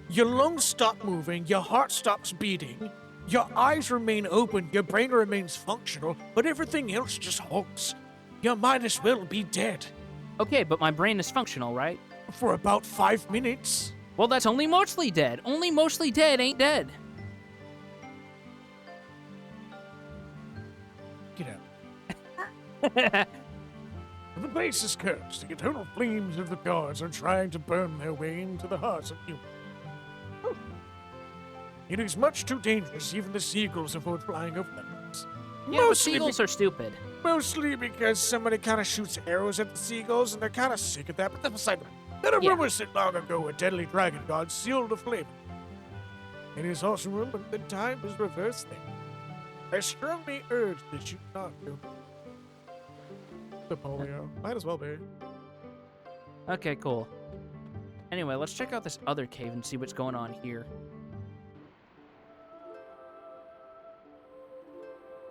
Your lungs stop moving, your heart stops beating, your eyes remain open, your brain remains functional, but everything else just halts. You might as well be dead. Okay, but my brain is functional, right? For about 5 minutes. Well, that's only mostly dead. Only mostly dead ain't dead. Get out. The base is cursed. The eternal flames of the gods are trying to burn their way into the hearts of humans. It is much too dangerous. Even the seagulls avoid flying over them. Yeah, but seagulls are stupid. Mostly because somebody kind of shoots arrows at the seagulls, and they're kind of sick of that. But that's beside the point. There are rumors that long ago a deadly dragon god sealed the flame. It is also rumored that time is reversed there. I strongly urge that you not do The polio. Might as well be. Okay, cool. Anyway, let's check out this other cave and see what's going on here.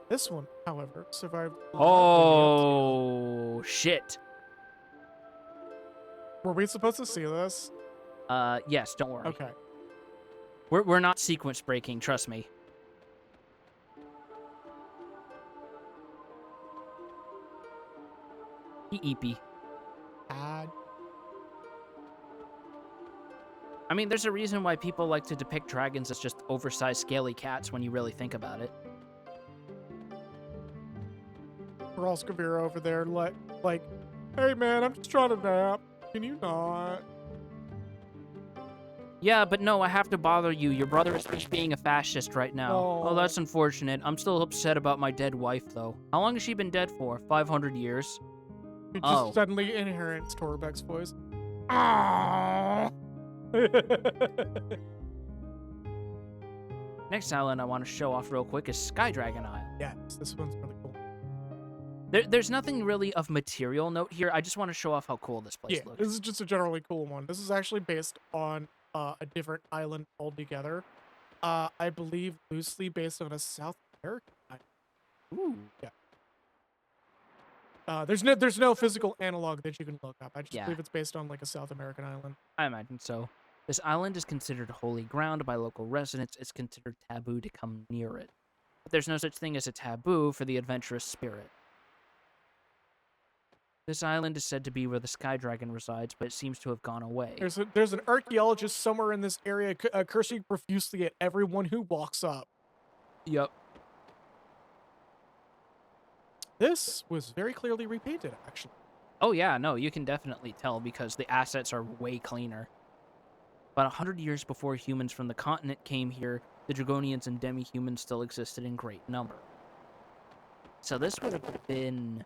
This one, however, survived. Oh, shit. Were we supposed to see this? Yes, don't worry. Okay. We're not sequence breaking, trust me. Eepy. Add. I mean, there's a reason why people like to depict dragons as just oversized, scaly cats when you really think about it. Roscovir over there, like, hey man, I'm just trying to nap. Can you not? Yeah, but no, I have to bother you. Your brother is just being a fascist right now. Oh, that's unfortunate. I'm still upset about my dead wife, though. How long has she been dead for? 500 years? It just suddenly inherits Torbeck's voice. Next island I want to show off real quick is Sky Dragon Isle. Yes, this one's really cool. There's nothing really of material note here. I just want to show off how cool this place Yeah, looks. this is just a generally cool one. This is actually based on a different island altogether. I believe loosely based on a South American island. Ooh. Yeah. There's no physical analog that you can look up. I just believe it's based on like a South American island. I imagine so. This island is considered holy ground by local residents. It's considered taboo to come near it. But there's no such thing as a taboo for the adventurous spirit. This island is said to be where the Sky Dragon resides, but it seems to have gone away. There's an archaeologist somewhere in this area cursing profusely at everyone who walks up. Yep. This was very clearly repainted, actually. Oh yeah, no, you can definitely tell because the assets are way cleaner. About 100 years before humans from the continent came here, the Dragonians and demi-humans still existed in great number. So this would have been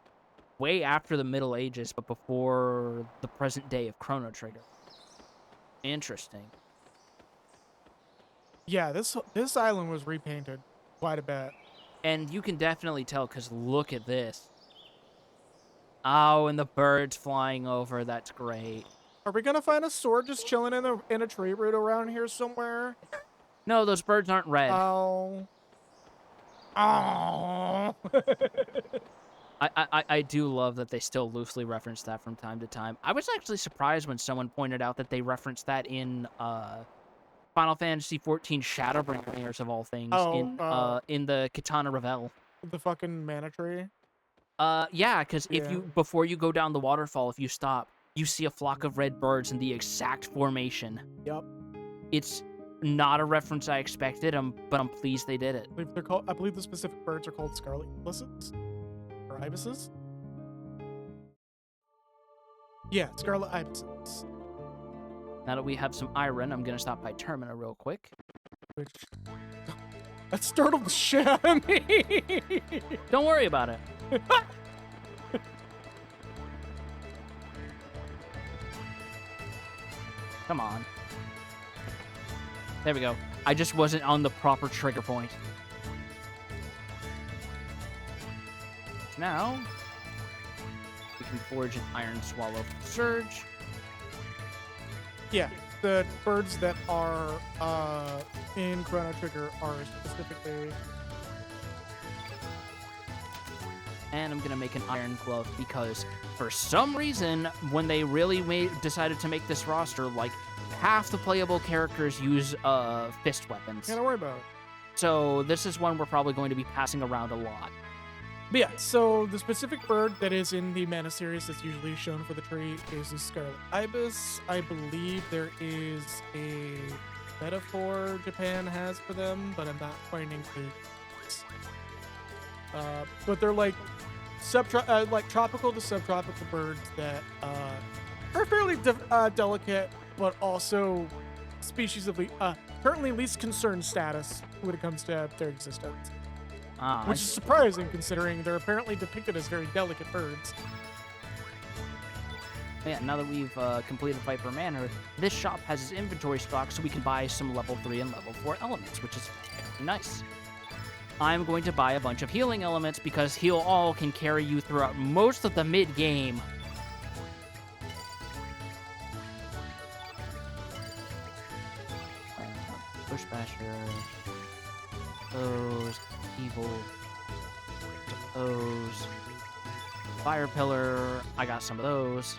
way after the Middle Ages, but before the present day of Chrono Trigger. Interesting. Yeah, this island was repainted quite a bit. And you can definitely tell, because look at this. Oh, and the birds flying over, that's great. Are we gonna find a sword just chilling in a tree root around here somewhere? No, those birds aren't red. Oh. Oh. I do love that they still loosely reference that from time to time. I was actually surprised when someone pointed out that they referenced that in Final Fantasy XIV Shadowbringers of all things in the Katana Revel. The fucking mana tree. Yeah, because if you before you go down the waterfall, if you stop, you see a flock of red birds in the exact formation. Yep. It's not a reference I expected, but I'm pleased they did it. I believe the specific birds are called scarlet ibises or ibises. Yeah, scarlet ibises. Now that we have some iron, I'm gonna stop by Termina real quick. Which that startled the shit out of me. Don't worry about it. Come on. There we go. I just wasn't on the proper trigger point. Now, we can forge an Iron Swallow for Surge. Yeah, the birds that are in Chrono Trigger are specifically. And I'm gonna make an Iron Glove because, for some reason, when they really decided to make this roster, like, half the playable characters use fist weapons. Yeah, don't worry about it. So this is one we're probably going to be passing around a lot. But yeah, so the specific bird that is in the Mana series that's usually shown for the tree is the Scarlet Ibis. I believe there is a metaphor Japan has for them, but I'm not finding it. But they're like tropical to subtropical birds that are fairly delicate, but also species of currently least concern status when it comes to their existence. Which is surprising considering they're apparently depicted as very delicate birds. Yeah, now that we've completed Viper Manor, this shop has its inventory stock so we can buy some level 3 and level 4 elements, which is very nice. I'm going to buy a bunch of healing elements because Heal All can carry you throughout most of the mid-game. Push Basher. Those. Evil. Those. Fire Pillar. I got some of those.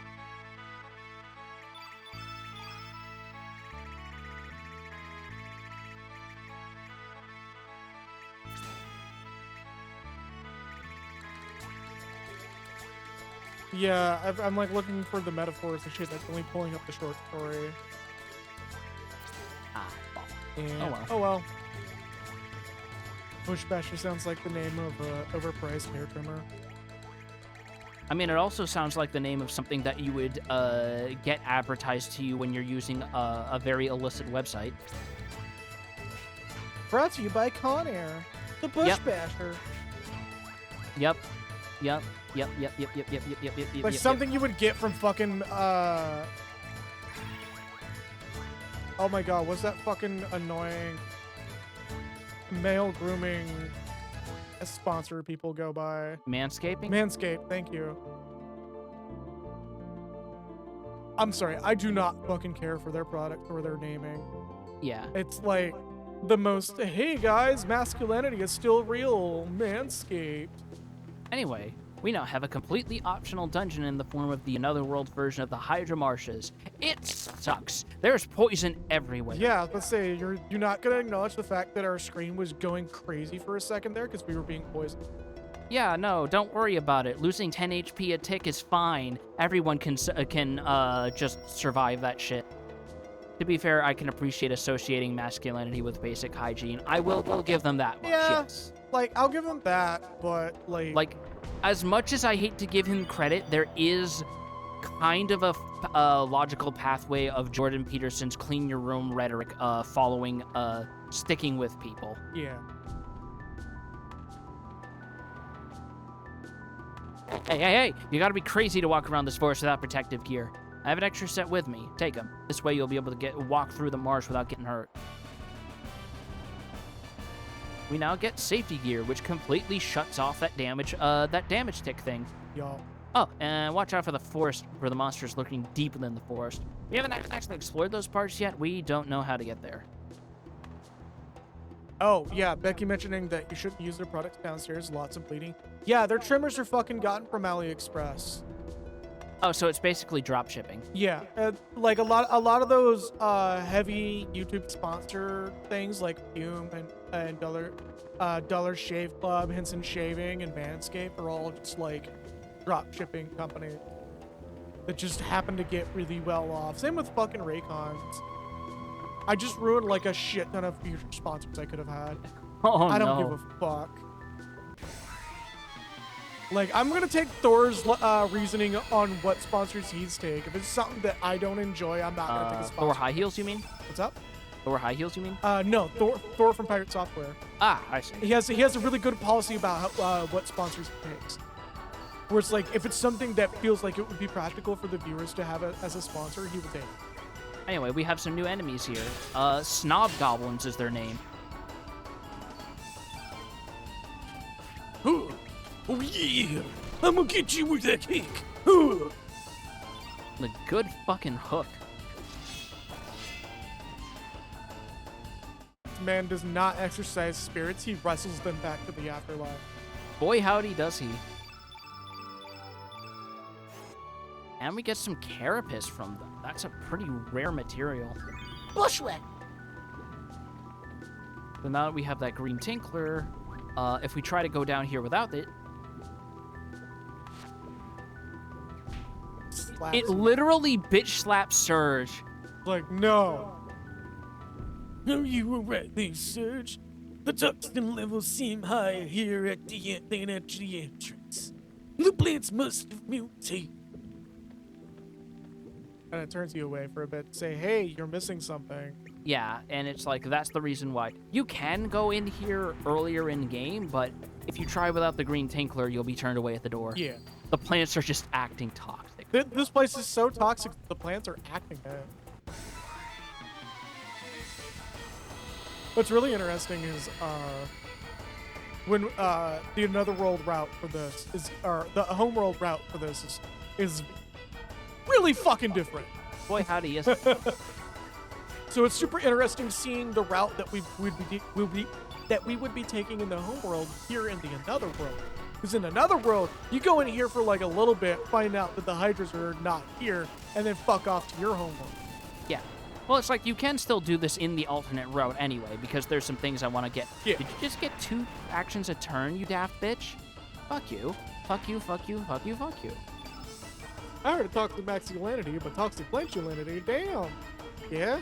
Yeah, I'm like looking for the metaphors and shit. That's only pulling up the short story. And, Oh well. Bush Basher sounds like the name of a overpriced hair trimmer. I mean, it also sounds like the name of something that you would get advertised to you when you're using a very illicit website. Brought to you by Con Air, the Bush Basher. Yep. Like something you would get from fucking oh my god, what's that fucking annoying male grooming sponsor people go by? Manscaping? Manscaped, thank you. I'm sorry, I do not fucking care for their product or their naming. Yeah. It's like the most, hey guys, masculinity is still real, Manscaped. Anyway, we now have a completely optional dungeon in the form of the Another World version of the Hydra Marshes. It sucks. There's poison everywhere. Yeah, let's say you're not gonna acknowledge the fact that our screen was going crazy for a second there because we were being poisoned. Yeah, no, don't worry about it. Losing 10 HP a tick is fine. Everyone can just survive that shit. To be fair, I can appreciate associating masculinity with basic hygiene. I will give them that much, Yeah, yes. like, I'll give them that, but, Like, as much as I hate to give him credit, there is kind of a logical pathway of Jordan Peterson's clean your room rhetoric following, sticking with people. Yeah. Hey, you gotta be crazy to walk around this forest without protective gear. I have an extra set with me. Take them. This way you'll be able to walk through the marsh without getting hurt. We now get safety gear, which completely shuts off that damage tick thing. Y'all. Oh, and watch out for the forest, for the monsters lurking deep within the forest. We haven't actually explored those parts yet. We don't know how to get there. Oh, yeah, Becky mentioning that you shouldn't use their products downstairs, lots of bleeding. Yeah, their trimmers are fucking gotten from AliExpress. Oh, so it's basically drop shipping. Yeah, like a lot of those heavy YouTube sponsor things like Fume and Dollar Shave Club, Henson Shaving, and Manscaped are all just like drop shipping companies that just happen to get really well off. Same with fucking Raycons. I just ruined like a shit ton of future sponsors I could have had. Oh, I don't no. give a fuck. Like, I'm gonna take Thor's reasoning on what sponsors he's take. If it's something that I don't enjoy, I'm not gonna take a sponsor. Thor High Heels, you mean? What's up? Thor High Heels, you mean? No, Thor from Pirate Software. Ah, I see. He has a really good policy about how, what sponsors he takes. Where it's like, if it's something that feels like it would be practical for the viewers to have as a sponsor, he would take it. Anyway, we have some new enemies here. Snob Goblins is their name. Oh yeah! I'm gonna get you with that kick. Huh. The good fucking hook. This man does not exercise spirits, he wrestles them back to the afterlife. Boy, howdy does he. And we get some carapace from them. That's a pretty rare material. Bushwhack. So now that we have that green tinkler, if we try to go down here without it, Slaps it him. literally bitch slaps Surge. Like, no. Oh, you were right there, Surge. The toxin levels seem higher here at the than at the entrance. The plants must have mutated. And it turns you away for a bit. Say, hey, you're missing something. Yeah, and it's like, that's the reason why. You can go in here earlier in game, but if you try without the green tinkler, you'll be turned away at the door. Yeah. The plants are just acting toxic. This place is so toxic that the plants are acting bad. What's really interesting is when the another world route for this is, or the home world route for this is really fucking different. Boy, howdy, yes. So it's super interesting seeing the route that we would be taking in the home world here in the another world. Because in another world, you go in here for like a little bit, find out that the Hydras are not here, and then fuck off to your home world. Yeah. Well, it's like you can still do this in the alternate route anyway, because there's some things I want to get. Yeah. Did you just get 2 actions a turn, you daft bitch? Fuck you. Fuck you, fuck you, fuck you, fuck you. I heard of toxic masculinity, but toxic masculinity, damn. Yeah?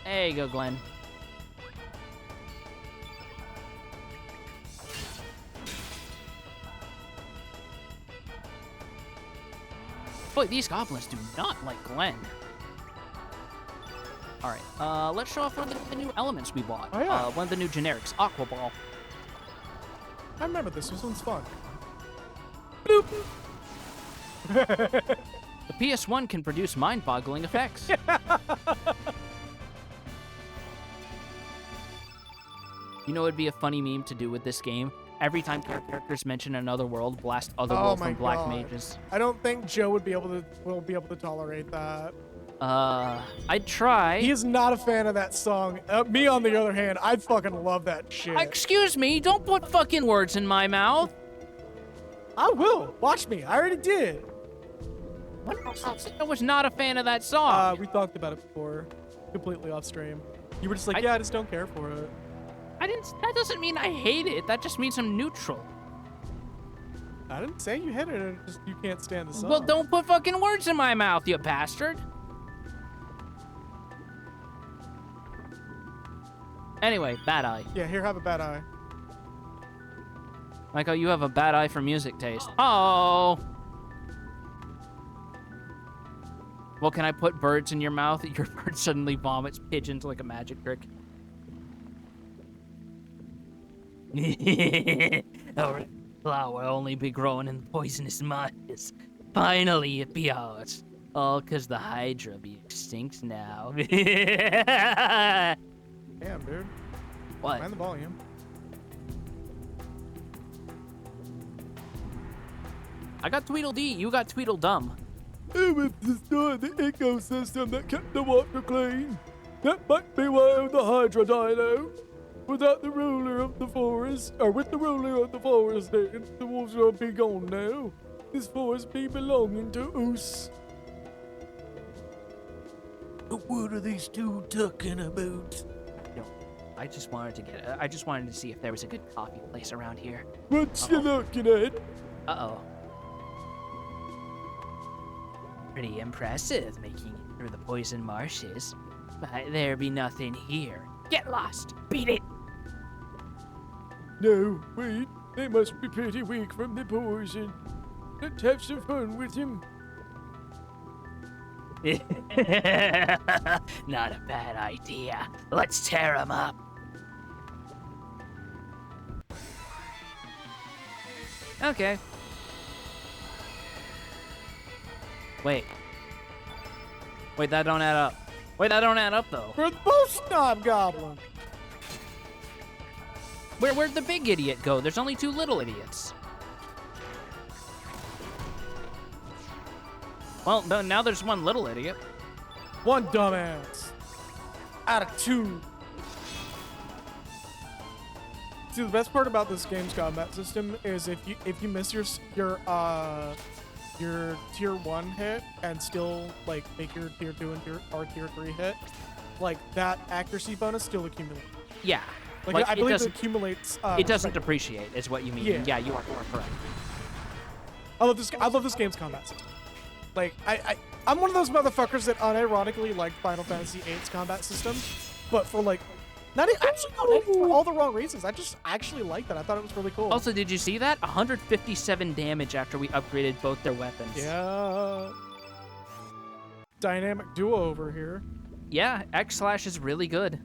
There you go, Glenn. Boy, these goblins do not like Glenn. Alright, let's show off one of the new elements we bought. Oh, yeah. One of the new generics, Aqua Ball. I remember this. This one's fun. The PS1 can produce mind-boggling effects. You know, it'd be a funny meme to do with this game. Every time characters mention another world, blast other Oh world my from black God. mages. I don't think Joe will be able to tolerate that. I'd try. He is not a fan of that song. Me, on the other hand, I fucking love that shit. Excuse me, don't put fucking words in my mouth. I will. Watch me. I already did. I was not a fan of that song. We talked about it before, completely off stream. You were just like, I- yeah, I just don't care for it. That doesn't mean I hate it. That just means I'm neutral. I didn't say you hated it. Just you can't stand the song. Well, don't put fucking words in my mouth, you bastard. Anyway, bad eye. Yeah, here, have a bad eye. Like how you have a bad eye for music taste. Oh. Well, can I put birds in your mouth? Your bird suddenly vomits pigeons like a magic trick. Our flower only be growing in poisonous marshes. Finally, it be ours. All 'cause the Hydra be extinct now. Damn, dude. What? Mind the volume. I got Tweedledee, you got Tweedledum. It was destroyed the ecosystem that kept the water clean. That might be why the Hydra died out. Without the ruler of the forest, or with the ruler of the forest dead, the wolves will be gone now. This forest be belonging to us. What are these two talking about? I just wanted to see if there was a good coffee place around here. What you looking at? Uh-oh. pretty impressive, making it through the poison marshes. But there be nothing here. Get lost. Beat it. No, wait. They must be pretty weak from the poison. Let's have some fun with him. Not a bad idea. Let's tear him up. Okay. Wait. Wait, that don't add up. Wait, that don't add up, though. We're both Hobgoblin. Where'd the big idiot go? There's only 2 little idiots. Well, no, now there's 1 little idiot. One dumbass. Out of 2. See, the best part about this game's combat system is if you miss your tier 1 hit and still like make your tier 2 and tier 3 hit, like that accuracy bonus still accumulates. Yeah. Like I believe it accumulates. It doesn't depreciate, is what you mean. Yeah, you are correct. I love this game's combat system. Like I'm one of those motherfuckers that unironically like Final Fantasy VIII's combat system, but for like not for all the wrong reasons. I just actually like that. I thought it was really cool. Also, did you see that? 157 damage after we upgraded both their weapons. Yeah. Dynamic duo over here. Yeah, X/ is really good.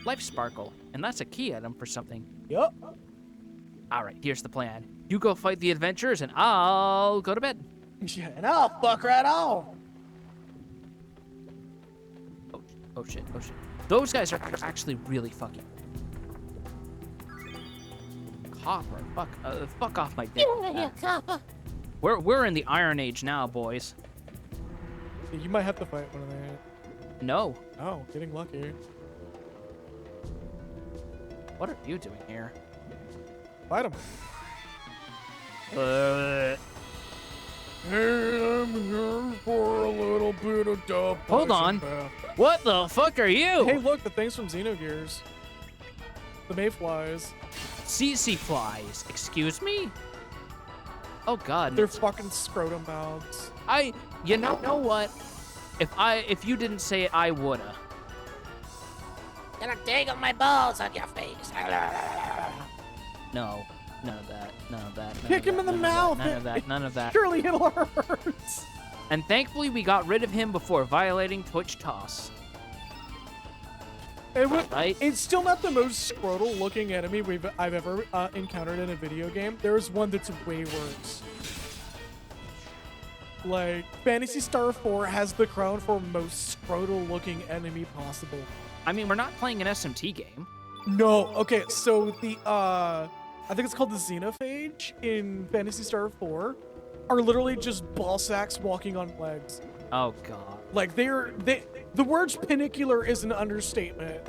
Life Sparkle, and that's a key item for something. Yup. All right, here's the plan. You go fight the adventurers, and I'll go to bed. Yeah, and I'll fuck right off. Oh shit. Those guys are actually really fucking. Copper, fuck off my dick. We're in the Iron Age now, boys. Yeah, you might have to fight one of that. No. Oh, getting lucky. What are you doing here? Fight him. Hey, I'm here for a little bit of dub. Hold on. What the fuck are you? Hey, look, the things from Xenogears. The Mayflies. CC flies. Excuse me? Oh god. They're fucking scrotum mouths. You know what? If you didn't say it, I woulda. Gonna dangle my balls on your face. No. None of that. Kick him in the mouth. None of that. Surely it'll hurt. And thankfully, we got rid of him before violating Twitch toss. Right? It's still not the most scrotal looking enemy I've ever encountered in a video game. There's one that's way worse. Like, Phantasy Star 4 has the crown for most scrotal looking enemy possible. I mean, we're not playing an SMT game. No, okay, so the, I think it's called the Xenophage in Phantasy Star 4 are literally just ball sacks walking on legs. Oh, God. Like, the word panicular is an understatement.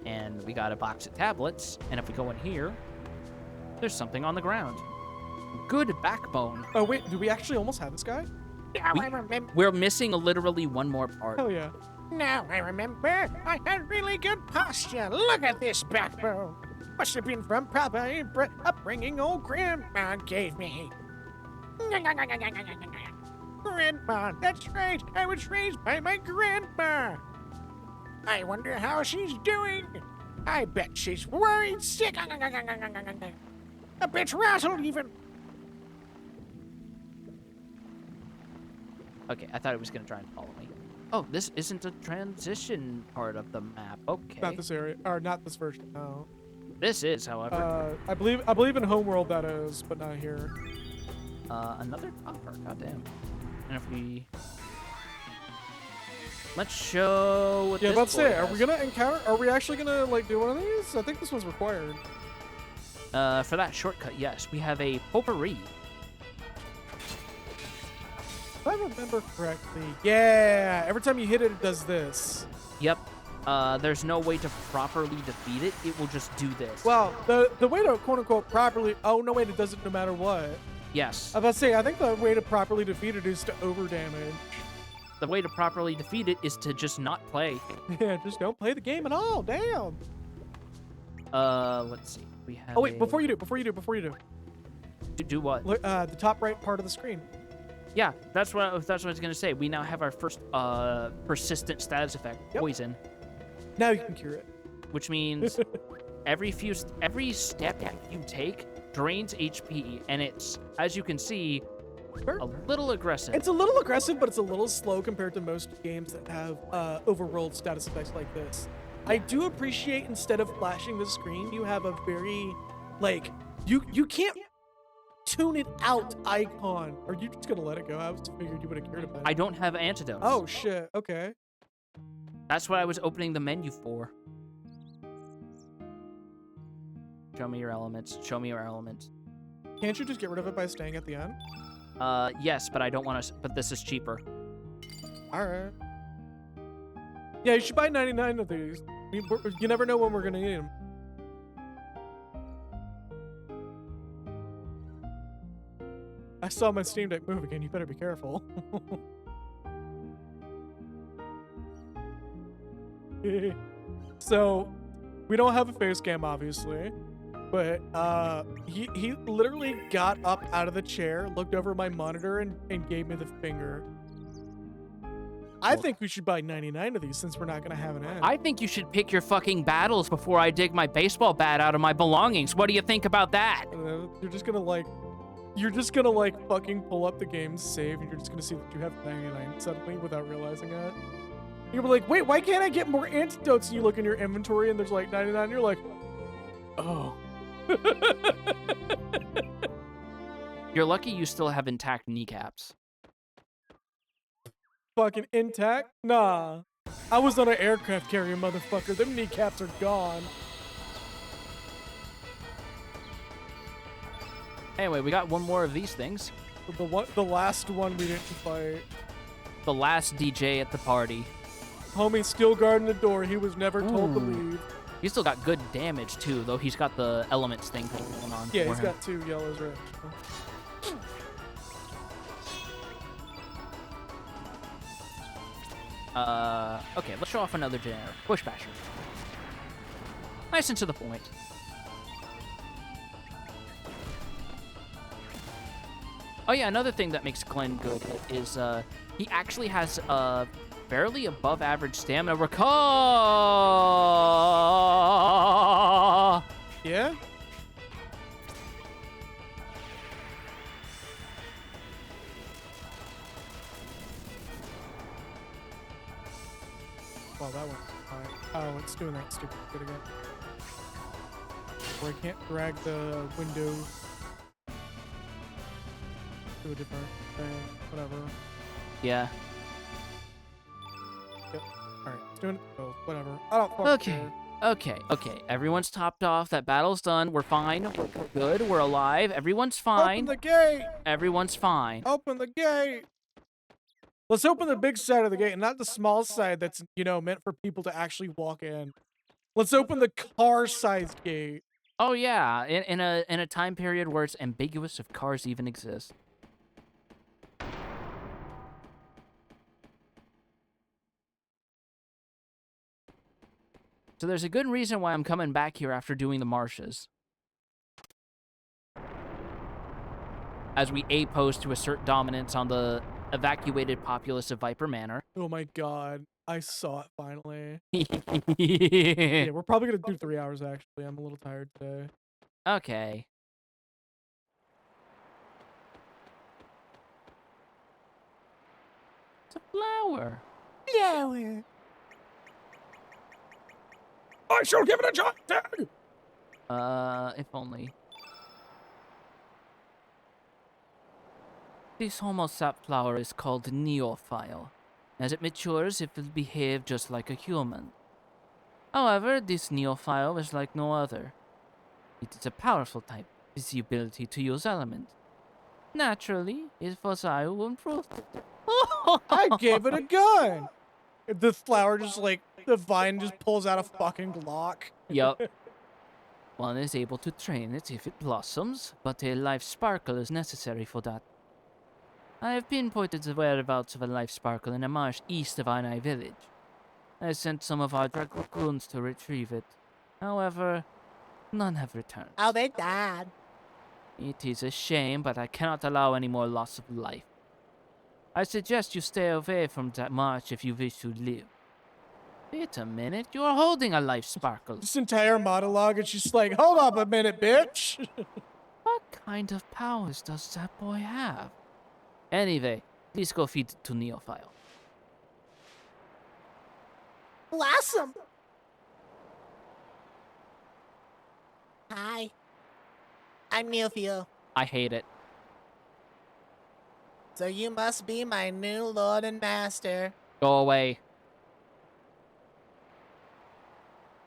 And we got a box of tablets, and if we go in here, there's something on the ground. Good backbone. Oh, wait, do we actually almost have this guy? Now I remember. We're missing literally one more part. Hell yeah. Now I remember. I had really good posture. Look at this backbone. Must have been from proper upbringing old grandma gave me. Grandma, that's right. I was raised by my grandma. I wonder how she's doing. I bet she's worried sick. A bit rattled even. Okay, I thought it was going to try and follow me. Oh, this isn't a transition part of the map. Okay. Not this area, or not this version, no. This is, however. I believe in Homeworld that is, but not here. Another copper, goddamn. And if we... Let's show what Yeah, this about to boy say, has. are we actually gonna, like, do one of these? I think this one's required. For that shortcut, yes. We have a potpourri. If I remember correctly. Yeah, every time you hit it, it does this. Yep. There's no way to properly defeat it. It will just do this. Well, the way to quote-unquote properly... Oh, no, wait, it does it no matter what. Yes. I was about to say, I think the way to properly defeat it is to over-damage. The way to properly defeat it is to just not play. Yeah, just don't play the game at all. Damn. Let's see. We have Oh, wait, before you do. Do what? Look, the top right part of the screen. Yeah, that's what I was gonna say. We now have our first persistent status effect, Yep. poison, Now you can cure it. which means every step that you take drains HP, and it's, as you can see, Sure. a little aggressive. It's a little aggressive, but it's a little slow compared to most games that have overworld status effects like this. I do appreciate instead of flashing the screen, you have a very, like, you can't tune it out icon. Are you just gonna let it go? I was figured you would have cared about it. I don't have antidotes. Oh shit. Okay. That's what I was opening the menu for. Show me your elements. Show me your elements. Can't you just get rid of it by staying at the end? Yes, but I don't want to. But this is cheaper. All right. Yeah, you should buy 99 of these. You never know when we're gonna need them. I saw my Steam Deck move again. You better be careful. So, we don't have a face cam, obviously, but he literally got up out of the chair, looked over my monitor, and gave me the finger. I think we should buy 99 of these since we're not gonna have an end. I think you should pick your fucking battles before I dig my baseball bat out of my belongings. What do you think about that? You're just gonna fucking pull up the game's save, and you're just gonna see that you have 99 suddenly without realizing it. You'll be like, wait, why can't I get more antidotes? And you look in your inventory and there's like 99, and you're like, oh. You're lucky you still have intact kneecaps. Fucking intact? Nah. I was on an aircraft carrier, motherfucker. Them kneecaps are gone. Anyway, we got one more of these things. The last one we didn't fight. The last DJ at the party. Homie still guarding the door. He was never told to leave. He's still got good damage too, though he's got the elements thing going on. Yeah, for he's him. got 2 yellows right. Okay, let's show off another generic. Bush Basher. Nice and to the point. Oh yeah, another thing that makes Glenn good is he actually has fairly above average stamina recall. Yeah? Well, that one. Oh, it's doing that stupid shit again. Where I can't drag the window to a different thing. Whatever. Yeah. Yep. Alright, it's doing it. Oh, whatever. I don't fucking Okay. care. Okay. Everyone's topped off. That battle's done. We're fine. We're good. We're alive. Everyone's fine. Open the gate! Everyone's fine. Open the gate! Let's open the big side of the gate, and not the small side that's, meant for people to actually walk in. Let's open the car-sized gate. Oh yeah, in a time period where it's ambiguous if cars even exist. So there's a good reason why I'm coming back here after doing the marshes. As we A-pose to assert dominance on the evacuated populace of Viper Manor. Oh my god. I saw it finally. Okay. Yeah, we're probably gonna do 3 hours, actually. I'm a little tired today. It's a flower. Flower. I shall give it a shot, Dad! If only. This homo sap flower is called neophile. As it matures, it will behave just like a human. However, this neophile is like no other. It is a powerful type, with the ability to use element. Naturally, it was I who improved it. I gave it a gun! The flower just, the vine just pulls out a fucking Glock. Yup. One is able to train it if it blossoms, but a life sparkle is necessary for that. I have pinpointed the whereabouts of a life sparkle in a marsh east of Arnai village. I sent some of our dragoons to retrieve it. However, none have returned. Oh, they died. It is a shame, but I cannot allow any more loss of life. I suggest you stay away from that march if you wish to live. Wait a minute, you are holding a life sparkle. This entire monologue, and she's like, hold up a minute, bitch. What kind of powers does that boy have? Anyway, please go feed it to Neophile. Blossom! Hi. I'm Neophile. I hate it. So you must be my new lord and master. Go away.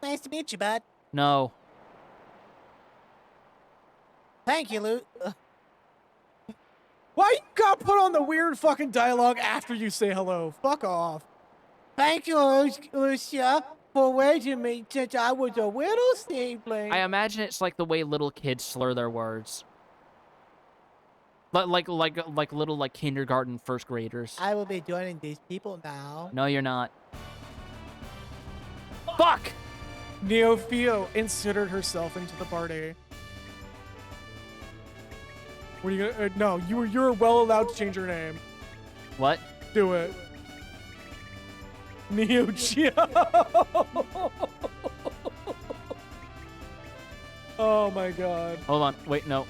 Nice to meet you, bud. No. Thank you, Luke. Why you gotta put on the weird fucking dialogue after you say hello? Fuck off. Thank you, Lucia, for waiting me since I was a little seedling. I imagine it's like the way little kids slur their words. Like little like kindergarten first graders. I will be joining these people now. No, you're not. Fuck! Neophio inserted herself into the party. What are you gonna? No, you're well allowed to change your name. What? Do it. Neo Geo. Oh my god. Hold on. Wait, no.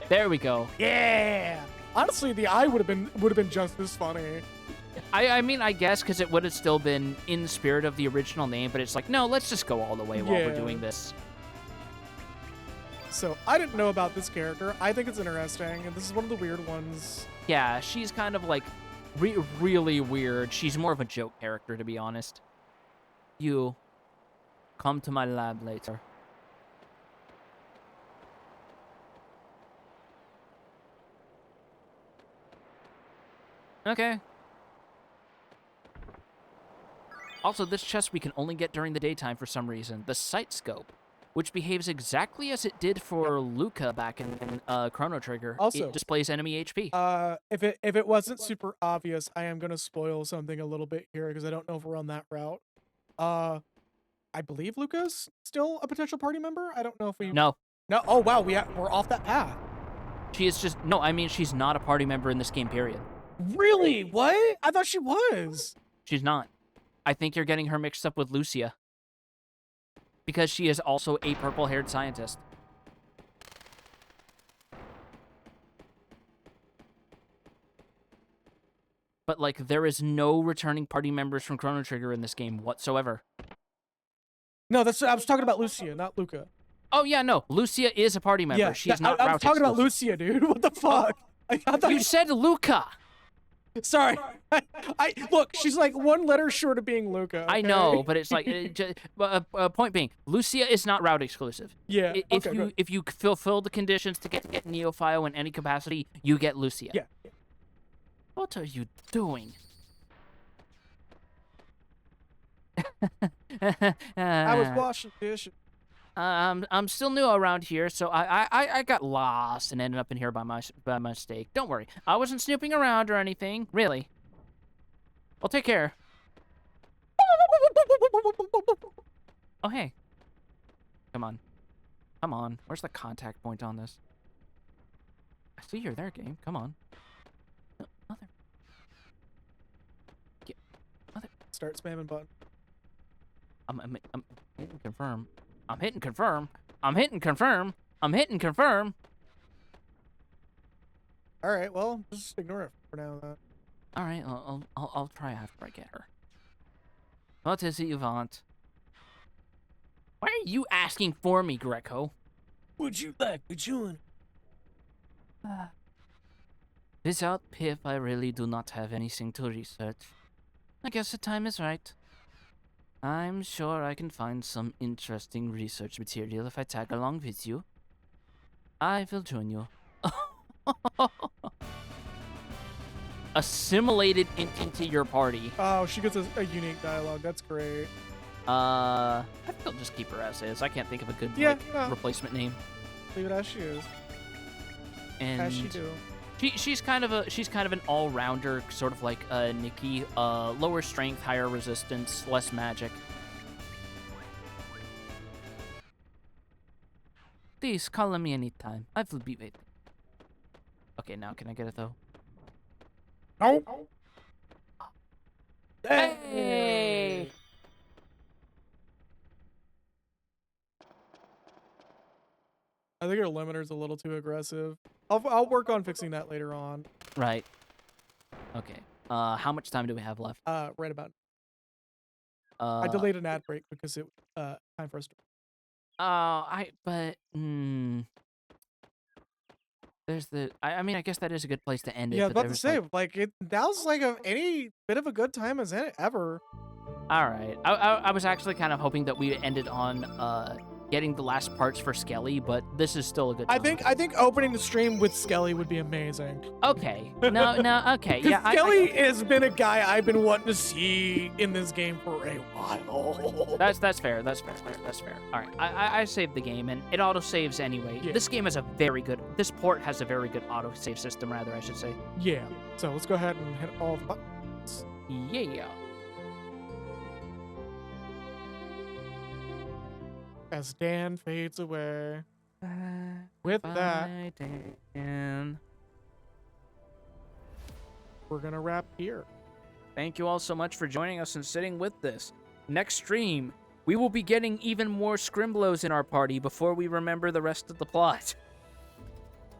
There we go. Yeah. Honestly, the eye would have been just as funny. I mean, I guess because it would have still been in the spirit of the original name, but it's like, no, let's just go all the way while we're Yeah. doing this. So I didn't know about this character. I think it's interesting, and this is one of the weird ones. Yeah, she's kind of like really weird. She's more of a joke character, to be honest. You come to my lab later. Okay. Also, this chest we can only get during the daytime for some reason. The Sight Scope, which behaves exactly as it did for Luca back in Chrono Trigger. Also- it displays enemy HP. If it wasn't super obvious, I am gonna spoil something a little bit here because I don't know if we're on that route. I believe Luca's still a potential party member. I don't know if we. No, No. Oh wow, we're off that path. she is just no. I mean, she's not a party member in this game. Period. Really? What? I thought she was. She's not. I think you're getting her mixed up with Lucia. Because she is also a purple-haired scientist. But, like, there is no returning party members from Chrono Trigger in this game whatsoever. No, I was talking about Lucia, not Luca. Oh, yeah, no. Lucia is a party member. Yeah, She is not I was route talking about exclusive. Lucia, dude. What the fuck? I thought You said Luca! Sorry. I look. She's like one letter short of being Luca. I okay? know, but it's like... point being, Lucia is not route exclusive. Yeah. If okay, good. if you fulfill the conditions to get Neophile in any capacity, you get Lucia. Yeah. What are you doing? I was washing dishes. I'm still new around here, so I got lost and ended up in here by mistake. Don't worry, I wasn't snooping around or anything, really. Well, take care. Oh, hey. Come on. Where's the contact point on this? I see you're there, game. Come on. No, mother. Start spamming button. I'm hitting confirm. I'm hitting confirm. I'm hitting confirm. I'm hitting confirm. All right. Well, just ignore it for now. All right, I'll try after I get her. What is it you want? Why are you asking for me, Greco? Would you like to join? Without Pip, I really do not have anything to research. I guess the time is right. I'm sure I can find some interesting research material if I tag along with you. I will join you. Assimilated into your party. Oh, she gets a unique dialogue. That's great. I think I'll just keep her as is. I can't think of a good Yeah, like, no. replacement name. Leave it as she is. And As she do. she's kind of an all-rounder, sort of like Nikki. Lower strength, higher resistance, less magic. Please call on me anytime. I will be waiting. Okay, now can I get it though? No. Hey! I think our limiter's a little too aggressive. I'll work on fixing that later on. Right. Okay. How much time do we have left? Right about. I delayed an ad break because it time for us to. There's the. I mean, I guess that is a good place to end it. Yeah, I was but about to say, like it. Now's like any bit of a good time as ever. All right. I was actually kind of hoping that we ended on getting the last parts for Skelly, but this is still a good time. I think opening the stream with Skelly would be amazing. Okay. No. Okay. Yeah. Skelly has been a guy I've been wanting to see in this game for a while. That's fair. That's fair. All right. I saved the game, and it auto saves anyway. Yeah. This game has a very good. This port has a very good auto save system, rather, I should say. Yeah. So let's go ahead and hit all the buttons. Yeah. As Dan fades away. With that, Bye, Dan. we're gonna wrap here. Thank you all so much for joining us and sitting with this. Next stream, we will be getting even more Scrimblos in our party before we remember the rest of the plot.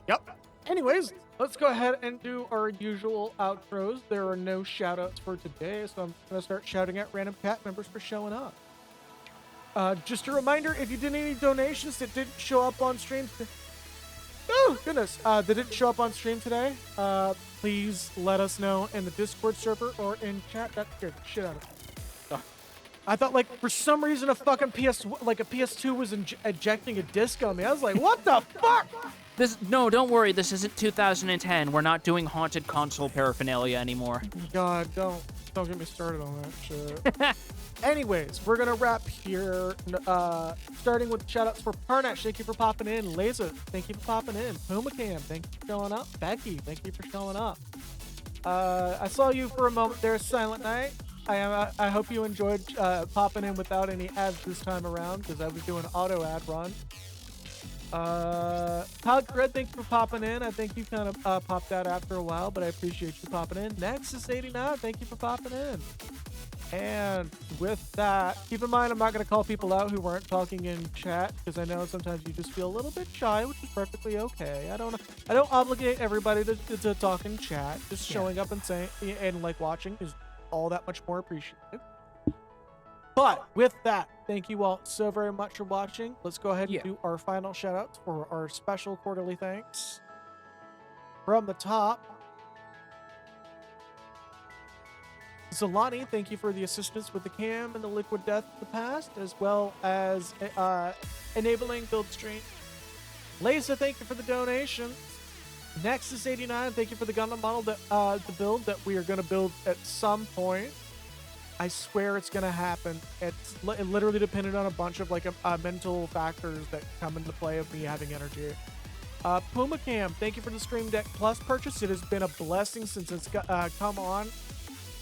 Yep. Anyways, let's go ahead and do our usual outros. There are no shout-outs for today, so I'm gonna start shouting at random cat members for showing up. Just a reminder, if you did any donations that didn't show up on stream, oh goodness, that didn't show up on stream today, please let us know in the Discord server or in chat. That scared the shit out of me. I thought, like, for some reason a fucking PS2 was ejecting a disc on me. I was like, what the fuck? No, don't worry. This isn't 2010. We're not doing haunted console paraphernalia anymore. God, don't get me started on that shit. Anyways, we're gonna wrap here. Starting with shoutouts for Parnash, thank you for popping in. Laser, thank you for popping in. Pumacam, thank you for showing up. Becky, thank you for showing up. I saw you for a moment there, Silent Night. I hope you enjoyed popping in without any ads this time around, because I was doing auto ad run. Todd Red, thank you for popping in. I think you kind of popped out after a while, but I appreciate you popping in. Nexus89, thank you for popping in. And with that, keep in mind I'm not going to call people out who weren't talking in chat, because I know sometimes you just feel a little bit shy, which is perfectly okay. I don't obligate everybody to talk in chat. Just showing up and saying and like watching is all that much more appreciated. But with that, thank you all so very much for watching. Let's go ahead and do our final shout outs for our special quarterly thanks. From the top, Zolani, thank you for the assistance with the cam and the liquid death of the past, as well as enabling build stream. Lisa, thank you for the donation. Nexus89, thank you for the Gundam model that the build that we are going to build at some point. I swear it's going to happen. It's literally dependent on a bunch of like mental factors that come into play of me having energy. Pumacam, thank you for the Stream Deck Plus purchase. It has been a blessing since it's come on.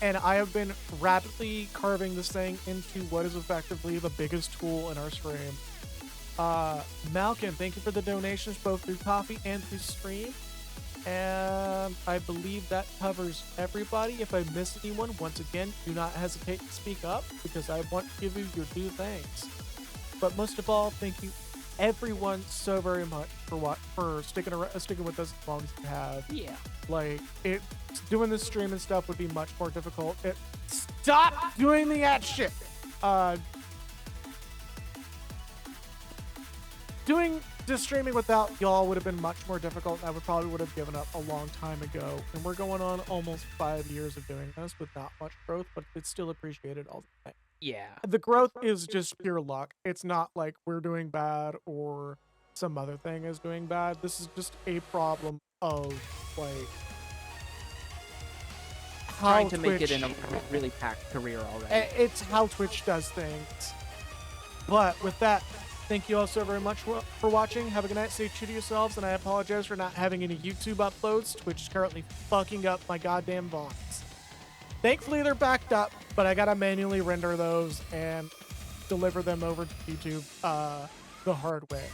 And I have been rapidly carving this thing into what is effectively the biggest tool in our stream. Malcolm, thank you for the donations both through coffee and through stream. And I believe that covers everybody. If I miss anyone, once again, do not hesitate to speak up, because I want to give you your due thanks. But most of all, thank you everyone so very much for sticking with us as long as you have. Yeah. Like, doing this stream and stuff would be much more difficult. Stop doing the ad shit. Doing this streaming without y'all would have been much more difficult. I would have given up a long time ago. And we're going on almost 5 years of doing this with not much growth, but it's still appreciated all the time. Yeah. The growth is just pure luck. It's not like we're doing bad or some other thing is doing bad. This is just a problem of like Trying to make it in a really packed career already. It's how Twitch does things. But with that, thank you all so very much for watching. Have a good night. Stay true to yourselves. And I apologize for not having any YouTube uploads. Twitch is currently fucking up my goddamn VODs. Thankfully, they're backed up, but I gotta manually render those and deliver them over to YouTube the hard way.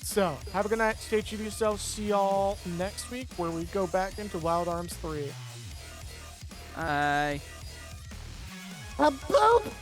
So, have a good night. Stay true to yourself. See y'all next week where we go back into Wild Arms 3. Bye. A boop!